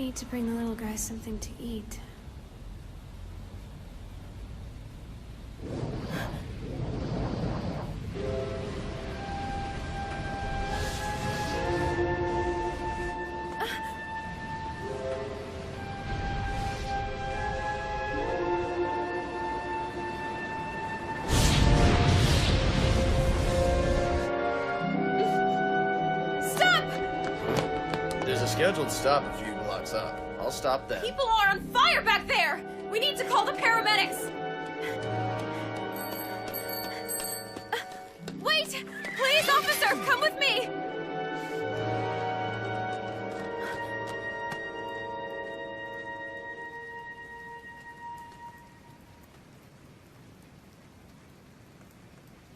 need to bring the little guy something to eat. Scheduled stop a few blocks up. I'll stop then. People are on fire back there! We need to call the paramedics! Wait! Please, officer, come with me!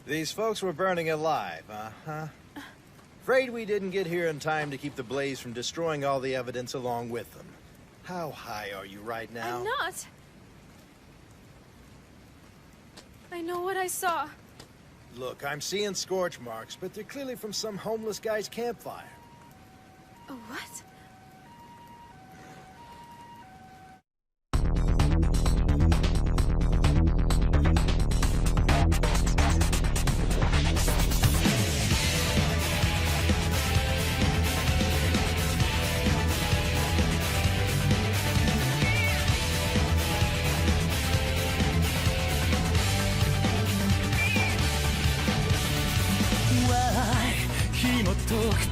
These folks were burning alive, uh-huh. Afraid we didn't get here in time to keep the blaze from destroying all the evidence along with them. How high are you right now? I'm not. I know what I saw. Look, I'm seeing scorch marks, but they're clearly from some homeless guy's campfire. A what?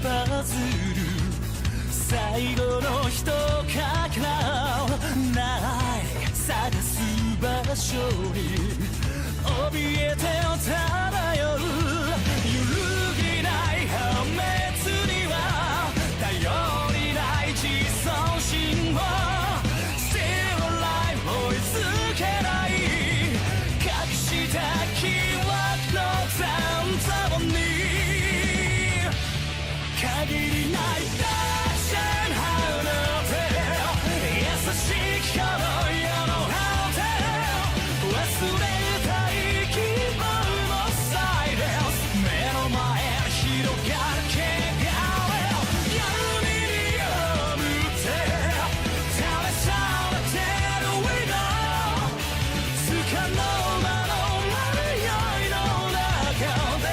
パズル最後の一かけらない探す場所に怯えて漂う揺るぎない破滅には頼りない自尊心を Still alive 追いつけない隠した記憶の残像に限りないダッシュンハウの手優しきこの世の果て忘れたい希望のサイレンス目の前に広がる汚れ闇に眠って試されてる We know つかの間の迷いの中で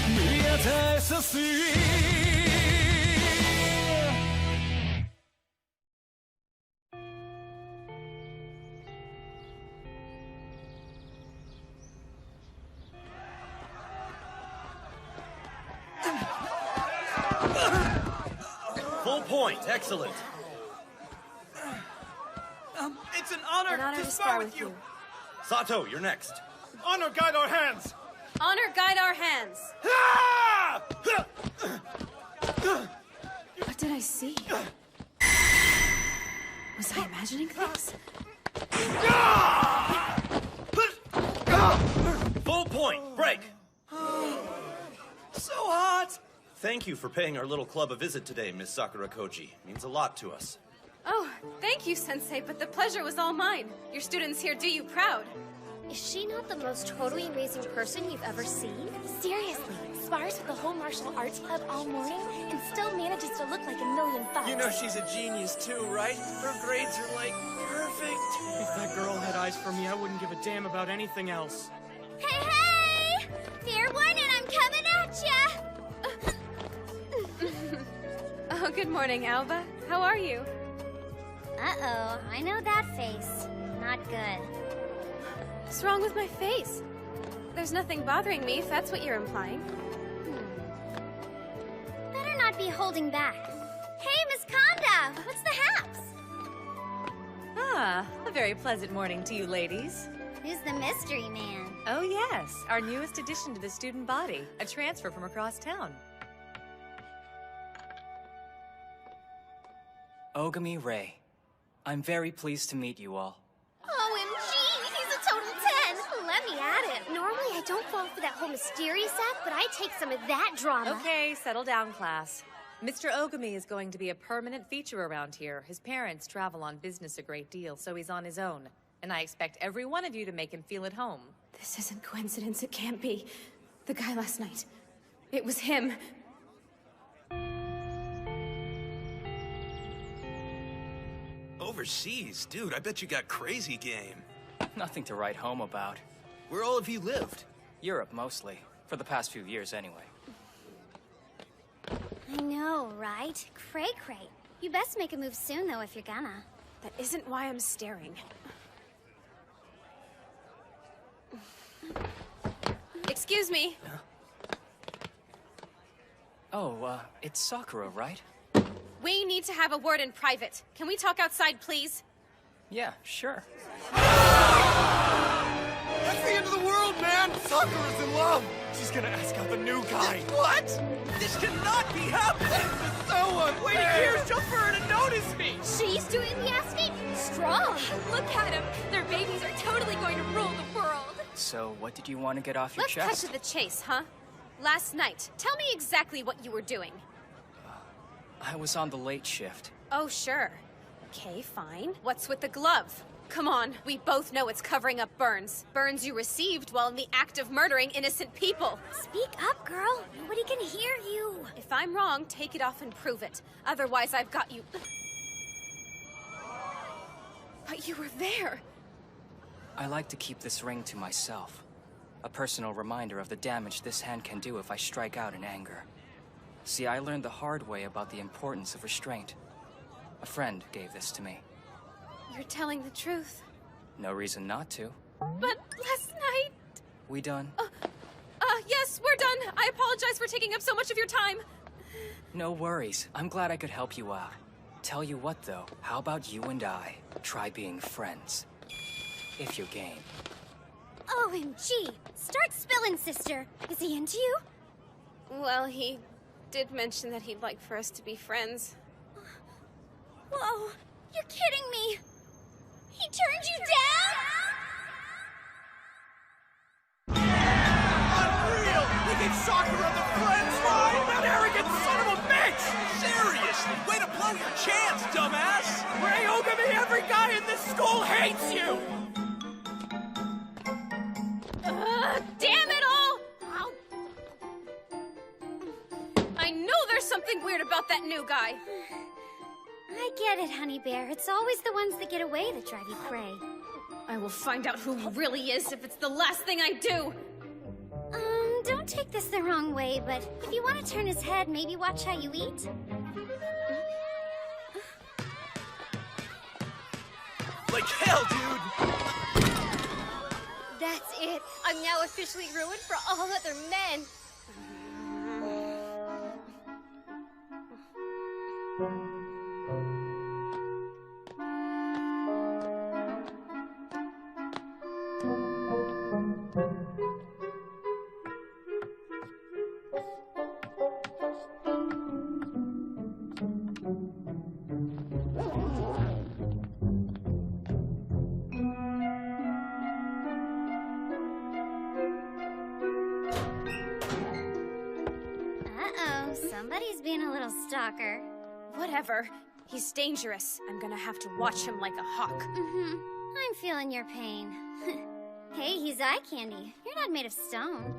見えてさすFull point. Excellent. It's an honor to spar with you. Sato, you're next. Honor guide our hands. Honor guide our hands. What did I see? Was I imagining things? Full point. Break. So hot. Thank you for paying our little club a visit today, Miss Sakura Koji. Means a lot to us. Oh, thank you, Sensei, but the pleasure was all mine. Your students here do you proud. Is she not the most totally amazing person you've ever seen? Seriously, spars with the whole martial arts club all morning and still manages to look like $1,000,000. You know she's a genius too, right? Her grades are like perfect. If that girl had eyes for me, I wouldn't give a damn about anything else. Hey, hey! Fair one, and I'm coming at ya! Oh, good morning, Alba. How are you? Uh-oh, I know that face. Not good. What's wrong with my face? There's nothing bothering me, if that's what you're implying. Better not be holding back. Hey, Miss Konda! What's the haps? Ah, a very pleasant morning to you ladies. Who's the mystery man? Oh yes, our newest addition to the student body, a transfer from across town. Ogami Ray. I'm very pleased to meet you all. OMG, he's a total 10! Let me at it. Normally I don't fall for that whole mysterious act, but I take some of that drama. Okay, settle down, class. Mr. Ogami is going to be a permanent feature around here. His parents travel on business a great deal, so he's on his own. And I expect every one of you to make him feel at home. This isn't coincidence, it can't be. The guy last night. It was him. Overseas? Dude, I bet you got crazy game. Nothing to write home about. Where all of you lived? Europe, mostly. For the past few years, anyway. I know, right? Cray-cray. You best make a move soon, though, if you're gonna. That isn't why I'm staring. Excuse me. Oh, it's Sakura, right? We need to have a word in private. Can we talk outside, please? Yeah, sure. That's the end of the world, man! Sakura's in love! She's gonna ask out the new guy. What? This cannot be happening! So Wait here, just for her to notice me! She's doing the asking? Strong! Look at them! Their babies are totally going to rule the world! So, what did you want to get off your Let's chest? cut to the chase, huh? Last night, tell me exactly what you were doing. I was on the late shift. Oh, sure. Okay, fine. What's with the glove? Come on, we both know it's covering up burns. Burns you received while in the act of murdering innocent people. Speak up, girl. Nobody can hear you. If I'm wrong, take it off and prove it. Otherwise, I've got you. But you were there. I like to keep this ring to myself. A personal reminder of the damage this hand can do if I strike out in anger. See, I learned the hard way about the importance of restraint. A friend gave this to me. You're telling the truth. No reason not to. But last night... We done? Yes, we're done. I apologize for taking up so much of your time. No worries. I'm glad I could help you out. Tell you what, though. How about you and I try being friends? If you're game. OMG! Start spilling, sister. Is he into you? Well, he did mention that he'd like for us to be friends. Whoa! You're kidding me! He turned you down?! Unreal! He gave Sakura the friends line! That arrogant son of a bitch! Seriously, way to blow your chance, dumbass! Ray Ogami, every guy in this school hates you! Damn it all! I know there's something weird about that new guy. I get it, honey bear. It's always the ones that get away that drive you cray. I will find out who he really is if it's the last thing I do. Don't take this the wrong way, but if you want to turn his head, maybe watch how you eat. Like hell, dude! That's it. I'm now officially ruined for all other men. Somebody's being a little stalker. Whatever. He's dangerous. I'm gonna have to watch him like a hawk. I'm feeling your pain. Hey, he's eye candy. You're not made of stone.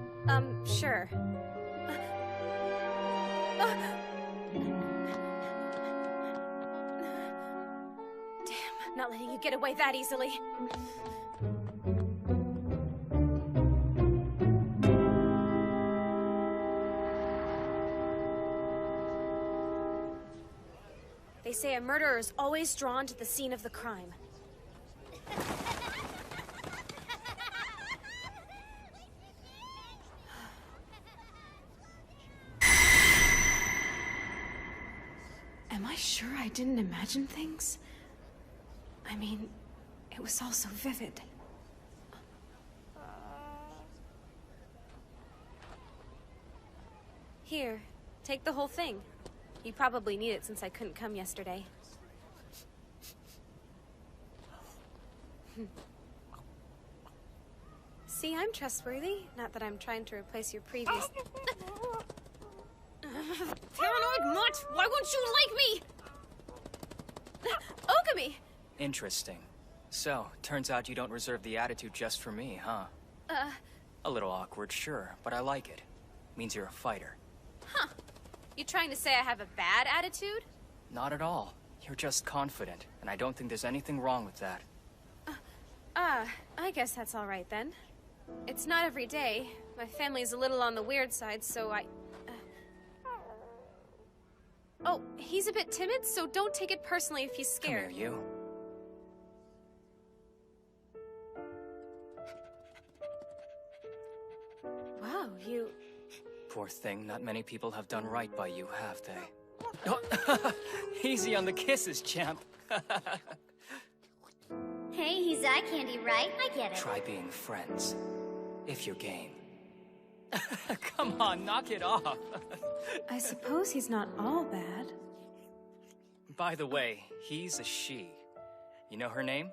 Sure. Damn, not letting you get away that easily. They say a murderer is always drawn to the scene of the crime. Am I sure I didn't imagine things? I mean, it was all so vivid. Here, take the whole thing. You probably need it since I couldn't come yesterday. See, I'm trustworthy. Not that I'm trying to replace your previous... Paranoid mutt! Why won't you like me? Ogami! Interesting. So, turns out you don't reserve the attitude just for me, huh? A little awkward, sure, but I like it. Means you're a fighter. Huh. You trying to say I have a bad attitude? Not at all. You're just confident, and I don't think there's anything wrong with that. I guess that's all right then. It's not every day. My family's a little on the weird side, so Oh, he's a bit timid, so don't take it personally if he's scared. Come here, you. Wow, you... Poor thing, not many people have done right by you, have they? Oh, easy on the kisses, champ. Hey, he's eye candy, right? I get it. Try being friends, if you're game. Come on, knock it off. I suppose he's not all bad. By the way, he's a she. You know her name?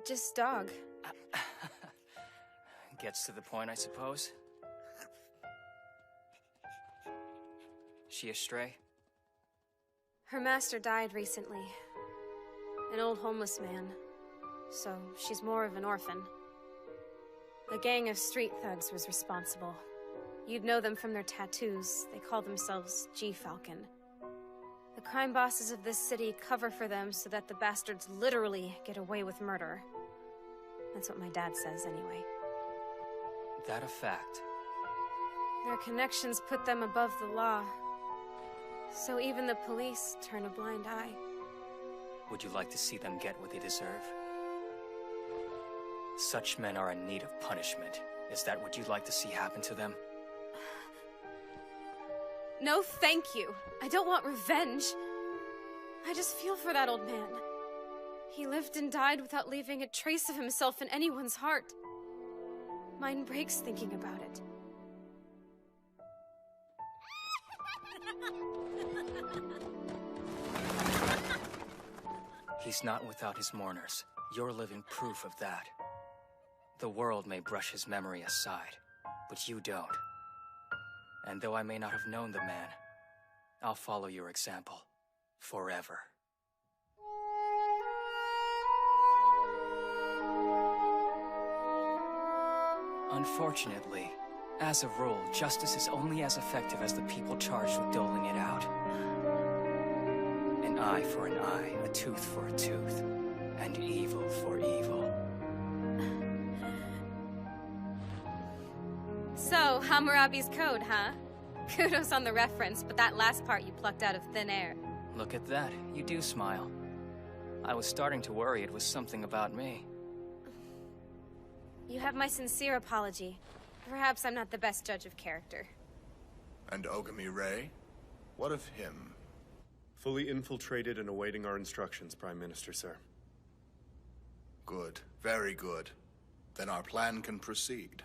Just dog. Gets to the point, I suppose. She a stray? Her master died recently. An old homeless man. So she's more of an orphan. A gang of street thugs was responsible. You'd know them from their tattoos. They call themselves G-Falcon. The crime bosses of this city cover for them so that the bastards literally get away with murder. That's what my dad says, anyway. That a fact? Their connections put them above the law. So even the police turn a blind eye. Would you like to see them get what they deserve? Such men are in need of punishment. Is that what you'd like to see happen to them? No, thank you. I don't want revenge. I just feel for that old man. He lived and died without leaving a trace of himself in anyone's heart. Mine breaks thinking about it. He's not without his mourners. You're living proof of that. The world may brush his memory aside, but you don't. And though I may not have known the man, I'll follow your example. Forever. Unfortunately, as a rule, justice is only as effective as the people charged with doling it out. An eye for an eye, a tooth for a tooth, and evil for evil. So, Hammurabi's code, huh? Kudos on the reference, but that last part you plucked out of thin air. Look at that, you do smile. I was starting to worry it was something about me. You have my sincere apology. Perhaps I'm not the best judge of character. And Ogami Ray? What of him? Fully infiltrated and awaiting our instructions, Prime Minister, sir. Good. Very good. Then our plan can proceed.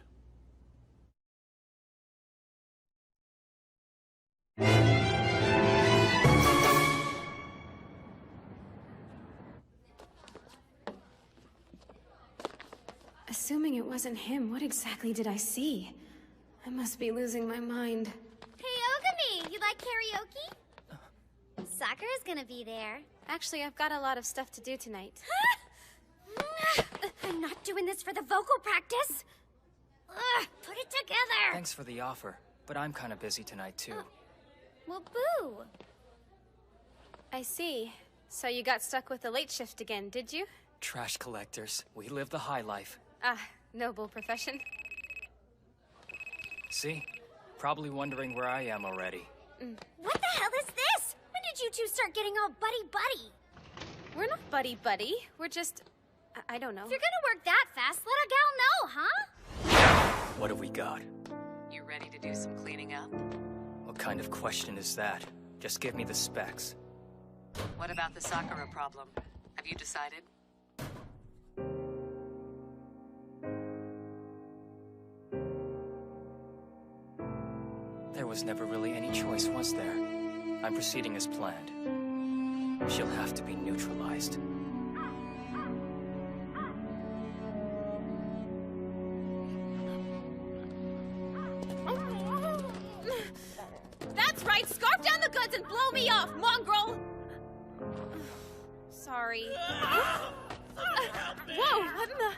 Assuming it wasn't him, what exactly did I see? I must be losing my mind. Hey, Ogami! You like karaoke? Sakura's gonna be there. Actually, I've got a lot of stuff to do tonight. I'm not doing this for the vocal practice! Ugh, put it together! Thanks for the offer, but I'm kinda busy tonight too. Well, boo! I see. So you got stuck with the late shift again, did you? Trash collectors. We live the high life. Ah, noble profession. See? Probably wondering where I am already. What the hell is this? When did you two start getting all buddy-buddy? We're not buddy-buddy. We're just... I don't know. If you're gonna work that fast, let a gal know, huh? What have we got? You ready to do some cleaning up? What kind of question is that? Just give me the specs. What about the Sakura problem? Have you decided? There was never really any choice, was there? I'm proceeding as planned. She'll have to be neutralized. That's right! Scarf down the goods and blow me off, mongrel! Sorry. Whoa, what in the...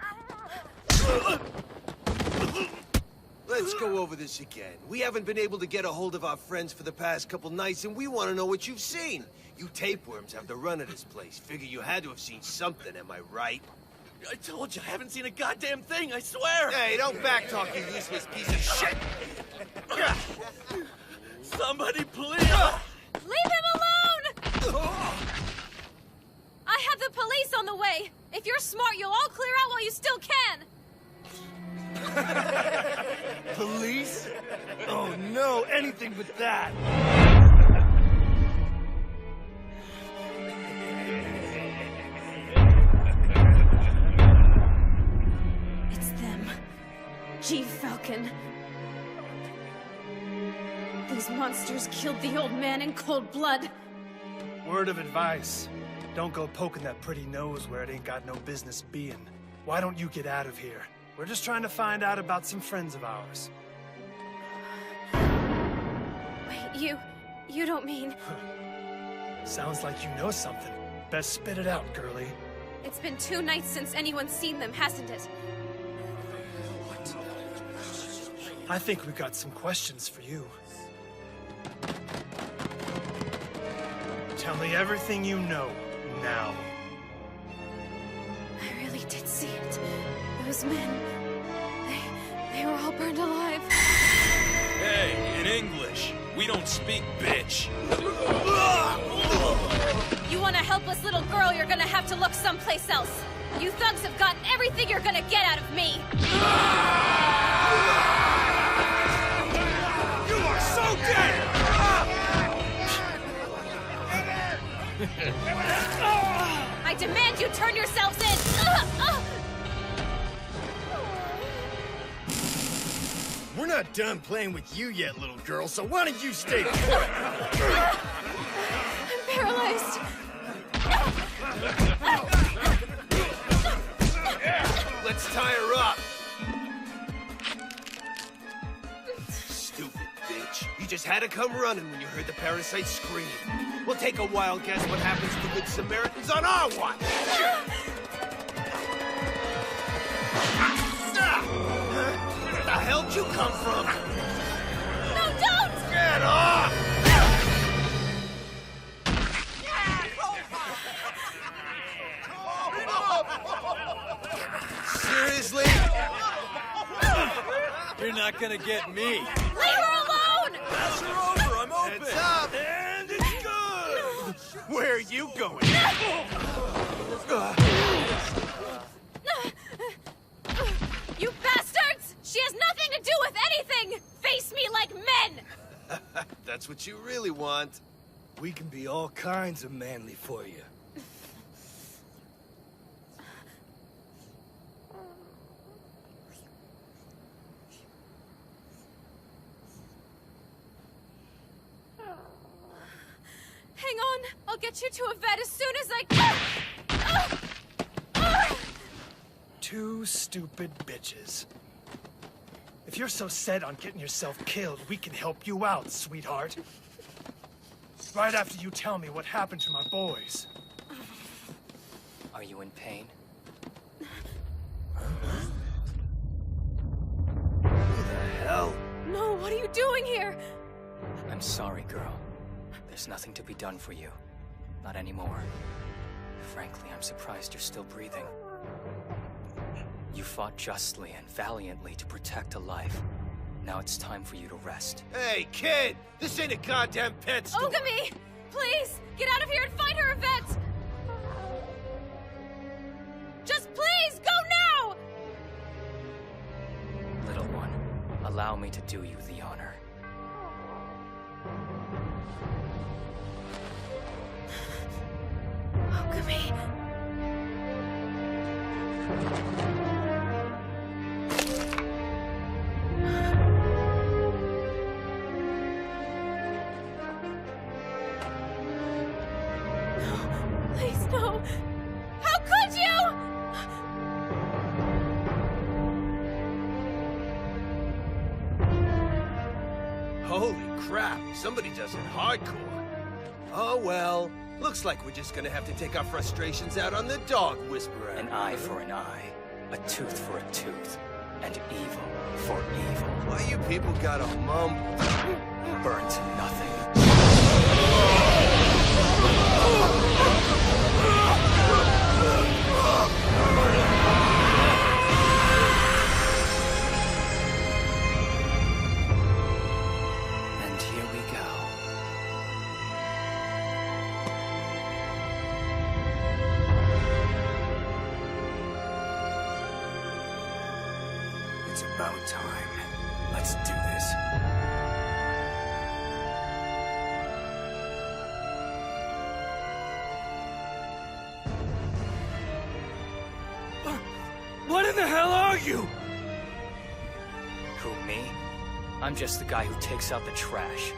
Let's go over this again. We haven't been able to get a hold of our friends for the past couple nights, and we want to know what you've seen. You tapeworms have the run of this place. Figure you had to have seen something, am I right? I told you, I haven't seen a goddamn thing, I swear! Hey, don't backtalk, you useless piece of shit! Somebody please! Leave him alone! I have the police on the way. If you're smart, you'll all clear out while you still can. Police? Oh no, anything but that! It's them. G-Falcon. These monsters killed the old man in cold blood. Word of advice. Don't go poking that pretty nose where it ain't got no business being. Why don't you get out of here? We're just trying to find out about some friends of ours. Wait, you don't mean... Sounds like you know something. Best spit it out, girlie. It's been 2 nights since anyone's seen them, hasn't it? I think we got some questions for you. Tell me everything you know, now. I really did see it. Those men, they were all burned alive. Hey, in English, we don't speak bitch. You want a helpless little girl, you're gonna have to look someplace else. You thugs have gotten everything you're gonna get out of me. You are so dead! I demand you turn yourselves in! We're not done playing with you yet, little girl, so why don't you stay put? I'm paralyzed. Let's tie her up. Stupid bitch. You just had to come running when you heard the parasite scream. We'll take a wild guess what happens to good Samaritans on our watch. Where the hell'd you come from? No, don't! Get off! Seriously? You're not gonna get me. Leave her alone! Pass her over, I'm open. Heads up! And it's good! Where are you going? You bastards! She has nothing to do with anything! Face me like men! That's what you really want. We can be all kinds of manly for you. Hang on, I'll get you to a vet as soon as I can. 2 stupid bitches. If you're so set on getting yourself killed, we can help you out, sweetheart. Right after you tell me what happened to my boys. Are you in pain? Who the hell? No, what are you doing here? I'm sorry, girl. There's nothing to be done for you. Not anymore. Frankly, I'm surprised you're still breathing. You fought justly and valiantly to protect a life. Now it's time for you to rest. Hey, kid! This ain't a goddamn pet store! Ogami! Please! Get out of here and find her a vet! Just please, go now! Little one, allow me to do you the honor. Ogami... Please, no! How could you? Holy crap, somebody does it hardcore. Oh well, looks like we're just gonna have to take our frustrations out on the dog whisperer. An eye for an eye, a tooth for a tooth. and evil for evil. Why you people gotta mumble? Burn to nothing. And here we go. It's about time. Let's do this. What in the hell are you? Who, me? I'm just the guy who takes out the trash.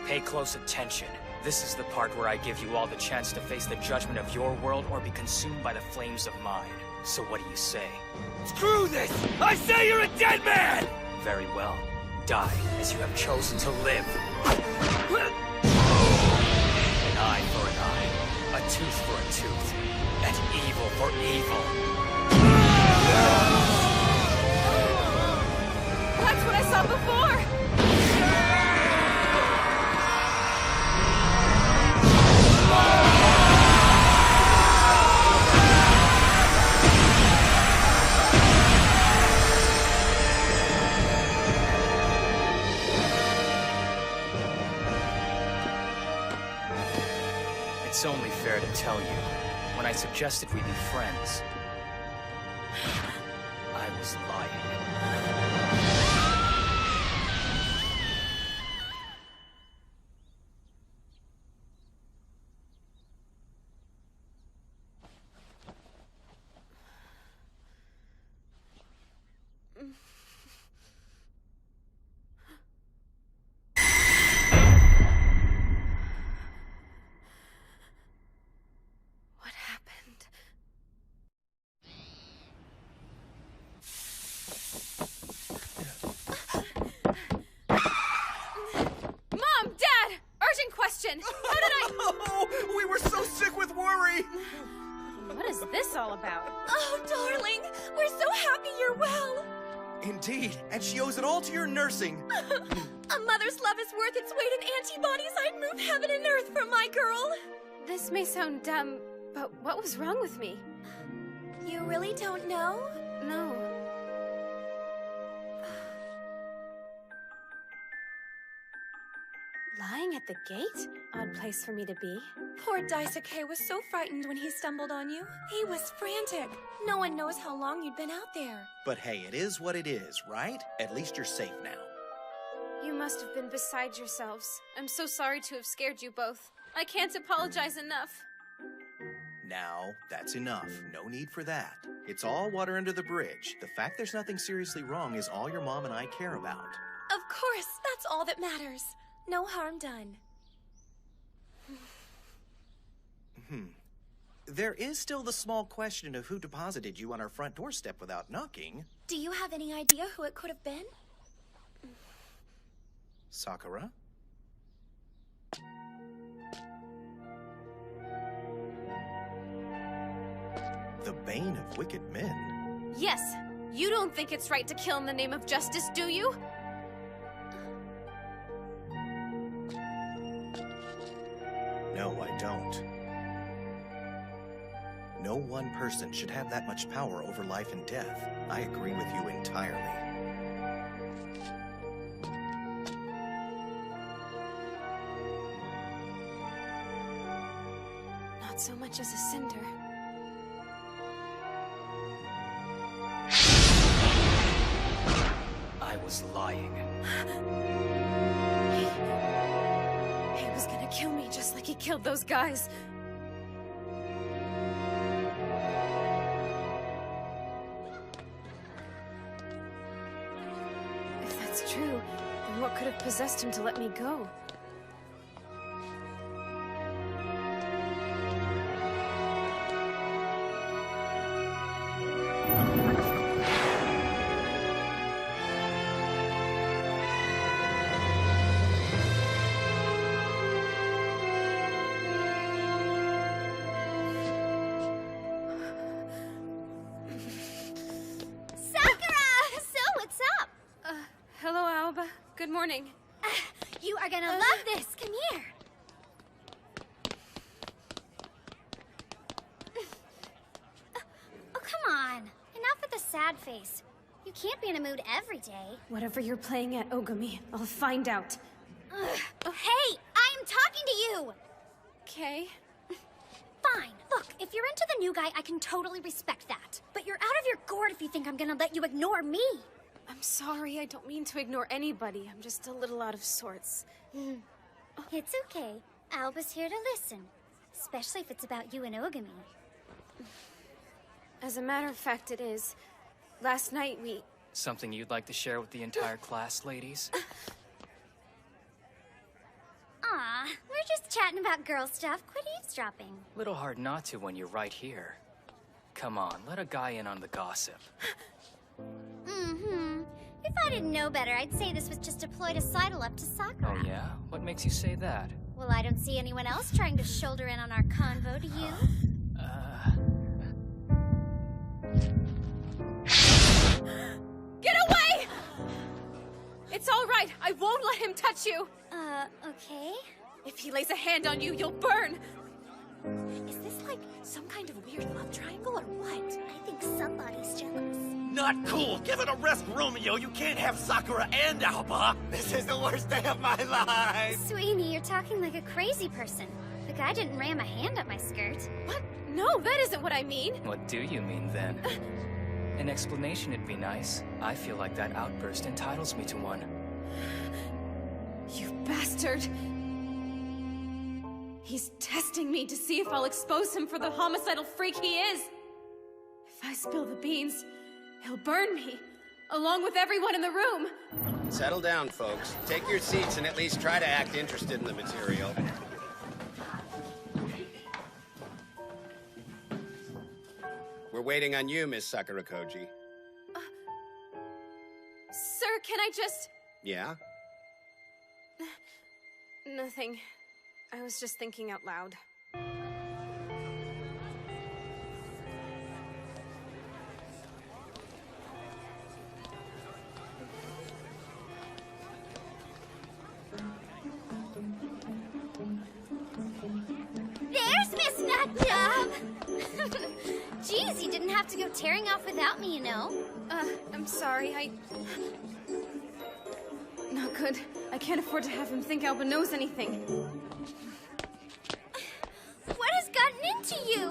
Pay close attention. This is the part where I give you all the chance to face the judgment of your world or be consumed by the flames of mine. So what do you say? Screw this! I say you're a dead man! Very well. Die as you have chosen to live. An eye for an eye, a tooth for a tooth, and evil for evil. That's what I saw before! It's only fair to tell you, when I suggested we be friends, I was lying. What happened? Mom! Dad! Urgent question! How did I... Oh, we were so sick with worry! What is this all about? Oh, darling, we're so happy you're well. Indeed, and she owes it all to your nursing. A mother's love is worth its weight in antibodies. I'd move heaven and earth for my girl. This may sound dumb, but what was wrong with me? You really don't know? No. Lying at the gate? Odd place for me to be. Poor Daisuke was so frightened when he stumbled on you. He was frantic. No one knows how long you'd been out there. But hey, it is what it is, right? At least you're safe now. You must have been beside yourselves. I'm so sorry to have scared you both. I can't apologize enough. Now, that's enough. No need for that. It's all water under the bridge. The fact there's nothing seriously wrong is all your mom and I care about. Of course, that's all that matters. No harm done. There is still the small question of who deposited you on our front doorstep without knocking. Do you have any idea who it could have been? Sakura? The bane of wicked men? Yes, you don't think it's right to kill in the name of justice, do you? No, I don't. No one person should have that much power over life and death. I agree with you entirely. Not so much as a cinder. I was lying. He was gonna kill me just like he killed those guys. If that's true, then what could have possessed him to let me go? Sakura! Good morning. You are gonna love this. Come here. Oh, come on. Enough with the sad face. You can't be in a mood every day. Whatever you're playing at, Ogami, I'll find out. Hey, I am talking to you! Okay. Fine. Look, if you're into the new guy, I can totally respect that. But you're out of your gourd if you think I'm gonna let you ignore me. I'm sorry, I don't mean to ignore anybody. I'm just a little out of sorts. It's okay. Alba's here to listen. Especially if it's about you and Ogami. As a matter of fact, it is. Last night we... Something you'd like to share with the entire class, ladies? Aw, we're just chatting about girl stuff. Quit eavesdropping. Little hard not to when you're right here. Come on, let a guy in on the gossip. If I didn't know better, I'd say this was just a ploy to sidle up to Sakura. Oh yeah? What makes you say that? Well, I don't see anyone else trying to shoulder in on our convo, do you? Get away! It's all right. I won't let him touch you. Okay. If he lays a hand on you, you'll burn. Is this like some kind of weird love triangle or what? I think somebody's jealous. Not cool. Give it a rest, Romeo. You can't have Sakura and Alba. This is the worst day of my life. Sweeney, you're talking like a crazy person. The guy didn't ram a hand up my skirt. What? No, that isn't what I mean. What do you mean, then? An explanation'd be nice. I feel like that outburst entitles me to one. You bastard! He's testing me to see if I'll expose him for the homicidal freak he is. If I spill the beans, he'll burn me, along with everyone in the room. Settle down, folks. Take your seats and at least try to act interested in the material. We're waiting on you, Miss Sakura Koji. Sir, can I just... Yeah? Nothing. I was just thinking out loud. There's Miss Nutjob! Geez, you didn't have to go tearing off without me, you know. I'm sorry, Not good. I can't afford to have him think Alba knows anything. What has gotten into you?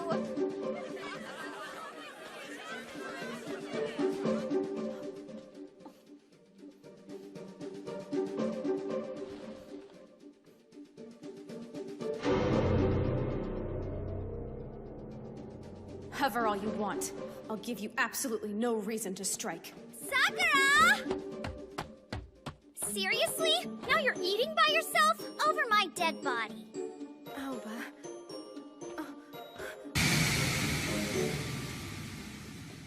Hover all you want. I'll give you absolutely no reason to strike. Sakura! Seriously? Now you're eating by yourself? Over my dead body. Alba.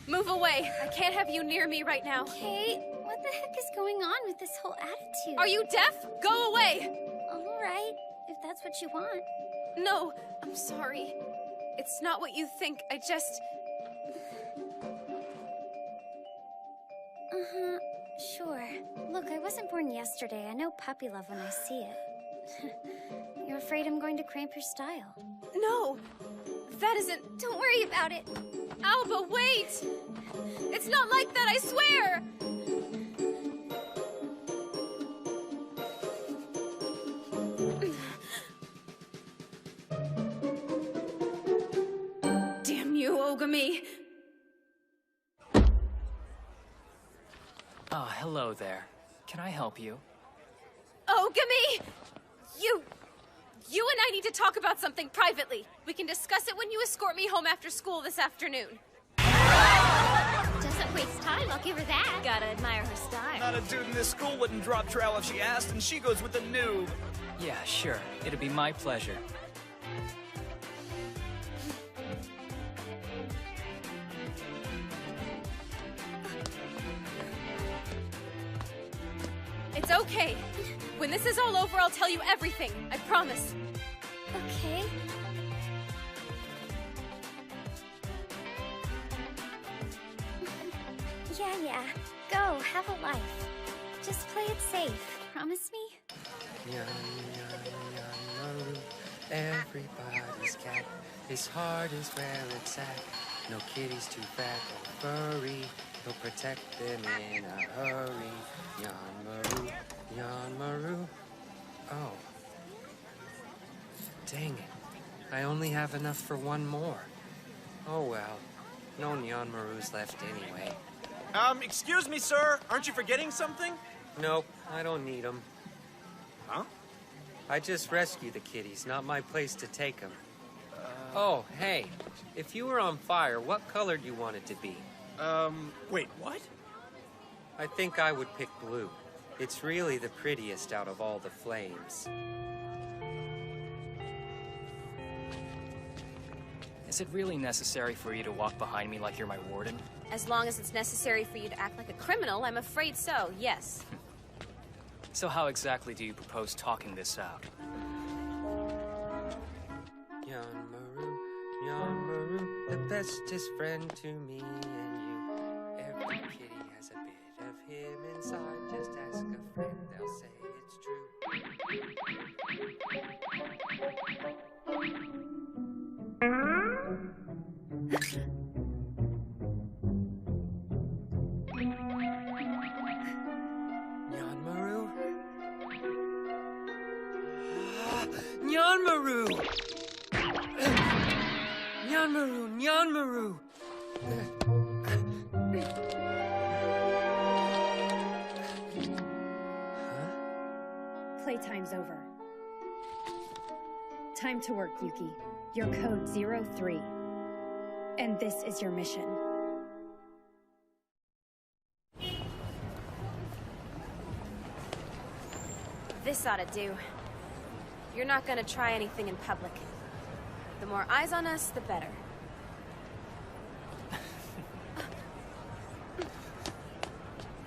Move away. I can't have you near me right now. Okay, what the heck is going on with this whole attitude? Are you deaf? Go away! All right, if that's what you want. No, I'm sorry. It's not what you think. I just... Uh-huh, sure. Look, I wasn't born yesterday. I know puppy love when I see it. You're afraid I'm going to cramp your style? No! That isn't... Don't worry about it. Alba, wait! It's not like that, I swear! Damn you, Ogami! Oh, hello there. Can I help you? Ogami! You and I need to talk about something privately. We can discuss it when you escort me home after school this afternoon. Doesn't waste time, I'll give her that. Gotta admire her style. Not a dude in this school wouldn't drop trowel if she asked, and she goes with the noob. Yeah, sure. It'd be my pleasure. It's okay. When this is all over, I'll tell you everything. I promise. Okay. Yeah. Go, have a life. Just play it safe. promise me? Maru, everybody's cat. His heart is where it's at. No kitty's too fat or furry. He'll protect them in a hurry. Yan Maru. Oh. Dang it. I only have enough for one more. Oh well. No Nyan Marus left anyway. Excuse me, sir. Aren't you forgetting something? Nope, I don't need them. Huh? I just rescued the kitties, not my place to take them. Oh, hey. If you were on fire, what color do you want it to be? Wait, what? I think I would pick blue. It's really the prettiest out of all the flames. Is it really necessary for you to walk behind me like you're my warden? As long as it's necessary for you to act like a criminal, I'm afraid so, yes. So how exactly do you propose talking this out? Nyan Maru, the bestest friend to me and you. Every kitty has a bit of him inside. Just ask a friend, they'll say it's true. Nyan Maru? Nyan Maru! Nyan Maru! Nyan Maru! Playtime's over. Time to work, Yuki. Your code 03. And this is your mission. This ought to do. You're not gonna try anything in public. The more eyes on us, the better.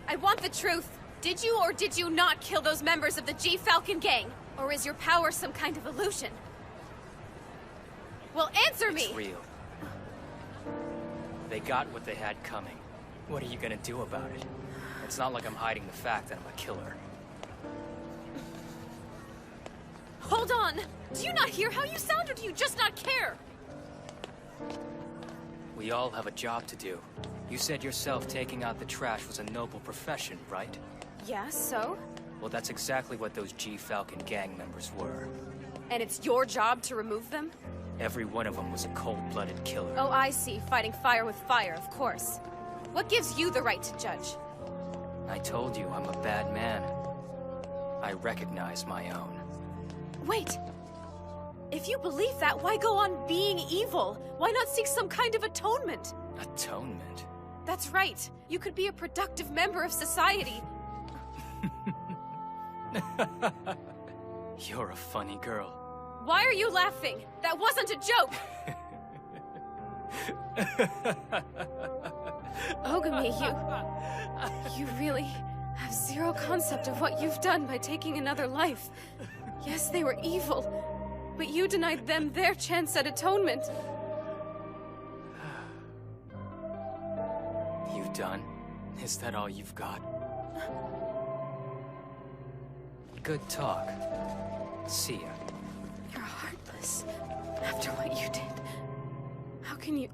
I want the truth. Did you or did you not kill those members of the G-Falcon gang? Or is your power some kind of illusion? Well, answer me! It's real. They got what they had coming. What are you gonna do about it? It's not like I'm hiding the fact that I'm a killer. Hold on! Do you not hear how you sound, or do you just not care? We all have a job to do. You said yourself taking out the trash was a noble profession, right? Yeah, so? Well, that's exactly what those G-Falcon gang members were. And it's your job to remove them? Every one of them was a cold-blooded killer. Oh, I see. Fighting fire with fire, of course. What gives you the right to judge? I told you I'm a bad man. I recognize my own. Wait! If you believe that, why go on being evil? Why not seek some kind of atonement? Atonement? That's right. You could be a productive member of society. You're a funny girl. Why are you laughing? That wasn't a joke! Ogami, you really have zero concept of what you've done by taking another life. Yes, they were evil, but you denied them their chance at atonement. You done? Is that all you've got? Good talk. See ya. You're heartless. After what you did, how can you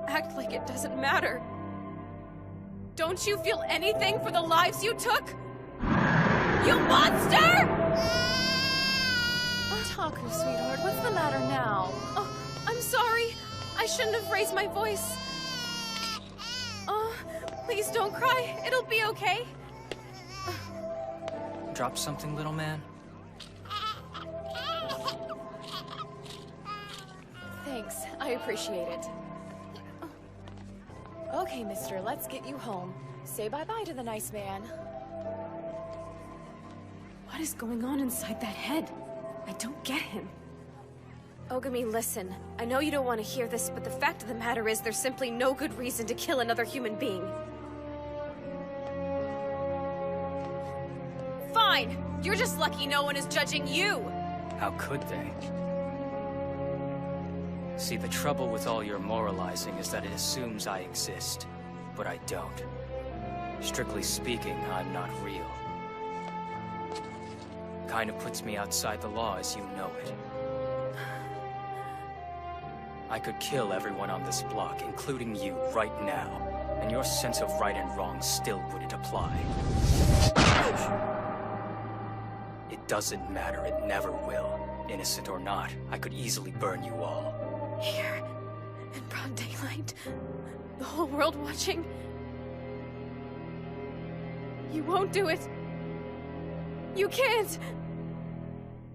act like it doesn't matter? Don't you feel anything for the lives you took? You monster! Taku, sweetheart, what's the matter now? Oh, I'm sorry. I shouldn't have raised my voice. Oh, please don't cry. It'll be okay. Drop something, little man? Thanks. I appreciate it. Okay, mister, let's get you home. Say bye-bye to the nice man. What is going on inside that head? I don't get him. Ogami, listen. I know you don't want to hear this, but the fact of the matter is there's simply no good reason to kill another human being. Fine! You're just lucky no one is judging you! How could they? See, the trouble with all your moralizing is that it assumes I exist, but I don't. Strictly speaking, I'm not real. Kind of puts me outside the law as you know it. I could kill everyone on this block, including you, right now. And your sense of right and wrong still wouldn't apply. It doesn't matter, it never will. Innocent or not, I could easily burn you all. Here, in broad daylight, the whole world watching. You won't do it. You can't.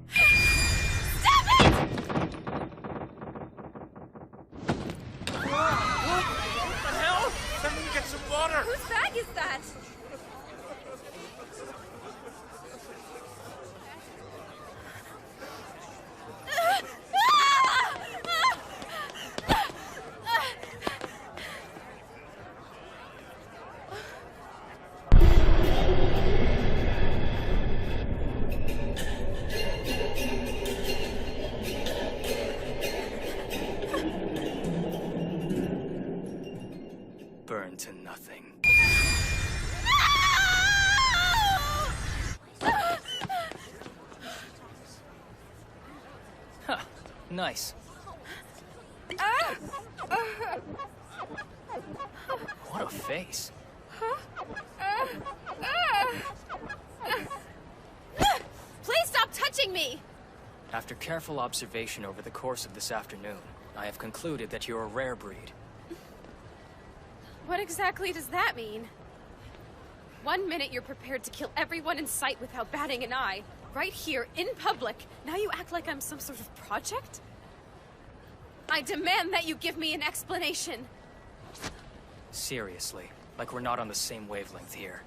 Stop it! What the hell? Let me get some water. Whose bag is that? Burn to nothing. Huh, nice. What a face. Please stop touching me! After careful observation over the course of this afternoon, I have concluded that you're a rare breed. What exactly does that mean? 1 minute you're prepared to kill everyone in sight without batting an eye. Right here, in public. Now you act like I'm some sort of project? I demand that you give me an explanation. Seriously, like we're not on the same wavelength here.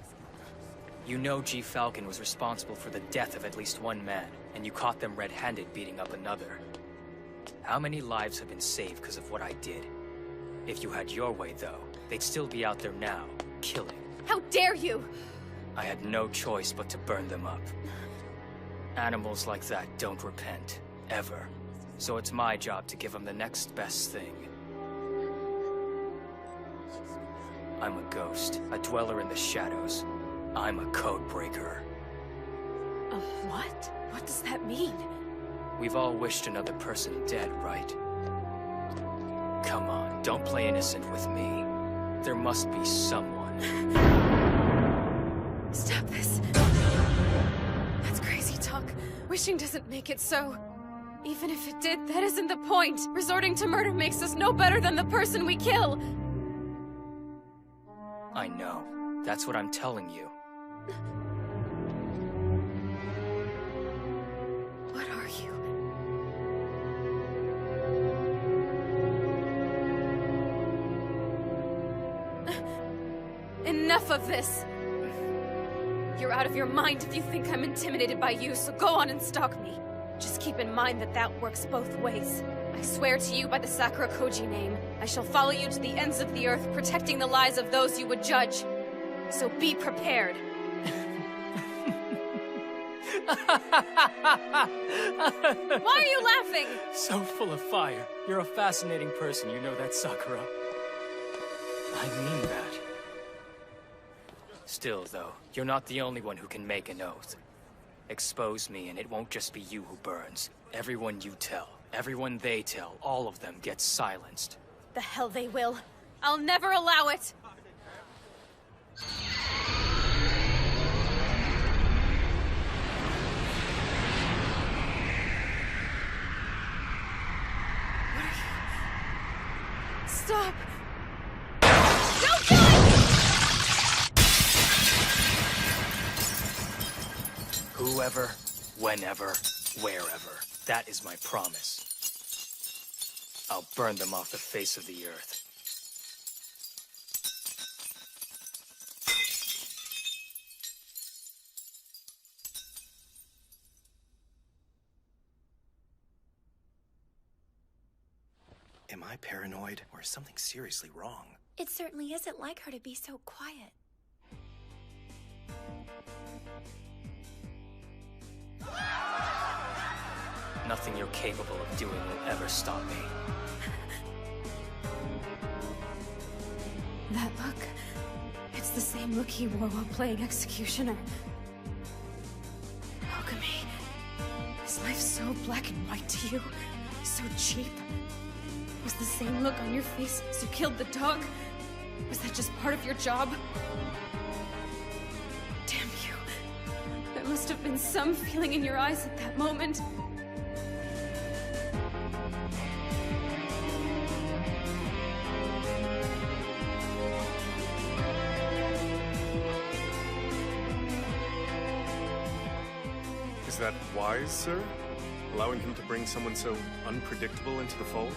You know G. Falcon was responsible for the death of at least one man, and you caught them red-handed beating up another. How many lives have been saved because of what I did? If you had your way, though, they'd still be out there now, killing. How dare you! I had no choice but to burn them up. Animals like that don't repent, ever. So it's my job to give them the next best thing. I'm a ghost, a dweller in the shadows. I'm a code breaker. A what? What does that mean? We've all wished another person dead, right? Come on, don't play innocent with me. There must be someone. Stop this. That's crazy talk. Wishing doesn't make it so. Even if it did, that isn't the point. Resorting to murder makes us no better than the person we kill. I know. That's what I'm telling you. What are you? Enough of this! You're out of your mind if you think I'm intimidated by you, so go on and stalk me. Just keep in mind that that works both ways. I swear to you by the Sakura Koji name, I shall follow you to the ends of the earth, protecting the lives of those you would judge. So be prepared. Why are you laughing? So full of fire. You're a fascinating person, you know that, Sakura. I mean that. Still, though, you're not the only one who can make an oath. Expose me, and it won't just be you who burns. Everyone you tell, everyone they tell, all of them gets silenced. The hell they will. I'll never allow it! Stop! Don't do it! Whoever, whenever, wherever. That is my promise. I'll burn them off the face of the earth. Am I paranoid, or is something seriously wrong? It certainly isn't like her to be so quiet. Nothing you're capable of doing will ever stop me. That look. It's the same look he wore while playing Executioner. Okami, black and white to you? So cheap? Was the same look on your face as you killed the dog? Was that just part of your job? Damn you. There must have been some feeling in your eyes at that moment. Is that wise, sir? Allowing him to bring someone so unpredictable into the fold?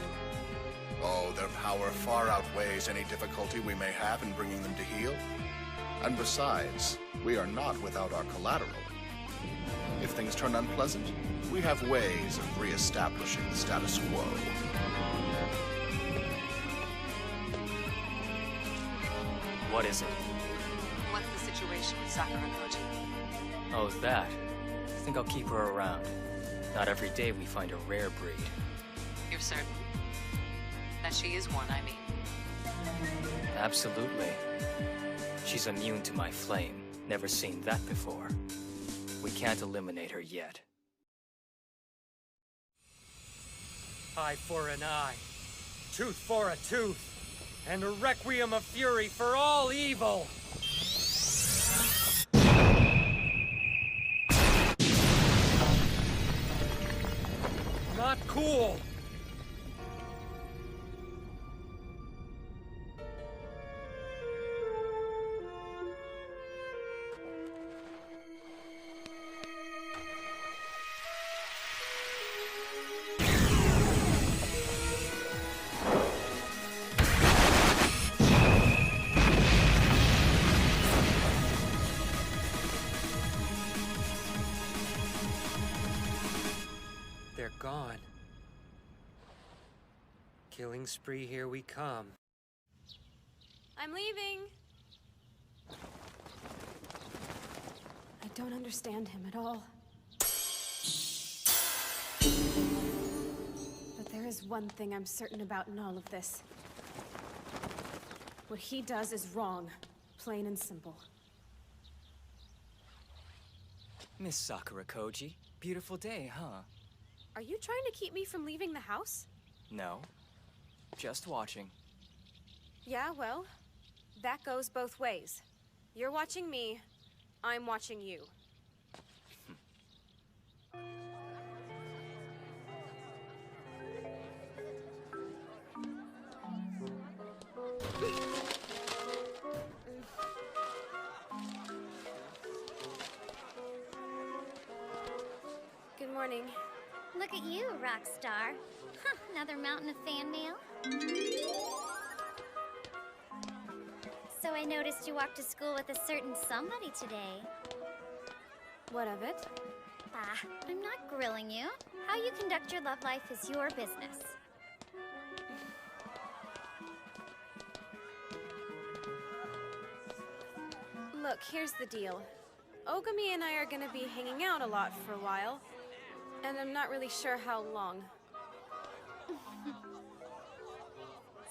Oh, their power far outweighs any difficulty we may have in bringing them to heel. And besides, we are not without our collateral. If things turn unpleasant, we have ways of re-establishing the status quo. What is it? What's the situation with Sakura Koji? Oh, that. I think I'll keep her around. Not every day we find a rare breed. You're certain? That she is one, I mean. Absolutely. She's immune to my flame. Never seen that before. We can't eliminate her yet. Eye for an eye, tooth for a tooth, and a requiem of fury for all evil! Not cool! They're gone. Killing spree, here we come. I'm leaving. I don't understand him at all. But there is one thing I'm certain about in all of this. What he does is wrong. Plain and simple. Miss Sakura Koji, beautiful day, huh? Are you trying to keep me from leaving the house? No. Just watching. Yeah, well, that goes both ways. You're watching me, I'm watching you. Good morning. Look at you, rock star. Huh, another mountain of fan mail? So I noticed you walked to school with a certain somebody today. What of it? Ah, I'm not grilling you. How you conduct your love life is your business. Look, here's the deal. Ogami and I are gonna be hanging out a lot for a while. And I'm not really sure how long.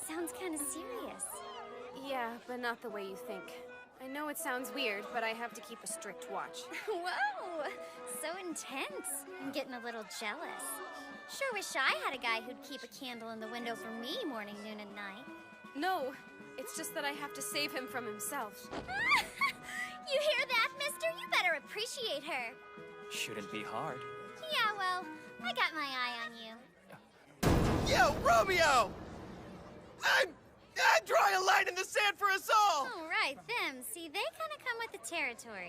Sounds kind of serious. Yeah, but not the way you think. I know it sounds weird, but I have to keep a strict watch. Whoa! So intense. I'm getting a little jealous. Sure wish I had a guy who'd keep a candle in the window for me morning, noon, and night. No, it's just that I have to save him from himself. You hear that, mister? You better appreciate her. Shouldn't be hard. Yeah, well, I got my eye on you. Yo, Romeo! I'm drawing a line in the sand for us all! Oh, right, them. See, they kind of come with the territory.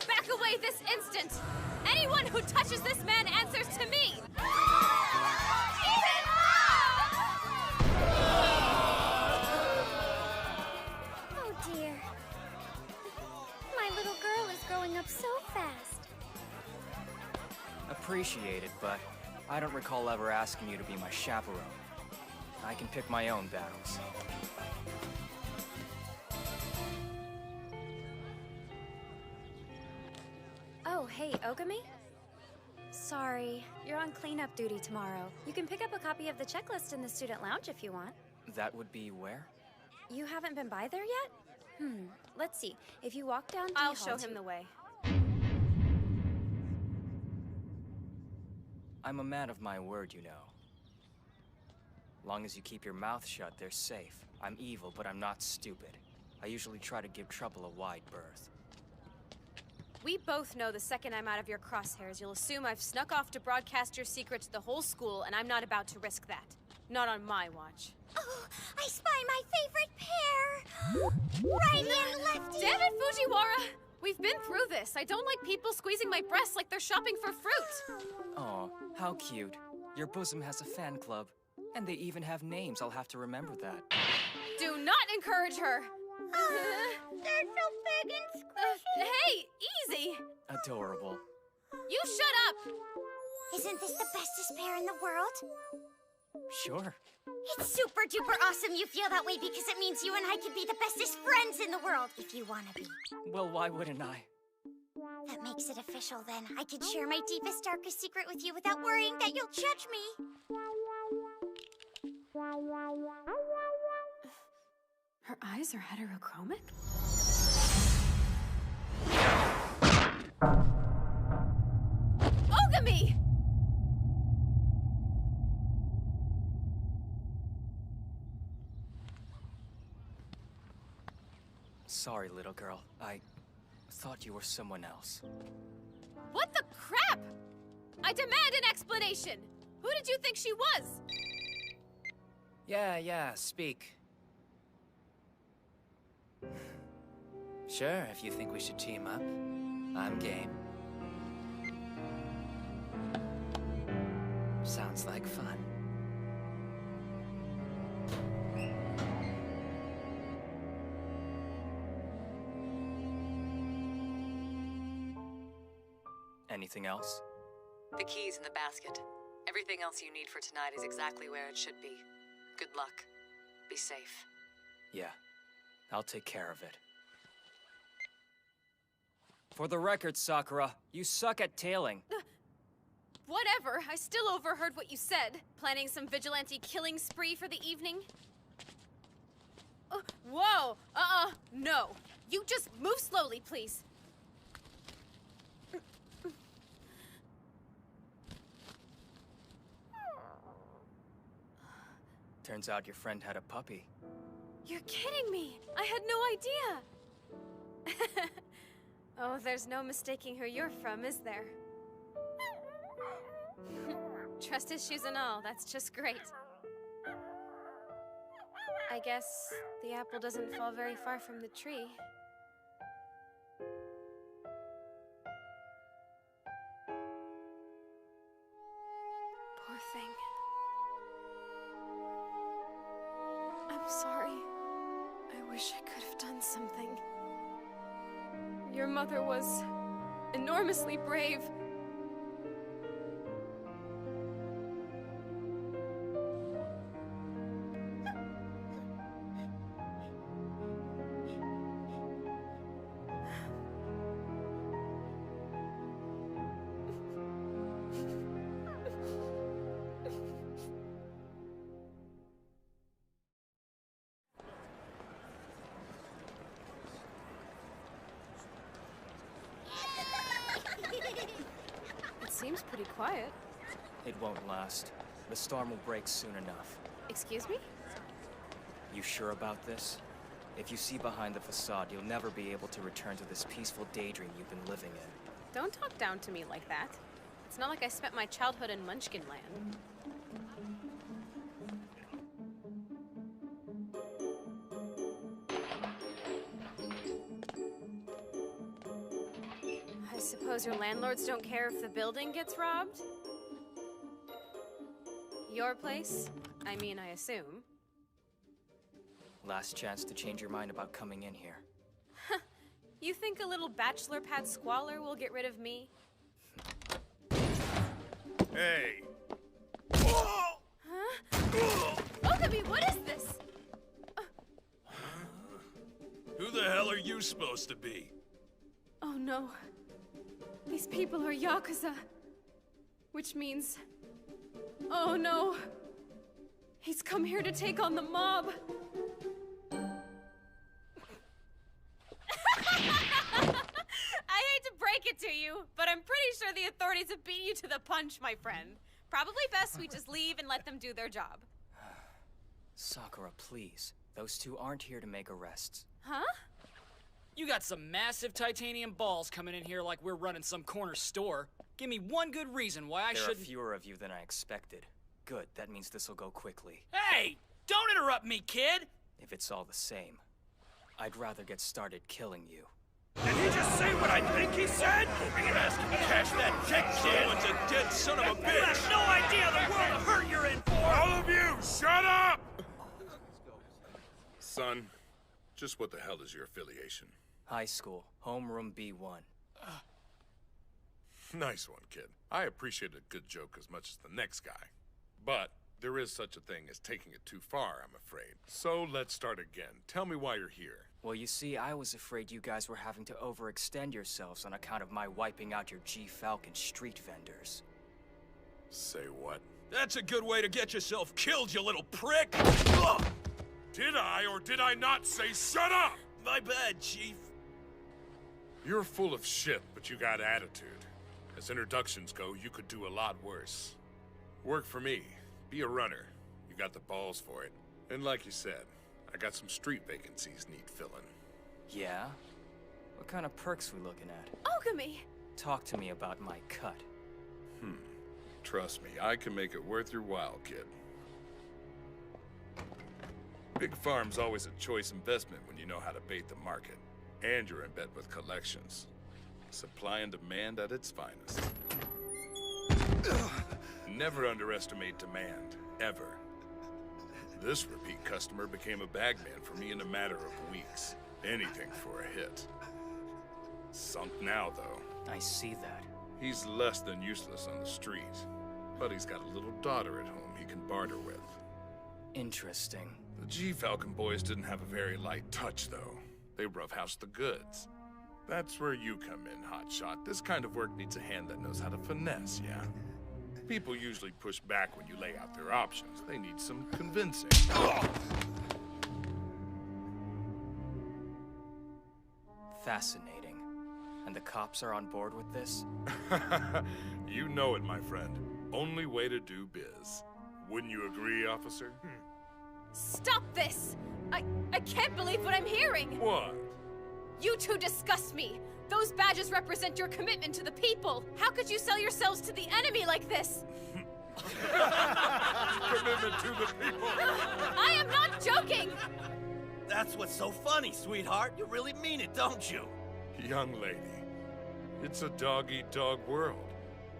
Back away this instant! Anyone who touches this man answers to me! Oh, dear. My little girl is growing up so fast. Appreciate it, but I don't recall ever asking you to be my chaperone. I can pick my own battles. Oh, hey, Ogami? Sorry, you're on cleanup duty tomorrow. You can pick up a copy of the checklist in the student lounge if you want. That would be where? You haven't been by there yet? Let's see. If you walk down I'll show him the way. I'm a man of my word, you know. Long as you keep your mouth shut, they're safe. I'm evil, but I'm not stupid. I usually try to give trouble a wide berth. We both know the second I'm out of your crosshairs, you'll assume I've snuck off to broadcast your secret to the whole school, and I'm not about to risk that. Not on my watch. Oh, I spy my favorite pair! Righty and lefty! Damn it, Fujiwara! We've been through this. I don't like people squeezing my breasts like they're shopping for fruit. Oh, how cute. Your bosom has a fan club. And they even have names. I'll have to remember that. Do not encourage her! They're so big and squishy. Hey, easy! Adorable. You shut up! Isn't this the bestest pair in the world? Sure. It's super duper awesome you feel that way because it means you and I could be the bestest friends in the world if you want to be. Well, why wouldn't I? That makes it official then. I could share my deepest, darkest secret with you without worrying that you'll judge me. Her eyes are heterochromic? Ogami! Sorry, little girl. I thought you were someone else. What the crap? I demand an explanation! Who did you think she was? Yeah, speak. Sure, if you think we should team up, I'm game. Sounds like fun. Anything else? The key's in the basket. Everything else you need for tonight is exactly where it should be. Good luck. Be safe. Yeah, I'll take care of it. For the record, Sakura, you suck at tailing. Whatever, I still overheard what you said. Planning some vigilante killing spree for the evening? Whoa! No. You just move slowly, please. Turns out your friend had a puppy. You're kidding me! I had no idea! Oh, there's no mistaking who you're from, is there? Trust issues and all, that's just great. I guess the apple doesn't fall very far from the tree. Poor thing. I'm sorry. I wish I could have done something. Your mother was enormously brave. Seems pretty quiet. It won't last. The storm will break soon enough. Excuse me? You sure about this? If you see behind the facade, you'll never be able to return to this peaceful daydream you've been living in. Don't talk down to me like that. It's not like I spent my childhood in Munchkin Land. I suppose your landlords don't care if the building gets robbed? Your place? I mean, I assume. Last chance to change your mind about coming in here. You think a little bachelor pad squalor will get rid of me? Hey! Huh? Ogami, what is this? Who the hell are you supposed to be? Oh no. These people are Yakuza. Which means... Oh no. He's come here to take on the mob. it to you, but I'm pretty sure the authorities have beat you to the punch, my friend. Probably best we just leave and let them do their job. Sakura, please. Those two aren't here to make arrests. Huh? You got some massive titanium balls coming in here like we're running some corner store. Give me one good reason why I shouldn't— There are fewer of you than I expected. Good, that means this'll go quickly. Hey! Don't interrupt me, kid! If it's all the same, I'd rather get started killing you. Did he just say what I think he said? We can ask him to cash that check, kid. Someone's a dead son of a bitch. You have no idea the world of hurt you're in for. All of you, shut up! Son, just what the hell is your affiliation? High school, homeroom B1. Nice one, kid. I appreciate a good joke as much as the next guy. But there is such a thing as taking it too far, I'm afraid. So let's start again. Tell me why you're here. Well, you see, I was afraid you guys were having to overextend yourselves on account of my wiping out your G-Falcon street vendors. Say what? That's a good way to get yourself killed, you little prick! Ugh! Did I or did I not say shut up? My bad, Chief. You're full of shit, but you got attitude. As introductions go, you could do a lot worse. Work for me. Be a runner. You got the balls for it. And like you said, I got some street vacancies need filling. Yeah? What kind of perks we looking at? Ogami! Talk to me about my cut. Trust me, I can make it worth your while, kid. Big farm's always a choice investment when you know how to bait the market. And you're in bed with collections. Supply and demand at its finest. Never underestimate demand, ever. This repeat customer became a bagman for me in a matter of weeks. Anything for a hit. Sunk now, though. I see that. He's less than useless on the street. But he's got a little daughter at home he can barter with. Interesting. The G-Falcon boys didn't have a very light touch, though. They roughhoused the goods. That's where you come in, hotshot. This kind of work needs a hand that knows how to finesse, yeah? People usually push back when you lay out their options. They need some convincing. Fascinating. And the cops are on board with this? You know it, my friend. Only way to do biz. Wouldn't you agree, officer? Stop this! I can't believe what I'm hearing! What? You two disgust me! Those badges represent your commitment to the people! How could you sell yourselves to the enemy like this? Commitment to the people! I am not joking! That's what's so funny, sweetheart. You really mean it, don't you? Young lady, it's a dog-eat-dog world.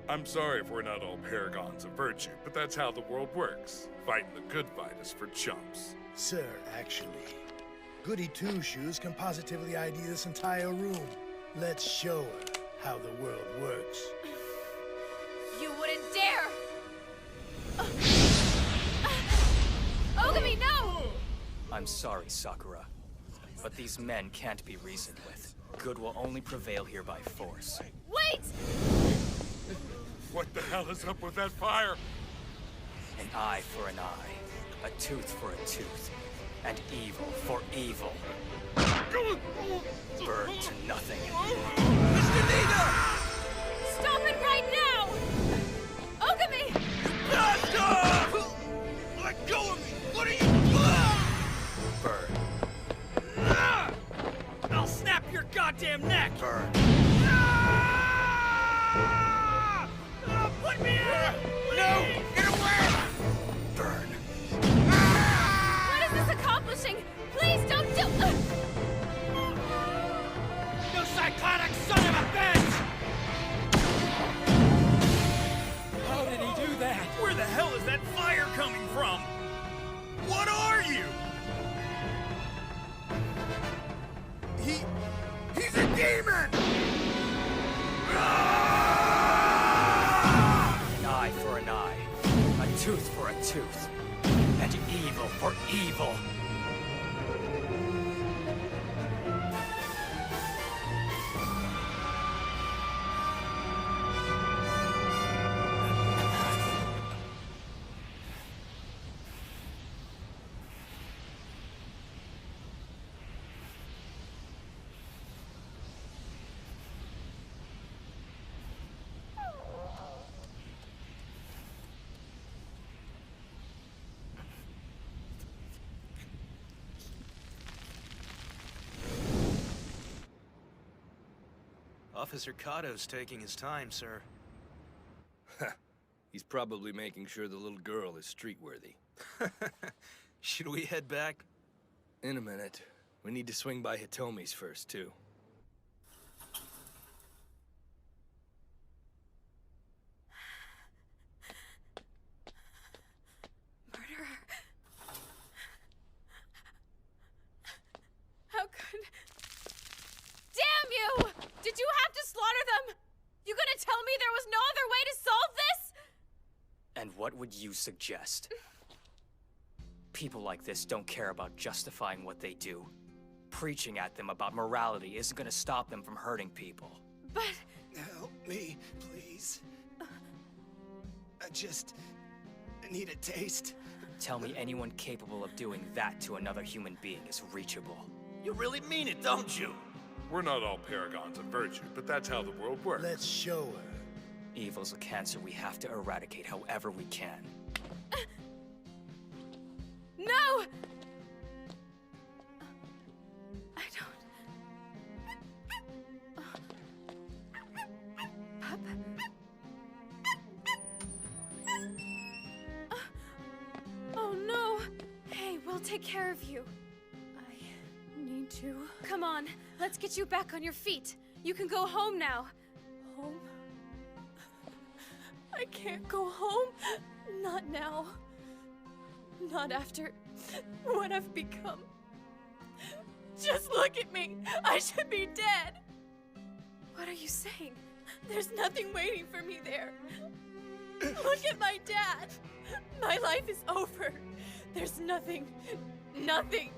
I'm sorry if we're not all paragons of virtue, but that's how the world works. Fighting the good fight is for chumps. Sir, actually, Goody Two-Shoes can positively ID this entire room. Let's show her how the world works. You wouldn't dare! Ogami, no! I'm sorry, Sakura. But these men can't be reasoned with. Good will only prevail here by force. Wait! What the hell is up with that fire? An eye for an eye, a tooth for a tooth, and evil for evil. Burn to nothing. Mr. Nina! Stop it right now! Ogami! Bastard! Let go of me! What are you... Burn. I'll snap your goddamn neck! Burn. Put me out! No! Get away! Burn. What is this accomplishing? Please don't do... You psychotic son of a bitch! How did he do that? Where the hell is that fire coming from? What are you? He's a demon! An eye for an eye, a tooth for a tooth, and evil for evil. Officer Kato's taking his time, sir. He's probably making sure the little girl is street-worthy. Should we head back? In a minute. We need to swing by Hitomi's first, too. Murderer. How could... Damn you! Did you have to slaughter them? You gonna tell me there was no other way to solve this? And what would you suggest? People like this don't care about justifying what they do. Preaching at them about morality isn't gonna stop them from hurting people. But... Help me, please. I just need a taste. Tell me anyone capable of doing that to another human being is reachable. You really mean it, don't you? We're not all paragons of virtue, but that's how the world works. Let's show her. Evil's a cancer we have to eradicate however we can. No! I don't... Pup? Oh no! Hey, we'll take care of you. I need to... Come on, let's get you back on your feet. You can go home now. Home? I can't go home. Not now. Not after what I've become. Just look at me. I should be dead. What are you saying? There's nothing waiting for me there. Look at my dad. My life is over. There's nothing. Nothing.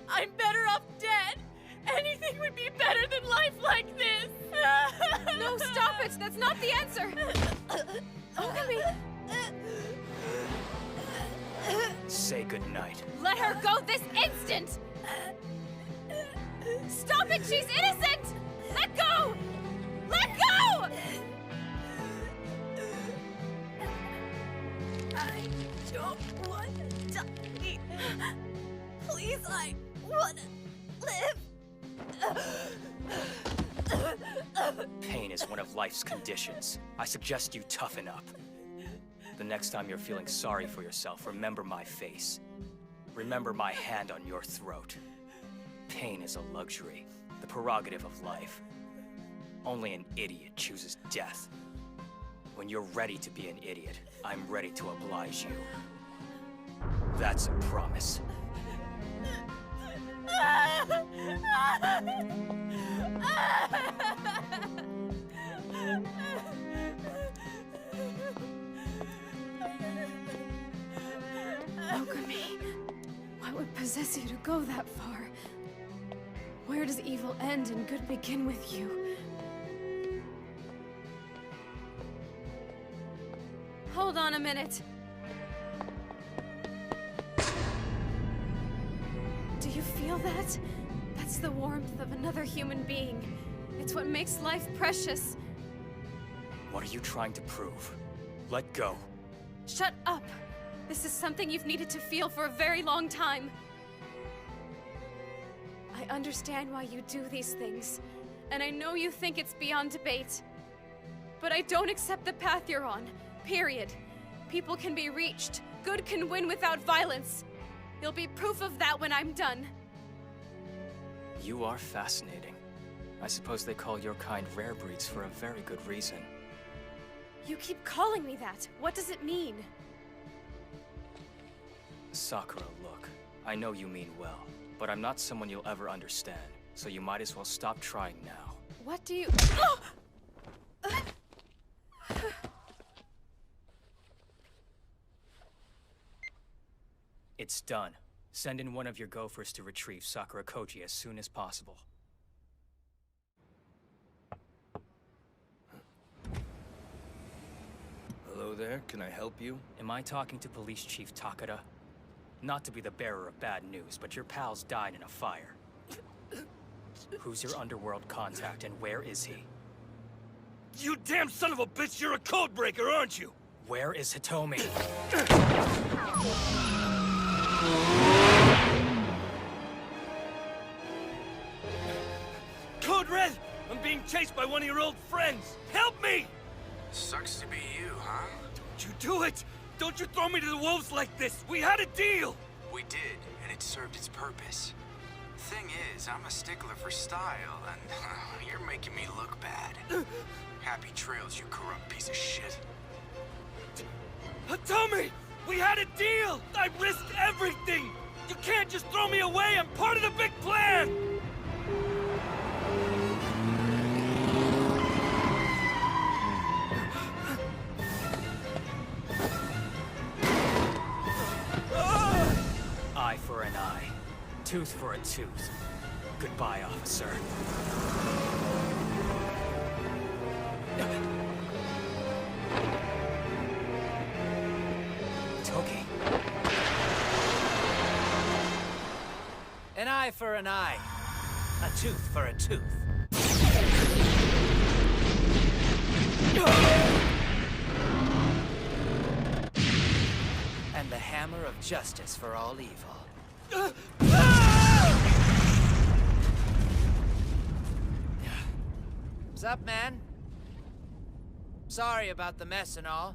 I'm better off dead. Anything would be better than life like this. No, stop it. That's not the answer. Ogami. Say goodnight. Let her go this instant! Stop it! She's innocent! Let go! Let go! I don't want to die. Please, I want to live. Pain is one of life's conditions. I suggest you toughen up. The next time you're feeling sorry for yourself, remember my face. Remember my hand on your throat. Pain is a luxury, the prerogative of life. Only an idiot chooses death. When you're ready to be an idiot, I'm ready to oblige you. That's a promise. Ogami, what would possess you to go that far? Where does evil end and good begin with you? Hold on a minute. Do you feel that? That's the warmth of another human being. It's what makes life precious. What are you trying to prove? Let go. Shut up! This is something you've needed to feel for a very long time. I understand why you do these things, and I know you think it's beyond debate. But I don't accept the path you're on, period. People can be reached. Good can win without violence. You'll be proof of that when I'm done. You are fascinating. I suppose they call your kind rare breeds for a very good reason. You keep calling me that. What does it mean? Sakura, look. I know you mean well, but I'm not someone you'll ever understand, so you might as well stop trying now. What do you... It's done. Send in one of your gophers to retrieve Sakura Koji as soon as possible. Hello there, can I help you? Am I talking to Police Chief Takada? Not to be the bearer of bad news, but your pals died in a fire. Who's your underworld contact and where is he? You damn son of a bitch, you're a codebreaker, aren't you? Where is Hitomi? Code Red! I'm being chased by one of your old friends. Help me! Sucks to be you, huh? Don't you do it! Don't you throw me to the wolves like this! We had a deal! We did, and it served its purpose. Thing is, I'm a stickler for style, and you're making me look bad. Happy trails, you corrupt piece of shit. Hitomi! We had a deal! I risked everything! You can't just throw me away! I'm part of the big plan! Eye for an eye. Tooth for a tooth. Goodbye, officer. Toki. An eye for an eye. A tooth for a tooth. And the hammer of justice for all evil. What's up, man? Sorry about the mess and all.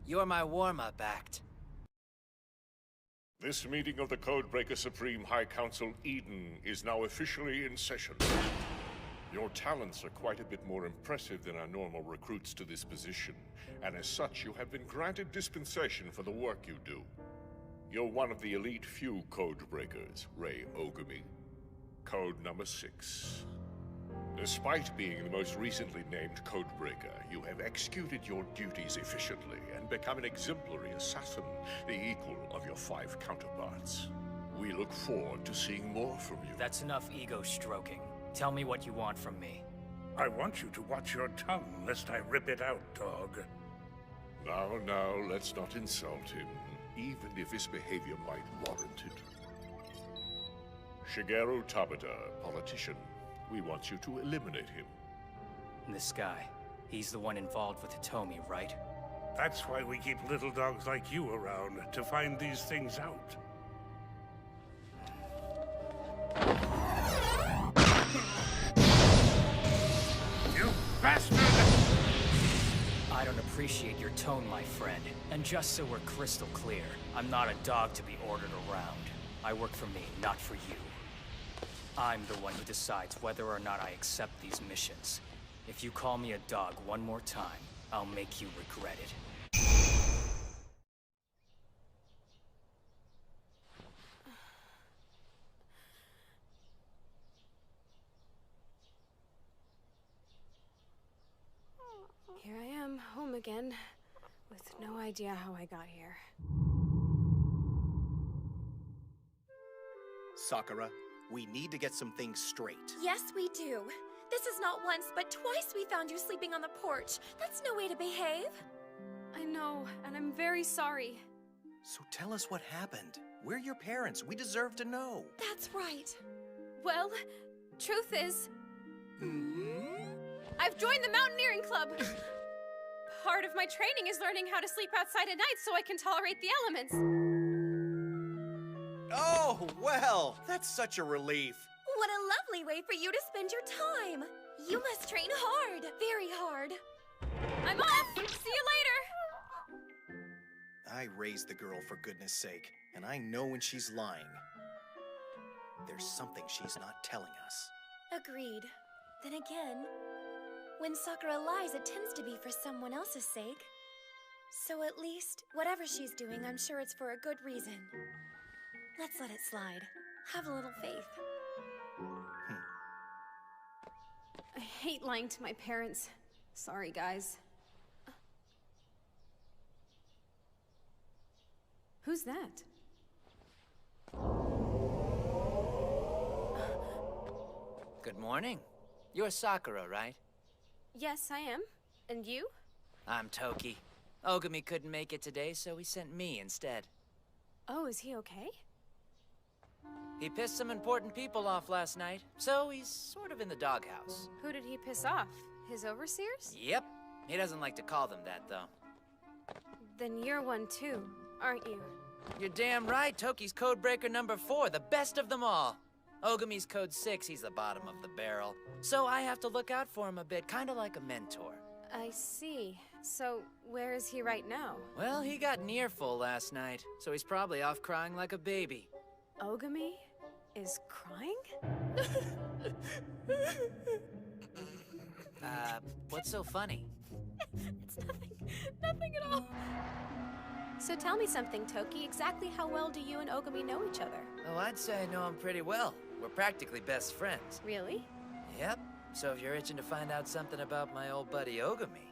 You're my warm-up act. This meeting of the Codebreaker Supreme High Council Eden is now officially in session. Your talents are quite a bit more impressive than our normal recruits to this position, and as such you have been granted dispensation for the work you do. You're one of the elite few Codebreakers, Rei Ogami. Code number 6. Despite being the most recently named Codebreaker, you have executed your duties efficiently and become an exemplary assassin, the equal of your 5 counterparts. We look forward to seeing more from you. That's enough ego stroking. Tell me what you want from me. I want you to watch your tongue, lest I rip it out, dog. Now, let's not insult him, even if his behavior might warrant it. Shigeru Tabata, politician. We want you to eliminate him. This guy, he's the one involved with Hitomi, right? That's why we keep little dogs like you around, to find these things out. You bastard! I don't appreciate your tone, my friend. And just so we're crystal clear, I'm not a dog to be ordered around. I work for me, not for you. I'm the one who decides whether or not I accept these missions. If you call me a dog one more time, I'll make you regret it. Here I am, home again, with no idea how I got here. Sakura, we need to get some things straight. Yes, we do. This is not once, but twice we found you sleeping on the porch. That's no way to behave. I know, and I'm very sorry. So tell us what happened. We're your parents. We deserve to know. That's right. Well, truth is... I've joined the Mountaineering Club! Part of my training is learning how to sleep outside at night so I can tolerate the elements. Oh, well, that's such a relief. What a lovely way for you to spend your time. You must train hard, very hard. I'm off! See you later! I raised the girl for goodness sake, and I know when she's lying. There's something she's not telling us. Agreed. Then again, when Sakura lies, it tends to be for someone else's sake. So at least, whatever she's doing, I'm sure it's for a good reason. Let's let it slide. Have a little faith. I hate lying to my parents. Sorry, guys. Who's that? Good morning. You're Sakura, right? Yes, I am. And you? I'm Toki. Ogami couldn't make it today, so he sent me instead. Oh, is he okay? He pissed some important people off last night, so he's sort of in the doghouse. Who did he piss off? His overseers? Yep. He doesn't like to call them that, though. Then you're one too, aren't you? You're damn right. Toki's Codebreaker number 4, the best of them all. Ogami's code 6, he's the bottom of the barrel. So I have to look out for him a bit, kind of like a mentor. I see. So, where is he right now? Well, he got an earful last night, so he's probably off crying like a baby. Ogami is crying? What's so funny? It's nothing. Nothing at all. So tell me something, Toki. Exactly how well do you and Ogami know each other? Oh, I'd say I know him pretty well. We're practically best friends. Really? Yep. So if you're itching to find out something about my old buddy Ogami,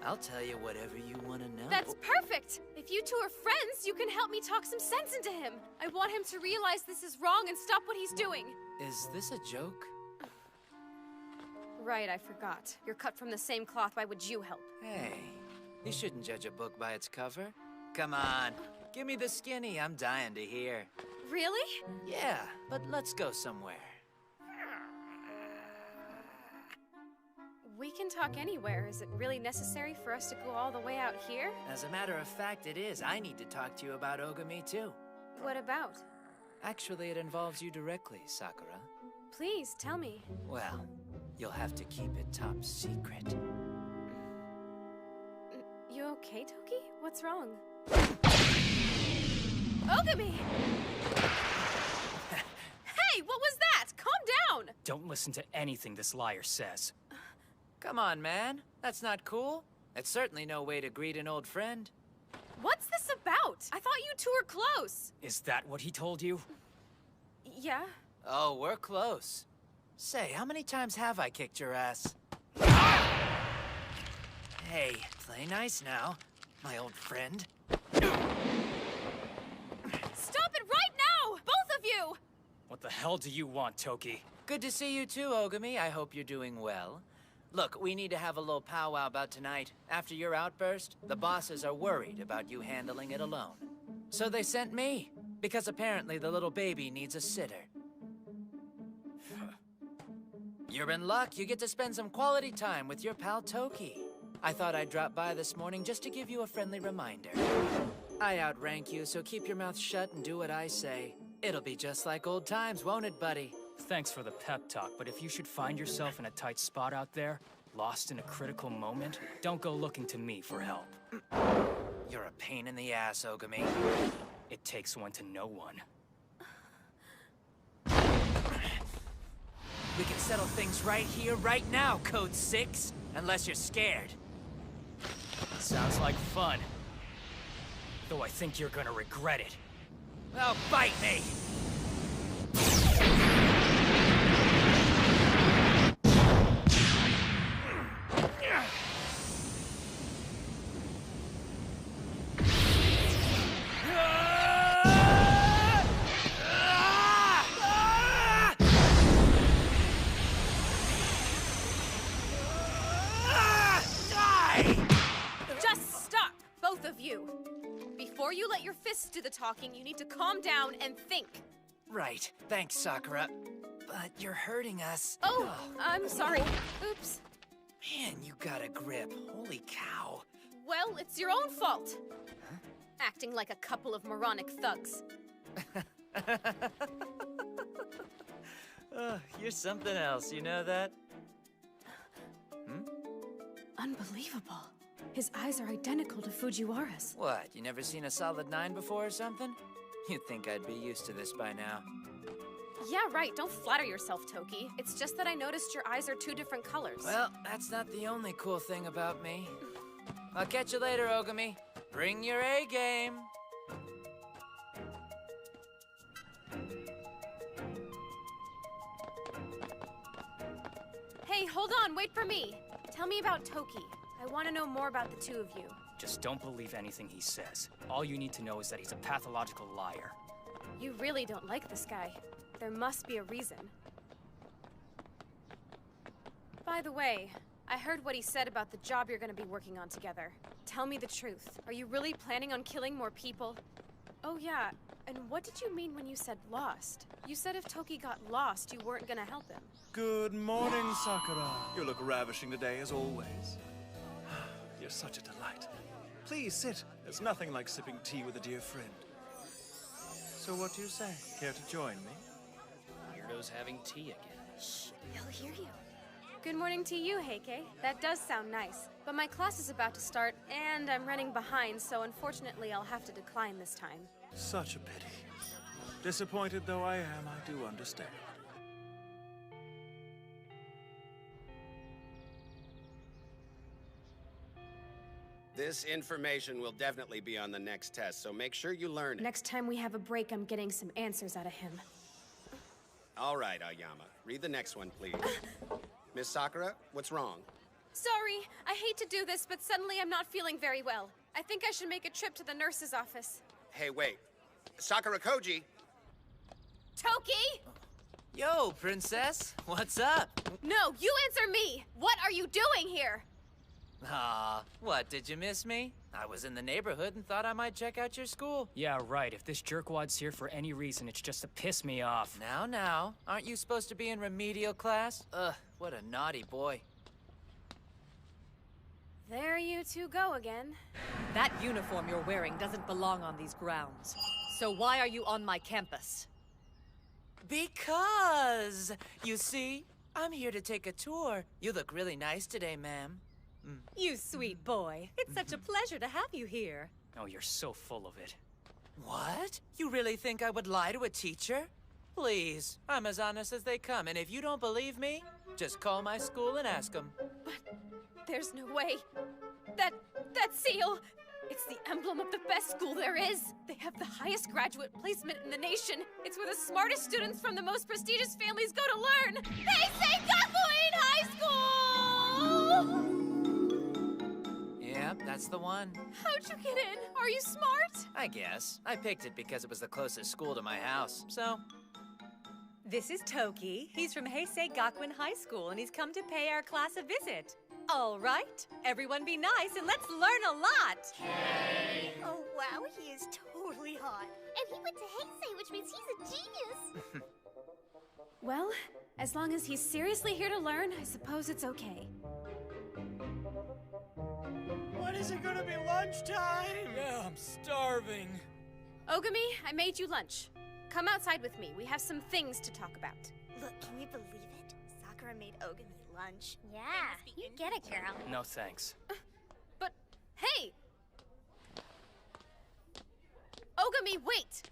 I'll tell you whatever you want to know. That's perfect! If you two are friends, you can help me talk some sense into him. I want him to realize this is wrong and stop what he's doing. Is this a joke? Right, I forgot. You're cut from the same cloth. Why would you help? Hey, you shouldn't judge a book by its cover. Come on, give me the skinny. I'm dying to hear. Really? Yeah, but let's go somewhere. We can talk anywhere. Is it really necessary for us to go all the way out here? As a matter of fact, it is. I need to talk to you about Ogami, too. What about? Actually, it involves you directly, Sakura. Please, tell me. Well, you'll have to keep it top secret. You okay, Toki? What's wrong? Ogami! Hey, what was that? Calm down! Don't listen to anything this liar says. Come on, man. That's not cool. It's certainly no way to greet an old friend. What's this about? I thought you two were close. Is that what he told you? Yeah. Oh, we're close. Say, how many times have I kicked your ass? Hey, play nice now, my old friend. Stop it right now! Both of you! What the hell do you want, Toki? Good to see you too, Ogami. I hope you're doing well. Look, we need to have a little powwow about tonight. After your outburst, the bosses are worried about you handling it alone. So they sent me, because apparently the little baby needs a sitter. You're in luck. You get to spend some quality time with your pal Toki. I thought I'd drop by this morning just to give you a friendly reminder. I outrank you, so keep your mouth shut and do what I say. It'll be just like old times, won't it, buddy? Thanks for the pep talk, but if you should find yourself in a tight spot out there, lost in a critical moment, don't go looking to me for help. You're a pain in the ass, Ogami. It takes one to know one. We can settle things right here, right now, Code 6. Unless you're scared. Sounds like fun. Though I think you're gonna regret it. Well, bite me! Before you let your fists do the talking, you need to calm down and think. Right. Thanks, Sakura. But you're hurting us. Oh, I'm sorry. Oops. Man, you got a grip. Holy cow. Well, it's your own fault. Huh? Acting like a couple of moronic thugs. You're something else, you know that? Unbelievable. His eyes are identical to Fujiwara's. What, you never seen a solid 9 before or something? You'd think I'd be used to this by now. Yeah, right. Don't flatter yourself, Toki. It's just that I noticed your eyes are 2 different colors. Well, that's not the only cool thing about me. I'll catch you later, Ogami. Bring your A game. Hey, hold on. Wait for me. Tell me about Toki. I want to know more about the 2 of you. Just don't believe anything he says. All you need to know is that he's a pathological liar. You really don't like this guy. There must be a reason. By the way, I heard what he said about the job you're going to be working on together. Tell me the truth. Are you really planning on killing more people? Oh yeah, and what did you mean when you said lost? You said if Toki got lost, you weren't going to help him. Good morning, Sakura. You look ravishing today, as always. You're such a delight. Please sit. There's nothing like sipping tea with a dear friend. So what do you say? Care to join me? weirdo's having tea again. Shh, he'll hear you. Good morning to you, Heike. That does sound nice. But my class is about to start, and I'm running behind, so unfortunately I'll have to decline this time. Such a pity. Disappointed though I am, I do understand. This information will definitely be on the next test, so make sure you learn it. Next time we have a break, I'm getting some answers out of him. All right, Aoyama. Read the next one, please. Miss Sakura, what's wrong? Sorry, I hate to do this, but suddenly I'm not feeling very well. I think I should make a trip to the nurse's office. Hey, wait. Sakura Koji! Toki! Yo, princess, what's up? No, you answer me! What are you doing here? Aw, what, did you miss me? I was in the neighborhood and thought I might check out your school. Yeah, right. If this jerkwad's here for any reason, it's just to piss me off. Now, aren't you supposed to be in remedial class? Ugh, what a naughty boy. There you two go again. That uniform you're wearing doesn't belong on these grounds. So why are you on my campus? Because, you see, I'm here to take a tour. You look really nice today, ma'am. You sweet boy. It's such a pleasure to have you here. Oh, you're so full of it. What? You really think I would lie to a teacher? Please, I'm as honest as they come, and if you don't believe me, just call my school and ask them. But there's no way. That seal, it's the emblem of the best school there is. They have the highest graduate placement in the nation. It's where the smartest students from the most prestigious families go to learn. Heisei Gakuin High School! Yep, that's the one. How'd you get in? Are you smart? I guess. I picked it because it was the closest school to my house, so... This is Toki. He's from Heisei Gakuin High School, and he's come to pay our class a visit. All right, everyone be nice, and let's learn a lot. Hey. Oh, wow, he is totally hot. And he went to Heisei, which means he's a genius. Well, as long as he's seriously here to learn, I suppose it's okay. When is it gonna be lunchtime? Yeah, I'm starving. Ogami, I made you lunch. Come outside with me. We have some things to talk about. Look, can you believe it? Sakura made Ogami lunch. Yeah, you get it, girl. No thanks. But, hey! Ogami, wait!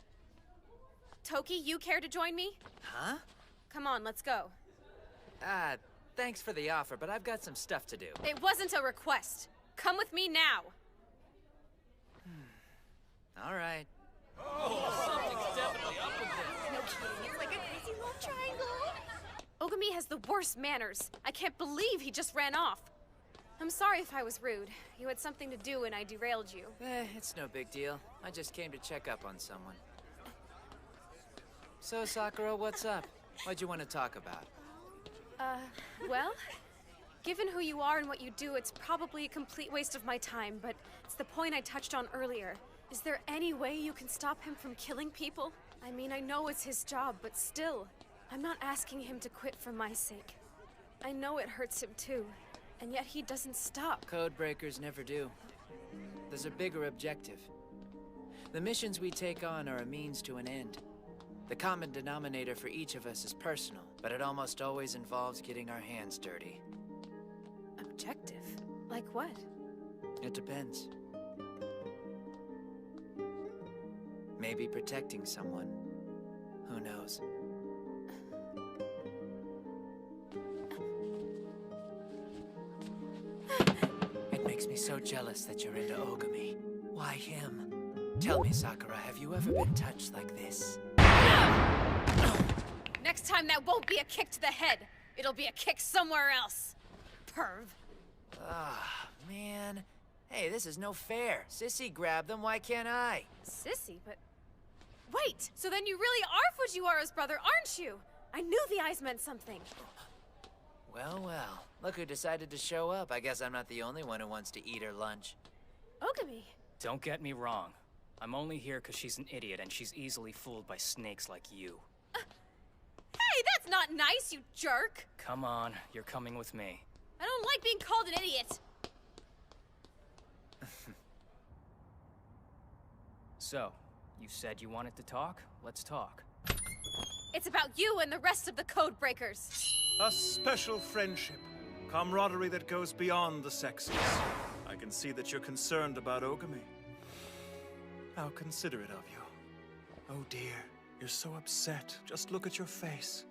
Toki, you care to join me? Huh? Come on, let's go. Thanks for the offer, but I've got some stuff to do. It wasn't a request. Come with me now. All right. Oh, something's definitely up with this. No kidding, it's like a crazy love triangle. Ogami has the worst manners. I can't believe he just ran off. I'm sorry if I was rude. You had something to do and I derailed you. It's no big deal. I just came to check up on someone. So, Sakura, what's up? What'd you want to talk about? Well, given who you are and what you do, it's probably a complete waste of my time, but it's the point I touched on earlier. Is there any way you can stop him from killing people? I mean, I know it's his job, but still, I'm not asking him to quit for my sake. I know it hurts him too, and yet he doesn't stop. Code breakers never do. There's a bigger objective. The missions we take on are a means to an end. The common denominator for each of us is personal, but it almost always involves getting our hands dirty. Objective? Like what? It depends. Maybe protecting someone. Who knows? It makes me so jealous that you're into Ogami. Why him? Tell me, Sakura, have you ever been touched like this? Next time that won't be a kick to the head. It'll be a kick somewhere else. Perv. Ah, man. Hey, this is no fair. Sissy grabbed them, why can't I? Sissy, but... Wait, so then you really are Fujiwara's brother, aren't you? I knew the eyes meant something. Well, well. Look who decided to show up. I guess I'm not the only one who wants to eat her lunch. Ogami. Don't get me wrong. I'm only here because she's an idiot and she's easily fooled by snakes like you. Hey, that's not nice, you jerk! Come on, you're coming with me. I don't like being called an idiot! So, you said you wanted to talk? Let's talk. It's about you and the rest of the code breakers. A special friendship. Camaraderie that goes beyond the sexes. I can see that you're concerned about Ogami. How considerate of you. Oh dear, you're so upset. Just look at your face.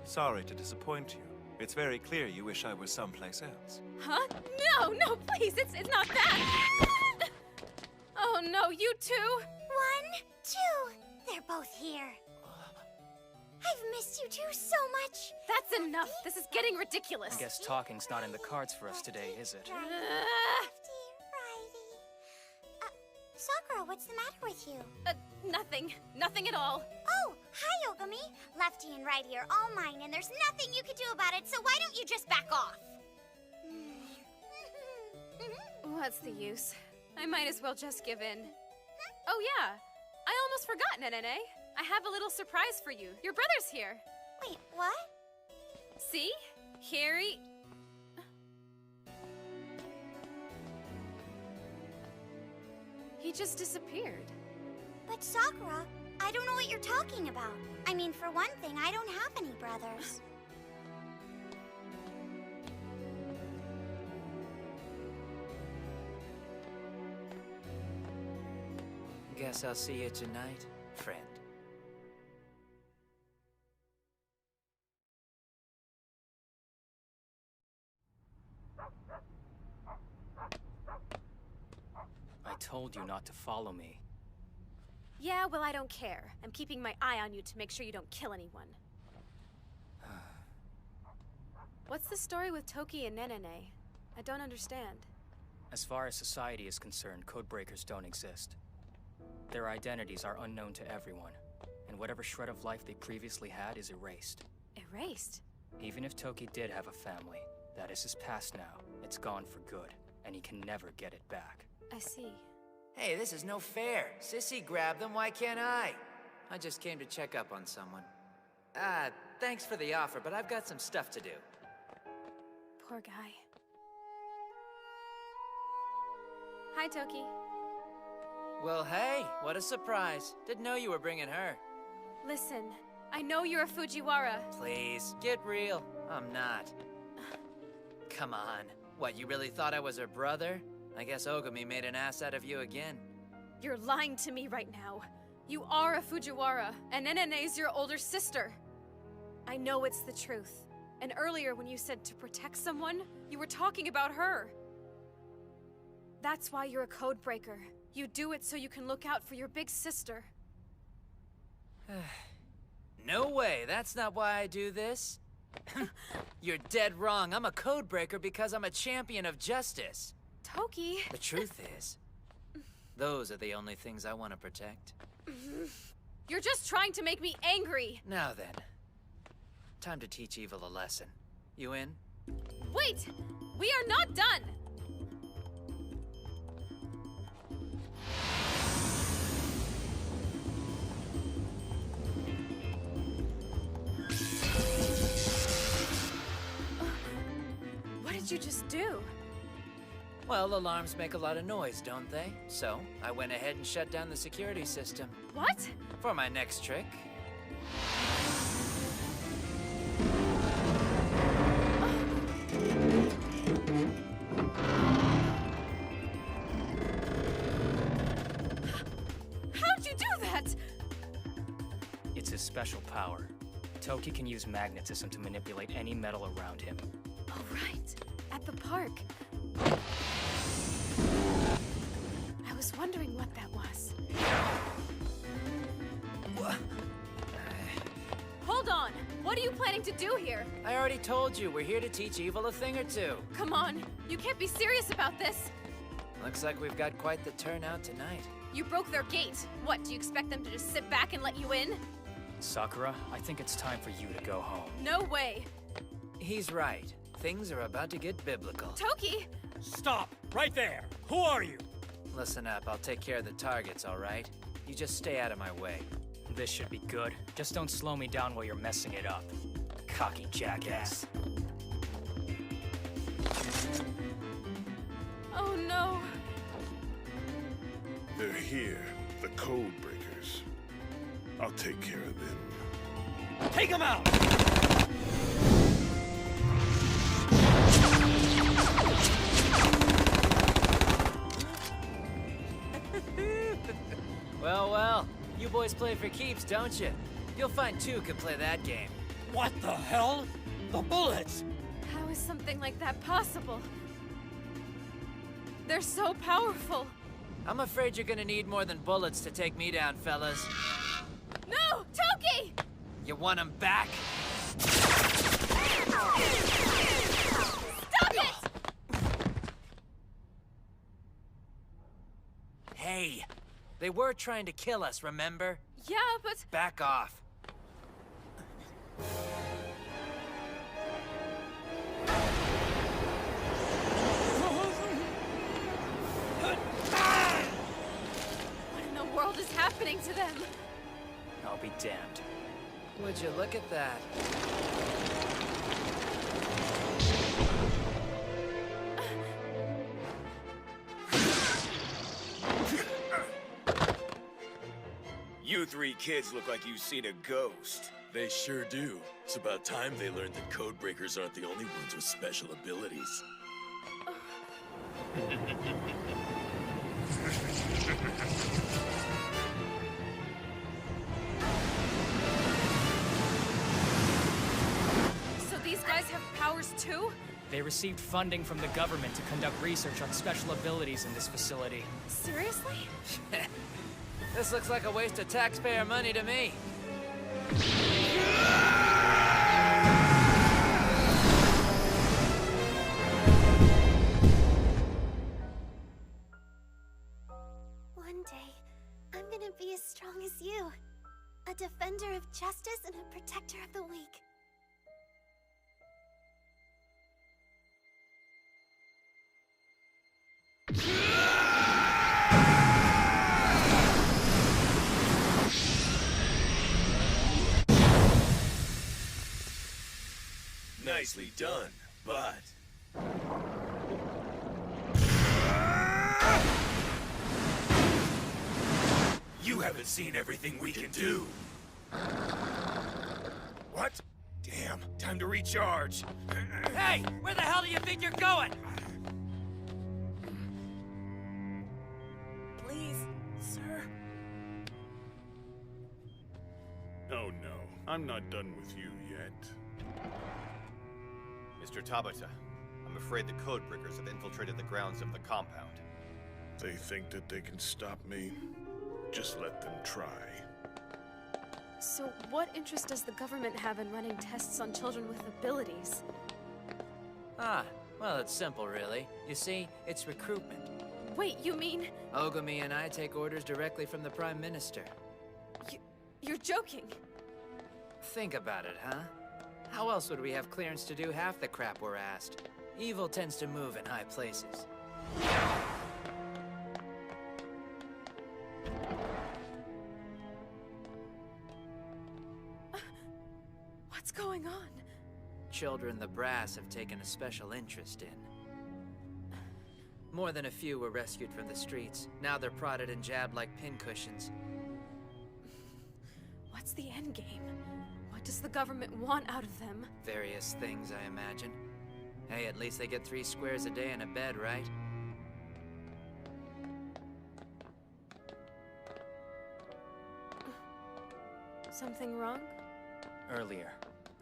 Sorry to disappoint you. It's very clear you wish I was someplace else. Huh? No, no, please, it's not that. Oh no, you two. 1, 2. They're both here. I've missed you two so much. That's enough. This is getting ridiculous. I guess talking's not in the cards for us today, is it? Sakura, what's the matter with you? Nothing. Nothing at all. Oh, hi, Ogami. Lefty and Righty are all mine, and there's nothing you can do about it, so why don't you just back off? What's the use? I might as well just give in. Oh yeah, I almost forgot, Nene. I have a little surprise for you. Your brother's here. Wait, what? See? Here he... He just disappeared. But Sakura, I don't know what you're talking about. I mean, for one thing, I don't have any brothers. Guess I'll see you tonight, friend. I told you not to follow me. Yeah, well, I don't care. I'm keeping my eye on you to make sure you don't kill anyone. What's the story with Toki and Nenene? I don't understand. As far as society is concerned, codebreakers don't exist. Their identities are unknown to everyone, and whatever shred of life they previously had is erased. Erased? Even if Toki did have a family, that is his past now. It's gone for good, and he can never get it back. I see. Hey, this is no fair. Sissy grabbed them, why can't I? I just came to check up on someone. Thanks for the offer, but I've got some stuff to do. Poor guy. Hi, Toki. Well, hey, what a surprise. Didn't know you were bringing her. Listen, I know you're a Fujiwara. Please, get real. I'm not. Come on. What, you really thought I was her brother? I guess Ogami made an ass out of you again. You're lying to me right now. You are a Fujiwara, and Nenene's your older sister. I know it's the truth. And earlier when you said to protect someone, you were talking about her. That's why you're a code breaker. You do it so you can look out for your big sister. No way, that's not why I do this. You're dead wrong. I'm a code breaker because I'm a champion of justice. Toki. The truth is, those are the only things I want to protect. You're just trying to make me angry. Now then, time to teach evil a lesson. You in? Wait! We are not done! What did you just do? Well, alarms make a lot of noise, don't they? So, I went ahead and shut down the security system. What? For my next trick. How'd you do that? It's his special power. Toki can use magnetism to manipulate any metal around him. Oh, right. At the park. I was wondering what that was. Hold on! What are you planning to do here? I already told you, we're here to teach evil a thing or two. Come on, you can't be serious about this. Looks like we've got quite the turnout tonight. You broke their gate. What, do you expect them to just sit back and let you in? Sakura, I think it's time for you to go home. No way. He's right. Things are about to get biblical. Toki! Stop! Right there! Who are you? Listen up, I'll take care of the targets, all right? You just stay out of my way. This should be good. Just don't slow me down while you're messing it up. Cocky jackass. Oh no. They're here, the code breakers. I'll take care of them. Take him out! Well, well. You boys play for keeps, don't you? You'll find two could play that game. What the hell? The bullets! How is something like that possible? They're so powerful. I'm afraid you're gonna need more than bullets to take me down, fellas. No! Toki! You want them back? Stop it! Hey, they were trying to kill us, remember? Yeah, but... Back off. What in the world is happening to them? I'll be damned. Would you look at that? You three kids look like you've seen a ghost. They sure do. It's about time they learned that codebreakers aren't the only ones with special abilities. So these guys have powers too? They received funding from the government to conduct research on special abilities in this facility. Seriously? This looks like a waste of taxpayer money to me. One day, I'm gonna be as strong as you. A defender of justice and a protector of the weak. Nicely done, but... You haven't seen everything we can do! What? Damn, time to recharge. Hey, where the hell do you think you're going? Please, sir. Oh no, I'm not done with you yet. Mr. Tabata, I'm afraid the codebreakers have infiltrated the grounds of the compound. They think that they can stop me? Just let them try. So what interest does the government have in running tests on children with abilities? Ah, well, it's simple, really. You see, it's recruitment. Wait, you mean... Ogami and I take orders directly from the Prime Minister. You're joking. Think about it, huh? How else would we have clearance to do half the crap we're asked? Evil tends to move in high places. What's going on? Children the brass have taken a special interest in. More than a few were rescued from the streets. Now they're prodded and jabbed like pincushions. What's the endgame? What does the government want out of them? Various things, I imagine. Hey, at least they get 3 squares a day and a bed, right? Something wrong? Earlier,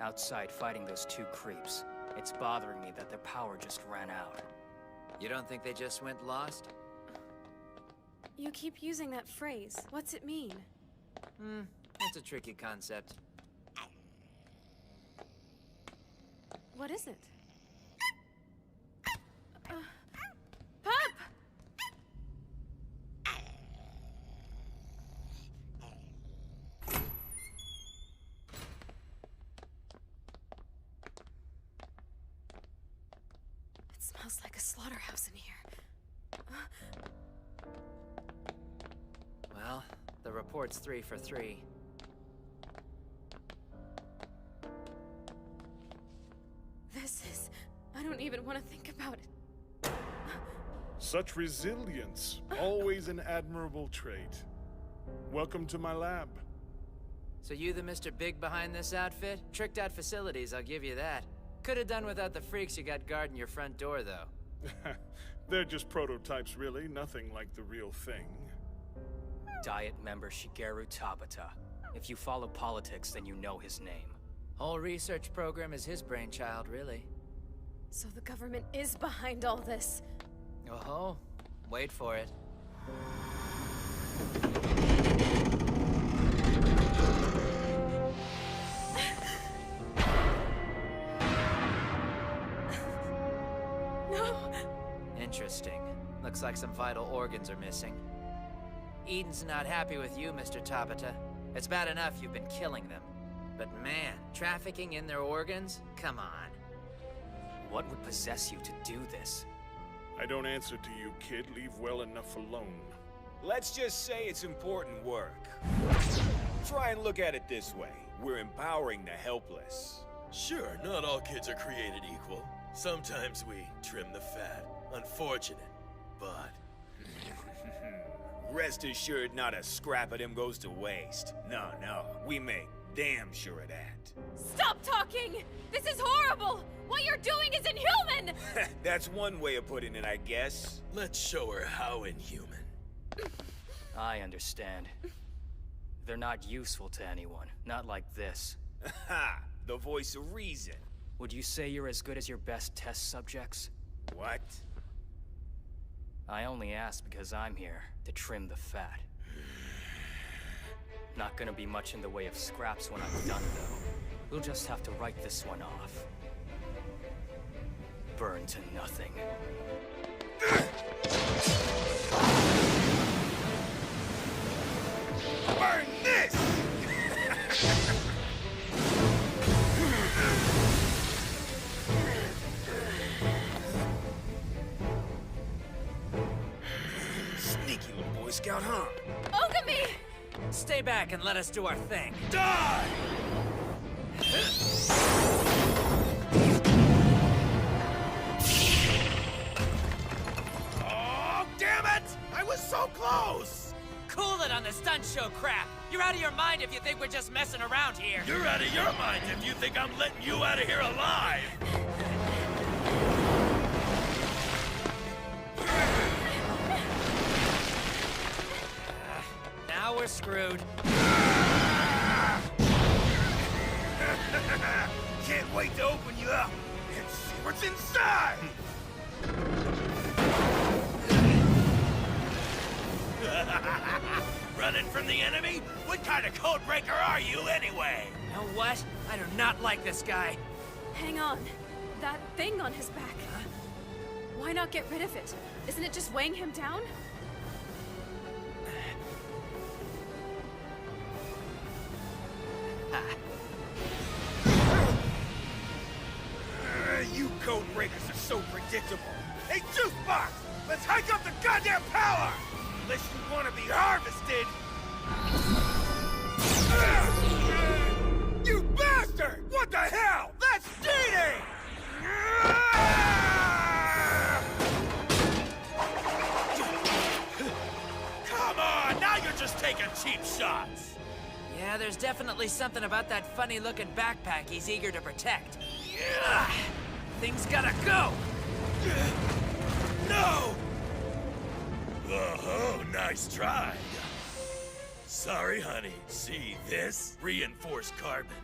outside fighting those 2 creeps. It's bothering me that their power just ran out. You don't think they just went lost? You keep using that phrase. What's it mean? It's a tricky concept. What is it? Pup! It smells like a slaughterhouse in here. Well, the report's 3 for 3. This is... I don't even want to think about it. Such resilience, always an admirable trait. Welcome to my lab. So you the Mr. Big behind this outfit? Tricked out facilities, I'll give you that. Could have done without the freaks you got guarding your front door, though. They're just prototypes, really. Nothing like the real thing. Diet member Shigeru Tabata. If you follow politics, then you know his name. Whole research program is his brainchild, really. So the government is behind all this. Oh-ho. Wait for it. No! Interesting. Looks like some vital organs are missing. Eden's not happy with you, Mr. Tabata. It's bad enough you've been killing them. But man, trafficking in their organs? Come on. What would possess you to do this? I don't answer to you, kid. Leave well enough alone. Let's just say it's important work. Try and look at it this way. We're empowering the helpless. Sure, not all kids are created equal. Sometimes we trim the fat. Unfortunate, but... Rest assured not a scrap of them goes to waste. No, we make damn sure of that. Stop talking! This is horrible! What you're doing is inhuman! That's one way of putting it, I guess. Let's show her how inhuman. I understand. They're not useful to anyone. Not like this. Ha! The voice of reason. Would you say you're as good as your best test subjects? What? I only ask because I'm here to trim the fat. Not gonna be much in the way of scraps when I'm done, though. We'll just have to write this one off. Burn to nothing. Burn this! Sneaky little Boy Scout, huh? Ogami! Stay back and let us do our thing. Die! Oh, damn it! I was so close! Cool it on the stunt show crap! You're out of your mind if you think we're just messing around here! You're out of your mind if you think I'm letting you out of here alive! Now we're screwed. Can't wait to open you up and see what's inside! Running from the enemy? What kind of code breaker are you anyway? You know what? I do not like this guy. Hang on. That thing on his back. Huh? Why not get rid of it? Isn't it just weighing him down? You code breakers are so predictable. Hey, Juice Box! Let's hike up the goddamn power! Unless you want to be harvested! You bastard! What the hell? That's cheating! Come on, now you're just taking cheap shots! Yeah, there's definitely something about that funny-looking backpack he's eager to protect. Things gotta go! No! Oh, nice try. Sorry, honey. See this? Reinforced carbon.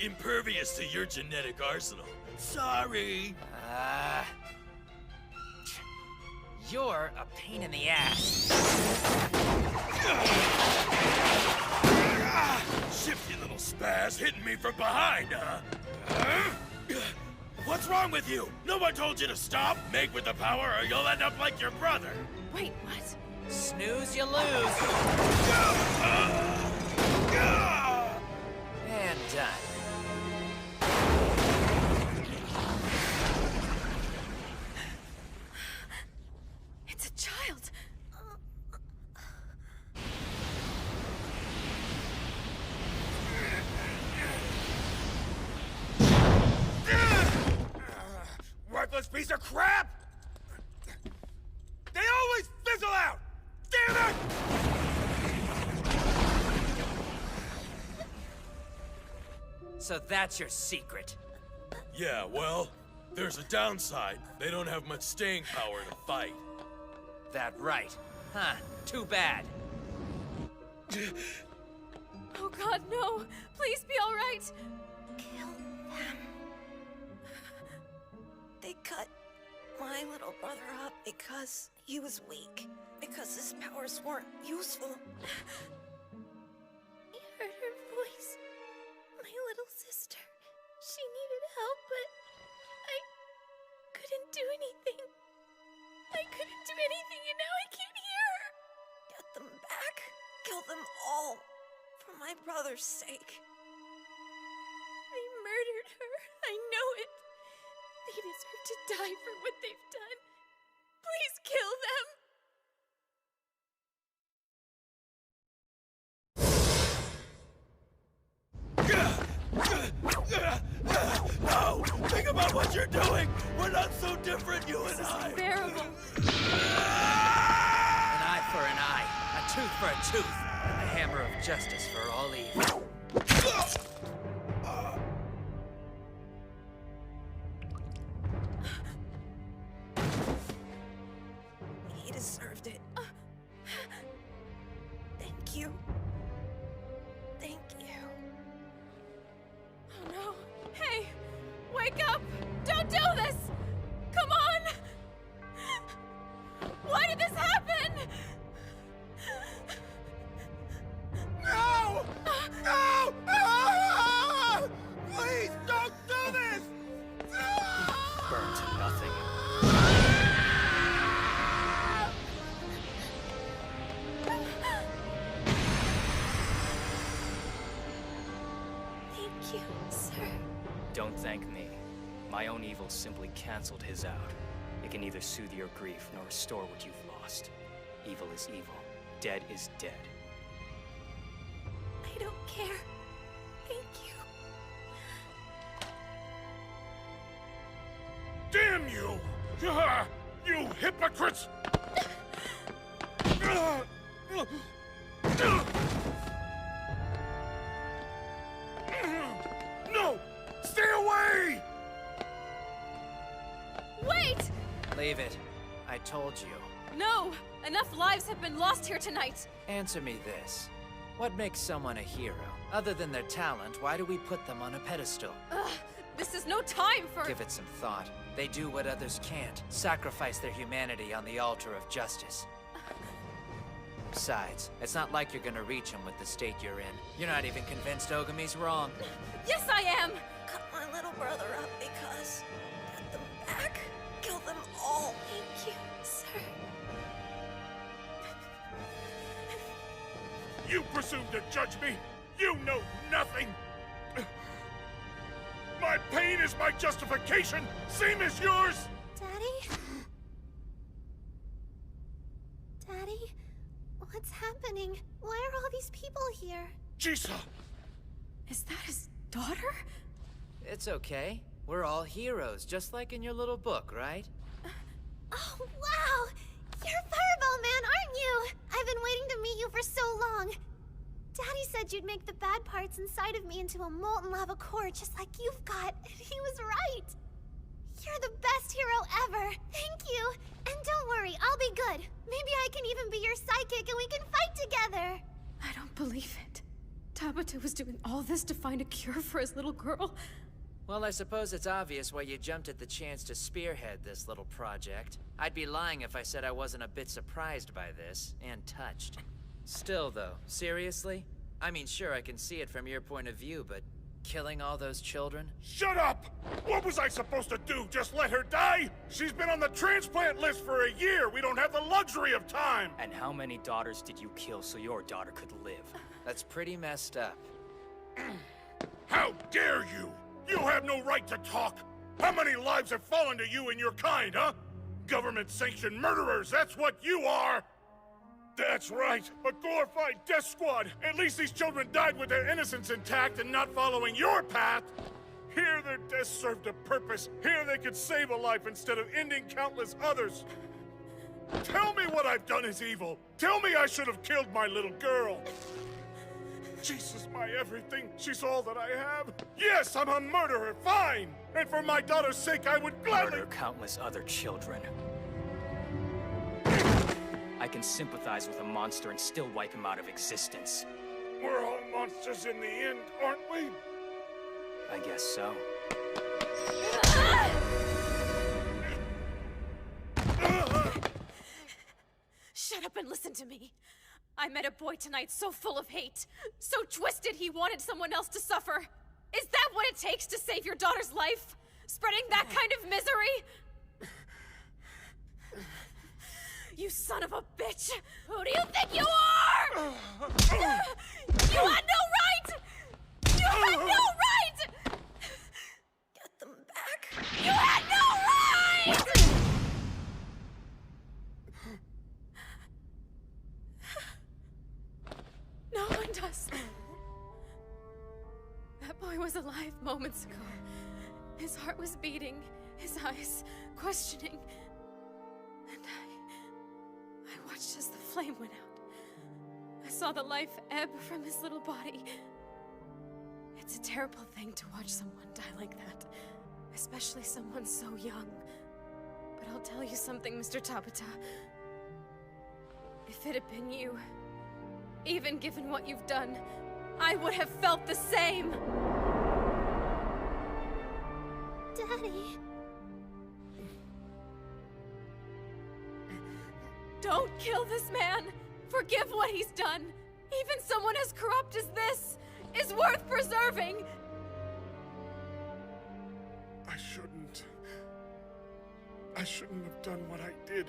Impervious to your genetic arsenal. Sorry. You're a pain in the ass. Shifty little spaz hitting me from behind, huh? What's wrong with you? No one told you to stop. Make with the power or you'll end up like your brother. Wait, what? Snooze, you lose. And done. It's a child. Worthless piece of crap! They always fizzle out! Damn it! So that's your secret. Yeah, well, there's a downside. They don't have much staying power to fight. That right. Huh, too bad. Oh God, no! Please be all right! Kill them. They cut my little brother up because he was weak. Because his powers weren't useful. You heard her voice. My little sister. She needed help, but I couldn't do anything. I couldn't do anything, and now I can't hear her. Get them back. Kill them all. For my brother's sake. They murdered her. I know it. They deserve to die for what they've done. Please kill them. No! Think about what you're doing! We're not so different, you and I! Unbearable. An eye for an eye, a tooth for a tooth, and the hammer of justice for all evil. He deserved it. Thank you. Thank you. Oh no. Hey! Wake up! Don't do this! Come on! Why did this happen? No! No! Ah! Please don't do this! Burn to nothing. Thank you, sir. Don't thank me. My own evil simply canceled his out. It can neither soothe your grief nor restore what you've lost. Evil is evil. Dead is dead. I don't care. Thank you. Damn you! You hypocrites! No! Stay away! Wait! Leave it. I told you. No! Enough lives have been lost here tonight! Answer me this. What makes someone a hero? Other than their talent, why do we put them on a pedestal? Ugh, this is no time for— Give it some thought. They do what others can't. Sacrifice their humanity on the altar of justice. Besides, it's not like you're gonna reach him with the state you're in. You're not even convinced Ogami's wrong. Yes, I am! Cut my little brother up because... Get them back. Kill them all. Thank you, sir. You presume to judge me? You know nothing! My pain is my justification, same as yours! Daddy? Daddy? What's happening? Why are all these people here? Jisa! Is that his daughter? It's okay. We're all heroes, just like in your little book, right? Oh, wow! You're Fireball Man, aren't you? I've been waiting to meet you for so long. Daddy said you'd make the bad parts inside of me into a molten lava core just like you've got, and he was right. You're the best hero ever. Thank you. And don't worry, I'll be good. Maybe I can even be your sidekick and we can fight together. I don't believe it. Tabata was doing all this to find a cure for his little girl? Well, I suppose it's obvious why you jumped at the chance to spearhead this little project. I'd be lying if I said I wasn't a bit surprised by this, and touched. Still, though, seriously? I mean, sure, I can see it from your point of view, but killing all those children? Shut up! What was I supposed to do? Just let her die? She's been on the transplant list for a year! We don't have the luxury of time! And how many daughters did you kill so your daughter could live? That's pretty messed up. How dare you! You have no right to talk! How many lives have fallen to you and your kind, huh? Government-sanctioned murderers, that's what you are! That's right, a glorified death squad! At least these children died with their innocence intact and not following your path! Here their deaths served a purpose. Here they could save a life instead of ending countless others. Tell me what I've done is evil. Tell me I should have killed my little girl. Jesus, my everything. She's all that I have. Yes, I'm a murderer, fine! And for my daughter's sake, I would gladly— Murder countless other children. I can sympathize with a monster and still wipe him out of existence. We're all monsters in the end, aren't we? I guess so. Shut up and listen to me. I met a boy tonight so full of hate, so twisted he wanted someone else to suffer. Is that what it takes to save your daughter's life? Spreading that kind of misery? You son of a bitch! Who do you think you are? You had no right! You had no right! Get them back. You had no right! No one does. That boy was alive moments ago. His heart was beating, his eyes questioning. And I watched as the flame went out. I saw the life ebb from his little body. It's a terrible thing to watch someone die like that, especially someone so young. But I'll tell you something, Mr. Tabata. If it had been you, even given what you've done, I would have felt the same! Daddy... Don't kill this man! Forgive what he's done! Even someone as corrupt as this is worth preserving! I shouldn't have done what I did.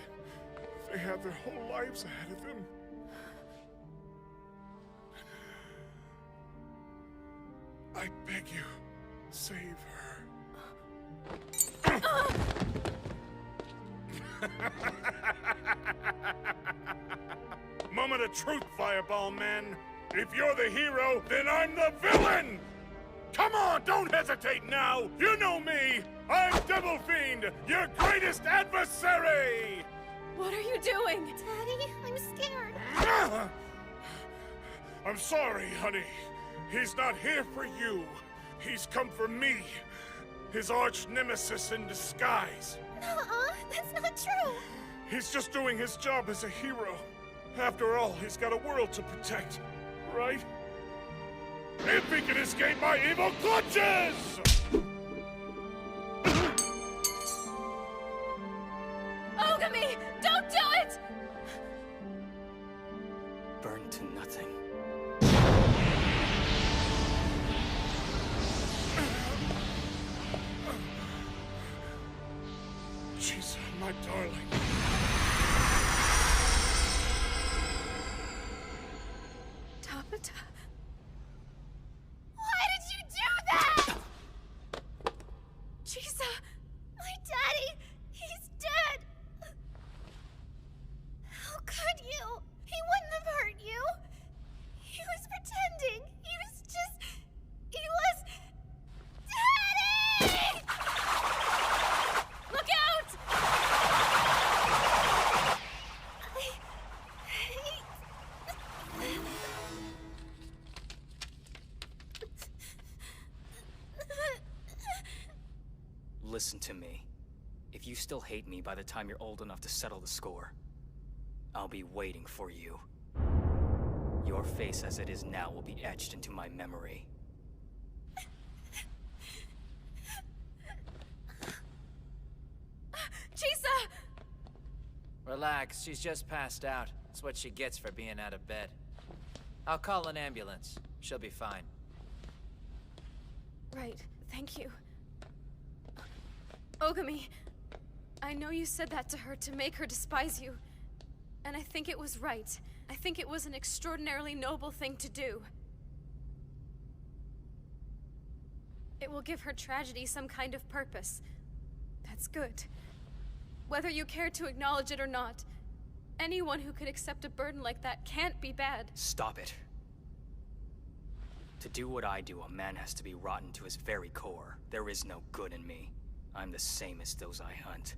They had their whole lives ahead of them. I beg you, save her. Moment of truth, Fireball Man. If you're the hero, then I'm the villain! Come on, don't hesitate now! You know me! I'm Devil Fiend, your greatest adversary! What are you doing? Daddy, I'm scared. I'm sorry, honey. He's not here for you. He's come for me, his arch nemesis in disguise. Nuh-uh, that's not true. He's just doing his job as a hero. After all, he's got a world to protect, right? If he can escape my evil clutches! Ogami, don't do it! Burn to nothing. Jeez, my darling. Tabata. Why did you do that? Chisa, my daddy, he's dead. How could you? He wouldn't have hurt you. He was pretending. He was Daddy! Look out! Listen to me. If you still hate me by the time you're old enough to settle the score, I'll be waiting for you. Your face as it is now will be etched into my memory. Chisa! Relax, she's just passed out. That's what she gets for being out of bed. I'll call an ambulance. She'll be fine. Right, thank you. Ogami, I know you said that to her to make her despise you. And I think it was right. I think it was an extraordinarily noble thing to do. It will give her tragedy some kind of purpose. That's good. Whether you care to acknowledge it or not, anyone who could accept a burden like that can't be bad. Stop it. To do what I do, a man has to be rotten to his very core. There is no good in me. I'm the same as those I hunt.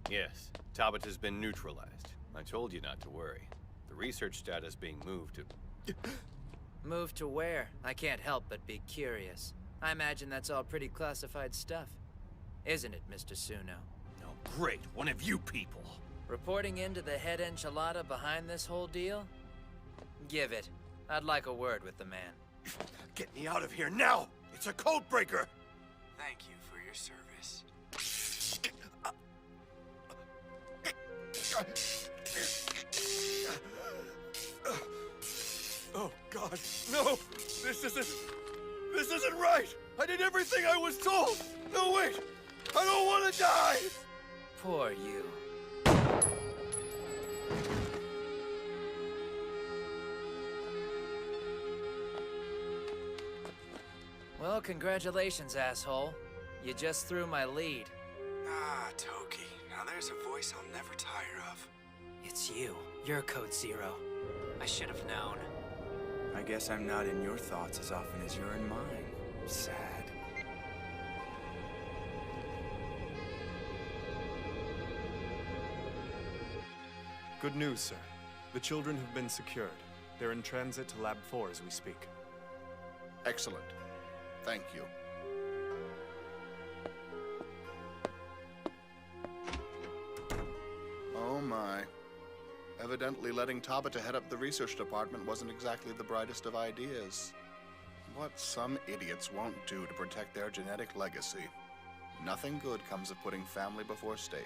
Yes, Tabata's been neutralized. I told you not to worry. The research data's being moved to... Moved to where? I can't help but be curious. I imagine that's all pretty classified stuff. Isn't it, Mr. Suno? Oh, great. One of you people. Reporting into the head enchilada behind this whole deal? Give it. I'd like a word with the man. Get me out of here now! It's a code breaker! Thank you for your service. Oh, God, no! This isn't right! I did everything I was told! No, wait! I don't want to die! Poor you. Well, congratulations, asshole. You just threw my lead. Ah, Toki. Now there's a voice I'll never tire of. It's you. You're Code Zero. I should have known. I guess I'm not in your thoughts as often as you're in mine. Sad. Good news, sir. The children have been secured. They're in transit to Lab 4 as we speak. Excellent. Thank you. Oh my. Evidently letting Tabata head up the research department wasn't exactly the brightest of ideas. What some idiots won't do to protect their genetic legacy. Nothing good comes of putting family before state.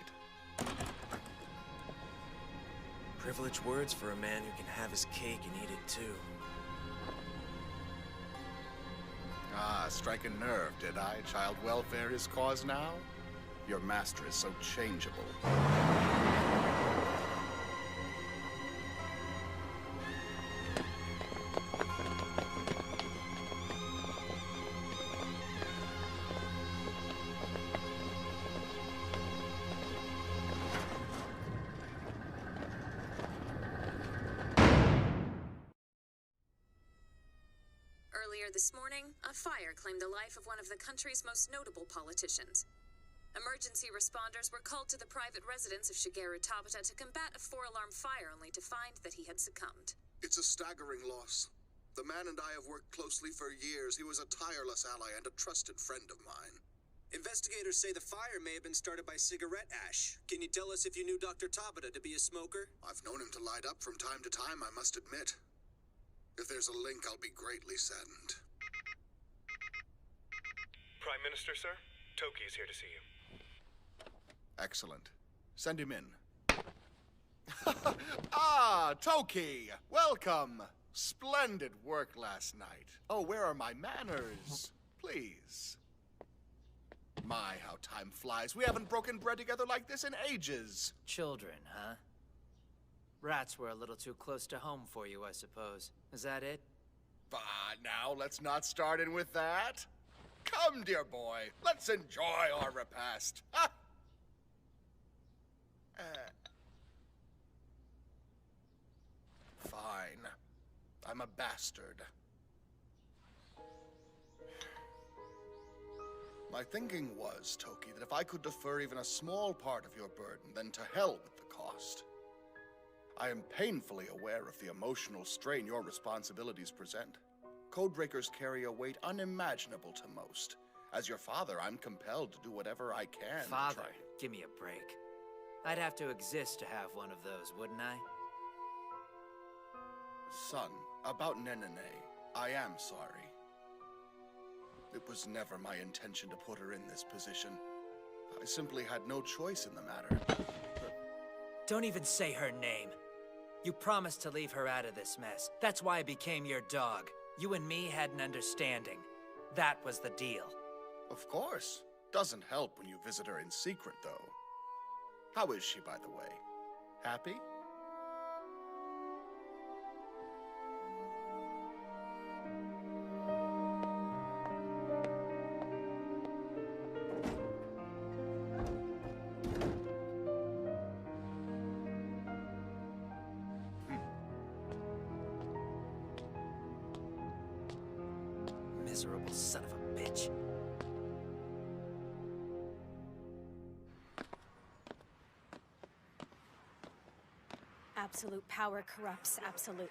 Privileged words for a man who can have his cake and eat it too. Ah, strike a nerve, did I? Child welfare is cause now? Your master is so changeable. Earlier this morning, a fire claimed the life of one of the country's most notable politicians. Emergency responders were called to the private residence of Shigeru Tabata to combat a 4-alarm fire, only to find that he had succumbed. It's a staggering loss. The man and I have worked closely for years. He was a tireless ally and a trusted friend of mine. Investigators say the fire may have been started by cigarette ash. Can you tell us if you knew Dr. Tabata to be a smoker? I've known him to light up from time to time, I must admit. If there's a link, I'll be greatly saddened. Prime Minister, sir? Toki's here to see you. Excellent. Send him in. Ah, Toki! Welcome! Splendid work last night. Oh, where are my manners? Please. My, how time flies. We haven't broken bread together like this in ages. Children, huh? Rats were a little too close to home for you, I suppose. Is that it? Ah, now let's not start in with that. Come, dear boy, let's enjoy our repast. Ha! Fine. I'm a bastard. My thinking was, Toki, that if I could defer even a small part of your burden, then to hell with the cost. I am painfully aware of the emotional strain your responsibilities present. Codebreakers carry a weight unimaginable to most. As your father, I'm compelled to do whatever I can to Father, try. give me a break. I'd have to exist to have one of those, wouldn't I? Son, about Nenene, I am sorry. It was never my intention to put her in this position. I simply had no choice in the matter. Don't even say her name. You promised to leave her out of this mess. That's why I became your dog. You and me had an understanding. That was the deal. Of course. Doesn't help when you visit her in secret, though. How is she, by the way? Happy? Miserable son of a bitch. Absolute power corrupts, absolutely.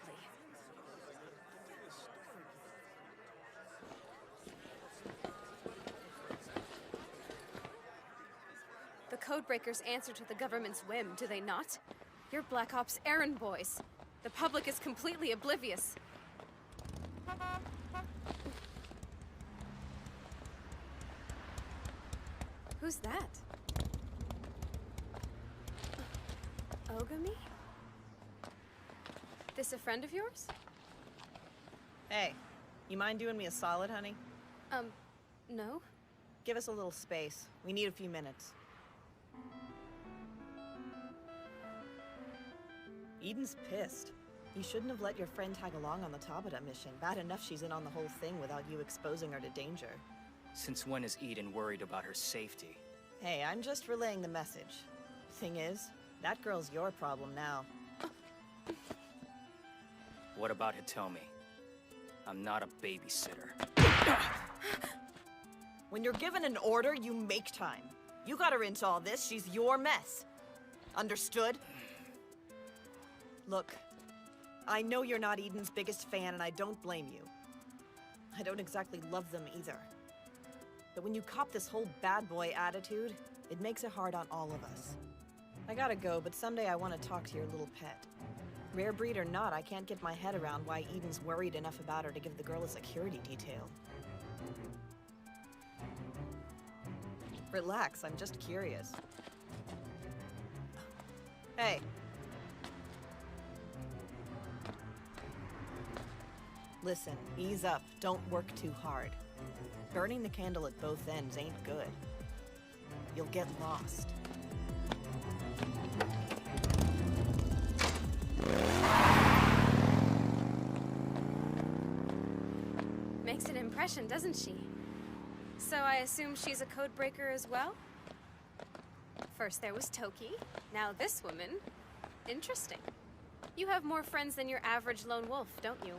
The Codebreakers answer to the government's whim, do they not? You're Black Ops errand boys. The public is completely oblivious. Who's that? Ogami? This a friend of yours? Hey, you mind doing me a solid, honey? No. Give us a little space. We need a few minutes. Eden's pissed. You shouldn't have let your friend tag along on the Tabata mission. Bad enough she's in on the whole thing without you exposing her to danger. Since when is Eden worried about her safety? Hey, I'm just relaying the message. Thing is, that girl's your problem now. What about Hitomi? I'm not a babysitter. When you're given an order, you make time. You got her into all this, she's your mess. Understood? Look, I know you're not Eden's biggest fan, and I don't blame you. I don't exactly love them either. But when you cop this whole bad boy attitude, it makes it hard on all of us. I gotta go, but someday I want to talk to your little pet. Rare breed or not, I can't get my head around why Eden's worried enough about her to give the girl a security detail. Relax, I'm just curious. Hey. Listen, ease up. Don't work too hard. Burning the candle at both ends ain't good. You'll get lost. Makes an impression, doesn't she? So I assume she's a codebreaker as well? First there was Toki, now this woman. Interesting. You have more friends than your average lone wolf, don't you?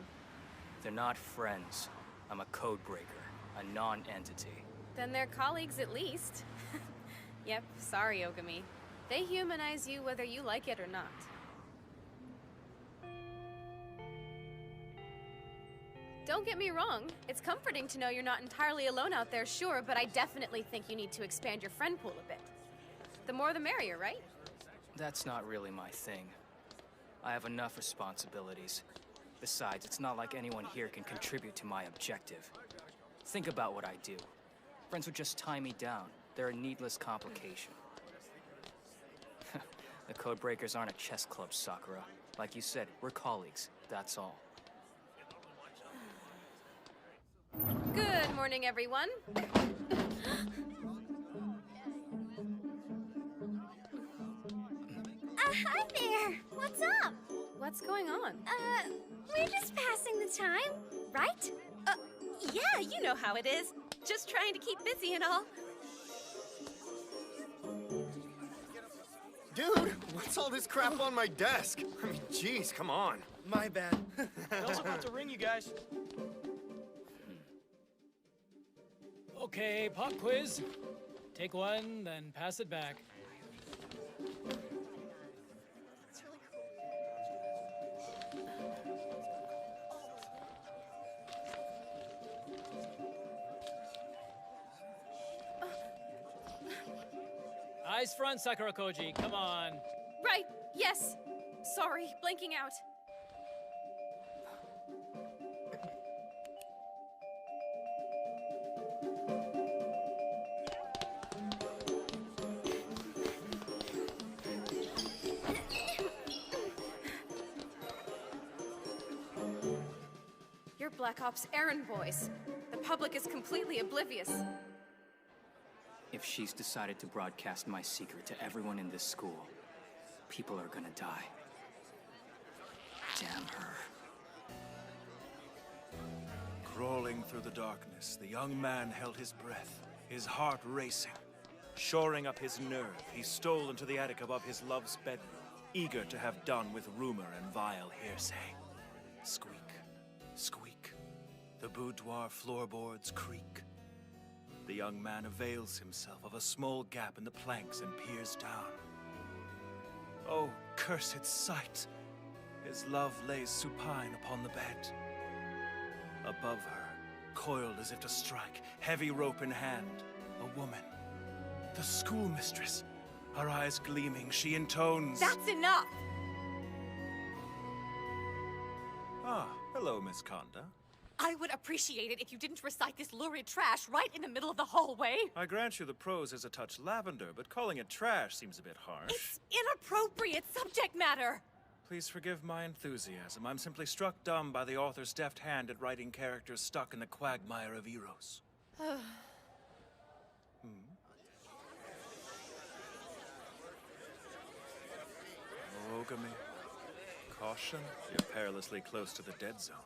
They're not friends. I'm a codebreaker, a non-entity. Then they're colleagues at least. Yep, sorry, Ogami. They humanize you whether you like it or not. Don't get me wrong, it's comforting to know you're not entirely alone out there, sure, but I definitely think you need to expand your friend pool a bit. The more the merrier, right? That's not really my thing. I have enough responsibilities. Besides, it's not like anyone here can contribute to my objective. Think about what I do. Friends would just tie me down. They're a needless complication. The Codebreakers aren't a chess club, Sakura. Like you said, we're colleagues, that's all. Good morning, everyone. Hi there! What's up? What's going on? We're just passing the time, right? Yeah, you know how it is. Just trying to keep busy and all. Dude, what's all this crap on my desk? I mean, jeez, come on. My bad. Bell's about to ring, you guys. Okay, pop quiz. Take one, then pass it back. Eyes front, Sakura Koji, come on. Right, yes. Sorry, blanking out. You're Black Ops errand boys. The public is completely oblivious. If she's decided to broadcast my secret to everyone in this school, people are gonna die. Damn her. Crawling through the darkness, the young man held his breath, his heart racing. Shoring up his nerve, he stole into the attic above his love's bedroom, eager to have done with rumor and vile hearsay. Squeak, squeak. The boudoir floorboards creak. The young man avails himself of a small gap in the planks and peers down. Oh, cursed sight! His love lays supine upon the bed. Above her, coiled as if to strike, heavy rope in hand, a woman. The schoolmistress. Her eyes gleaming, she intones... That's enough! Ah, hello, Miss Conda. I would appreciate it if you didn't recite this lurid trash right in the middle of the hallway. I grant you the prose is a touch lavender, but calling it trash seems a bit harsh. It's inappropriate subject matter. Please forgive my enthusiasm. I'm simply struck dumb by the author's deft hand at writing characters stuck in the quagmire of Eros. Ogami, caution. You're perilously close to the dead zone.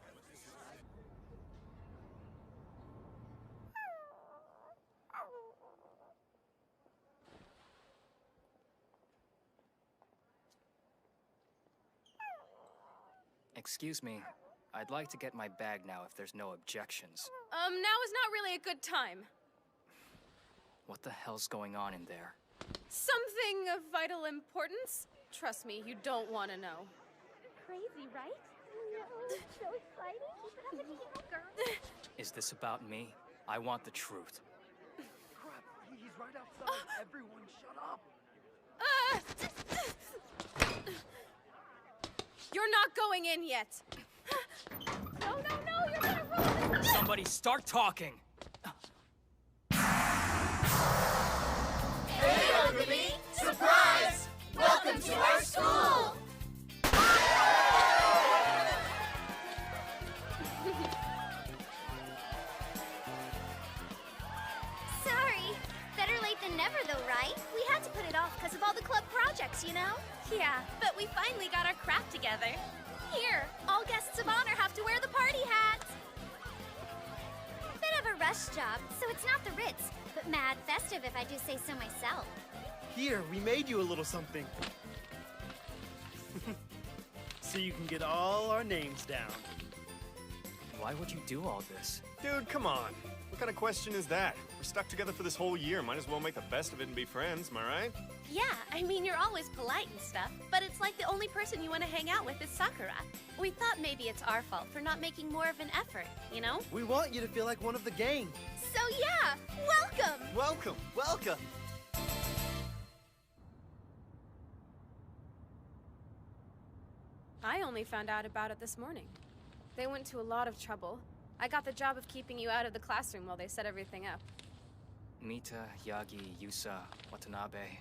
Excuse me. I'd like to get my bag now if there's no objections. Now is not really a good time. What the hell's going on in there? Something of vital importance? Trust me, you don't want to know. Crazy, right? No, so exciting. Keep it up with you, girl. Is this about me? I want the truth. Crap, he's right outside. Everyone, shut up. You're not going in yet. No, you're gonna ruin this. Somebody start talking! Hey, Ogami! Surprise! Welcome to our school! Sorry. Better late than never, though, right? We had to put it off because of all the club projects, you know? Yeah, but we finally got our crap together. Here, all guests of honor have to wear the party hats. Bit of a rush job, so it's not the Ritz, but mad festive if I do say so myself. Here, we made you a little something. So you can get all our names down. Why would you do all this? Dude, come on. What kind of question is that? We're stuck together for this whole year. Might as well make the best of it and be friends, am I right? Yeah, I mean, you're always polite and stuff, but it's like the only person you want to hang out with is Sakura. We thought maybe it's our fault for not making more of an effort, you know? We want you to feel like one of the gang. So yeah, welcome! Welcome, welcome! I only found out about it this morning. They went to a lot of trouble. I got the job of keeping you out of the classroom while they set everything up. Mita, Yagi, Yusa, Watanabe.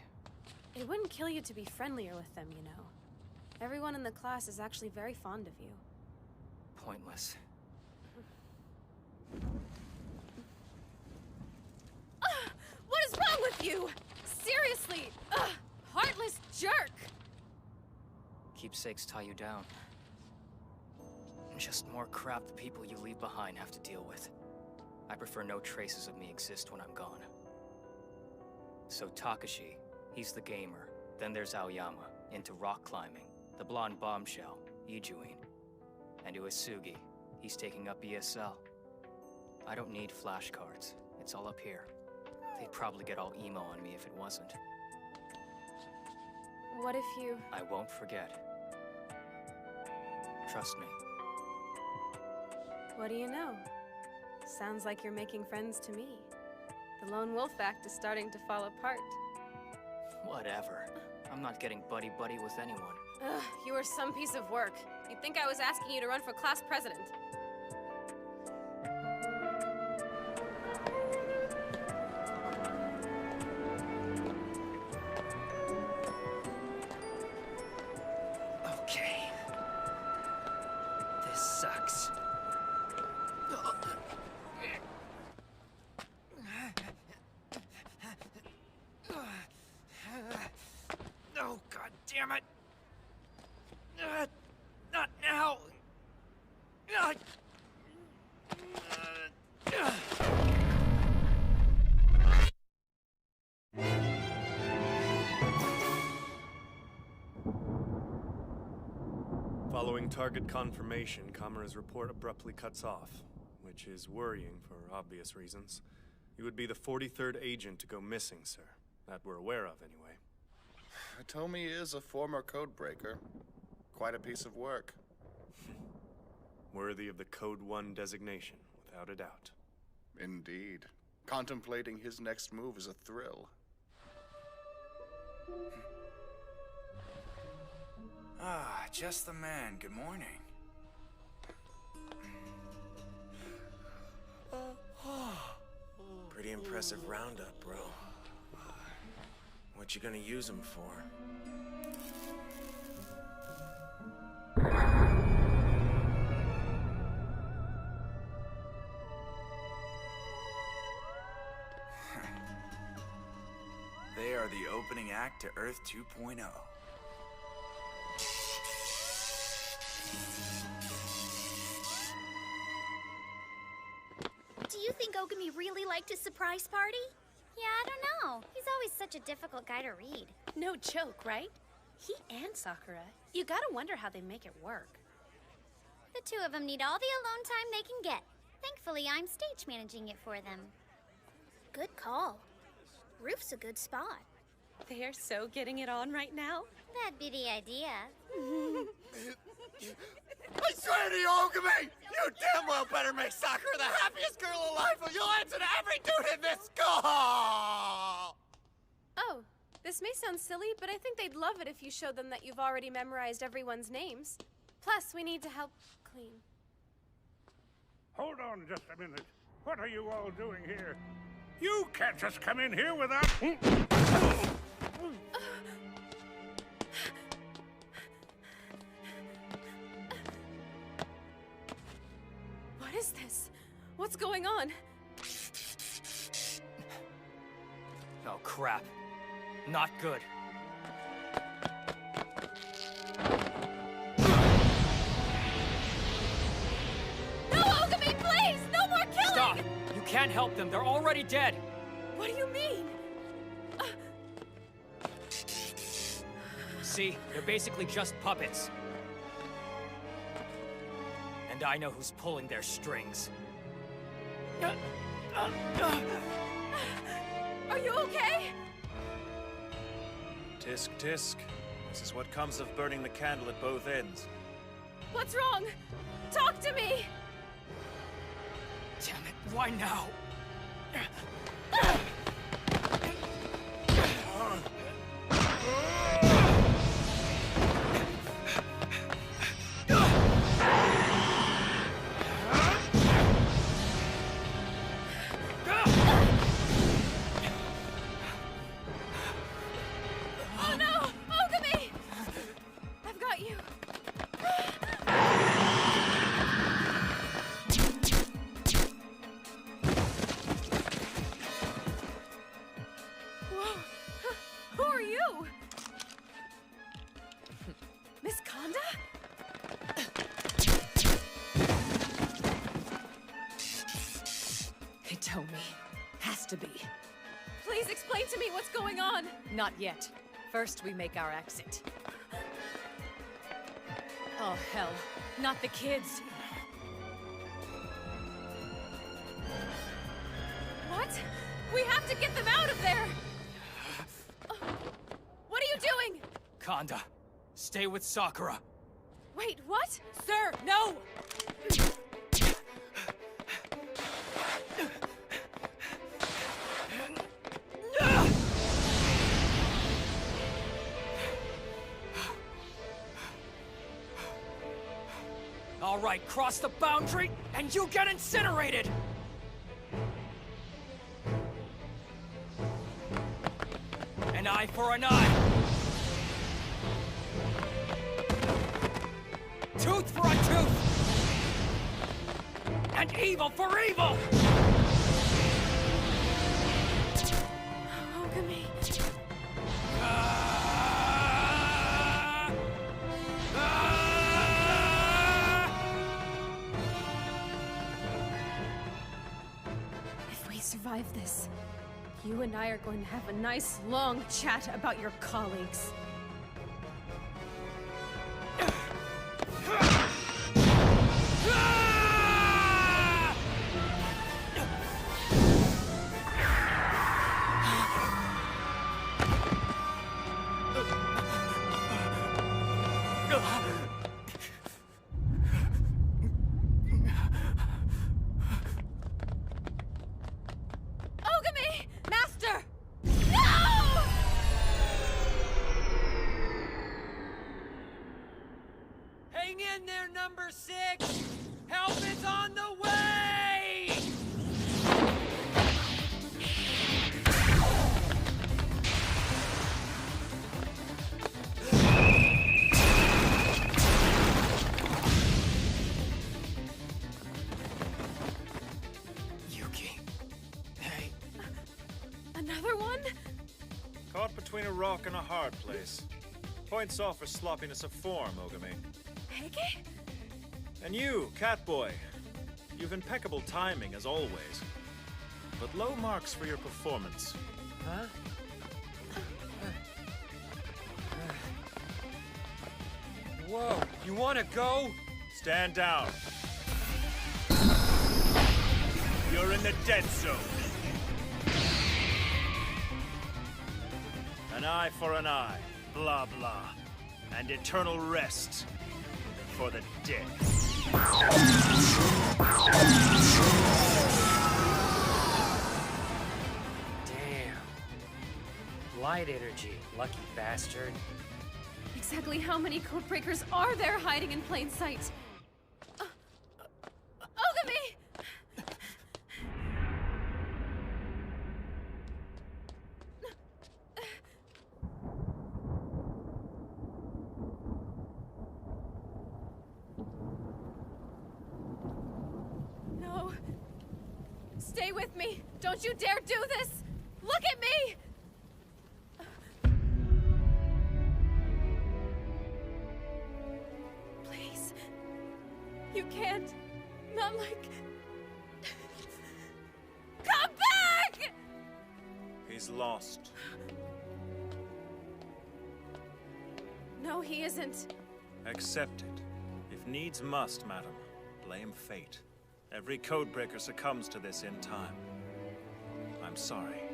It wouldn't kill you to be friendlier with them, you know. Everyone in the class is actually very fond of you. Pointless. What is wrong with you? Seriously! Heartless jerk! Keepsakes tie you down. Just more crap the people you leave behind have to deal with. I prefer no traces of me exist when I'm gone. So Takashi, he's the gamer. Then there's Aoyama, into rock climbing. The blonde bombshell, Ijuin. And Uesugi, he's taking up ESL. I don't need flashcards. It's all up here. They'd probably get all emo on me if it wasn't. What if you... I won't forget. Trust me. What do you know? Sounds like you're making friends to me. The lone wolf act is starting to fall apart. Whatever. I'm not getting buddy-buddy with anyone. Ugh, you are some piece of work. You'd think I was asking you to run for class president. Okay. This sucks. No, god damn it! Not now! Following target confirmation, Kamura's report abruptly cuts off, which is worrying for obvious reasons. You would be the 43rd agent to go missing, sir. That we're aware of, anyway. Hitomi is a former codebreaker. quite a piece of work. Worthy of the Code 1 designation, without a doubt. Indeed. Contemplating his next move is a thrill. Ah, just the man. Good morning. Pretty impressive roundup, bro. What you gonna use him for? They are the opening act to Earth 2.0. Do you think Ogami really liked his surprise party? Yeah, I don't know. He's always such a difficult guy to read. No joke, right? He and Sakura. You gotta wonder how they make it work. The two of them need all the alone time they can get. Thankfully, I'm stage managing it for them. Good call. Roof's a good spot. They're so getting it on right now. That'd be the idea. I swear to you, Ogami! You damn well better make Sakura the happiest girl alive, or you'll answer to every dude in this school! Oh, this may sound silly, but I think they'd love it if you showed them that you've already memorized everyone's names. Plus, we need to help clean. Hold on just a minute. What are you all doing here? You can't just come in here without... What is this? What's going on? Oh, crap. Not good. No, Ogami, please! No more killing! Stop! You can't help them. They're already dead. What do you mean? See? They're basically just puppets. And I know who's pulling their strings. Are you okay? Tisk, tisk. This is what comes of burning the candle at both ends. What's wrong? Talk to me! Damn it, why now? Oh no! Ogami! I've got you. Whoa! Who are you? Miss Konda? Hitomi. Has to be. Please explain to me what's going on. Not yet. First, we make our exit. Oh, hell. Not the kids. What? We have to get them out of there! What are you doing? Konda, stay with Sakura. Wait, what? Sir, no! All right, cross the boundary, and you get incinerated! An eye for an eye! Tooth for a tooth! And evil for evil! Ogami. If we survive this, you and I are going to have a nice long chat about your colleagues. number 6! Help is on the way! Yuki. Hey. Another one? Caught between a rock and a hard place. Points off for sloppiness of form, Ogami. Heike? And you, Catboy. You've impeccable timing, as always. But low marks for your performance. Huh? Whoa, you wanna go? Stand down. You're in the dead zone. An eye for an eye, blah blah. And eternal rest for the dead. Damn. Light energy, lucky bastard. Exactly how many codebreakers are there hiding in plain sight? Ogami! No. Stay with me. Don't you dare do this! Look at me! Please. You can't. Not like... Come back! He's lost. No, he isn't. Accept it. If needs must, madam. Blame fate. Every codebreaker succumbs to this in time. I'm sorry.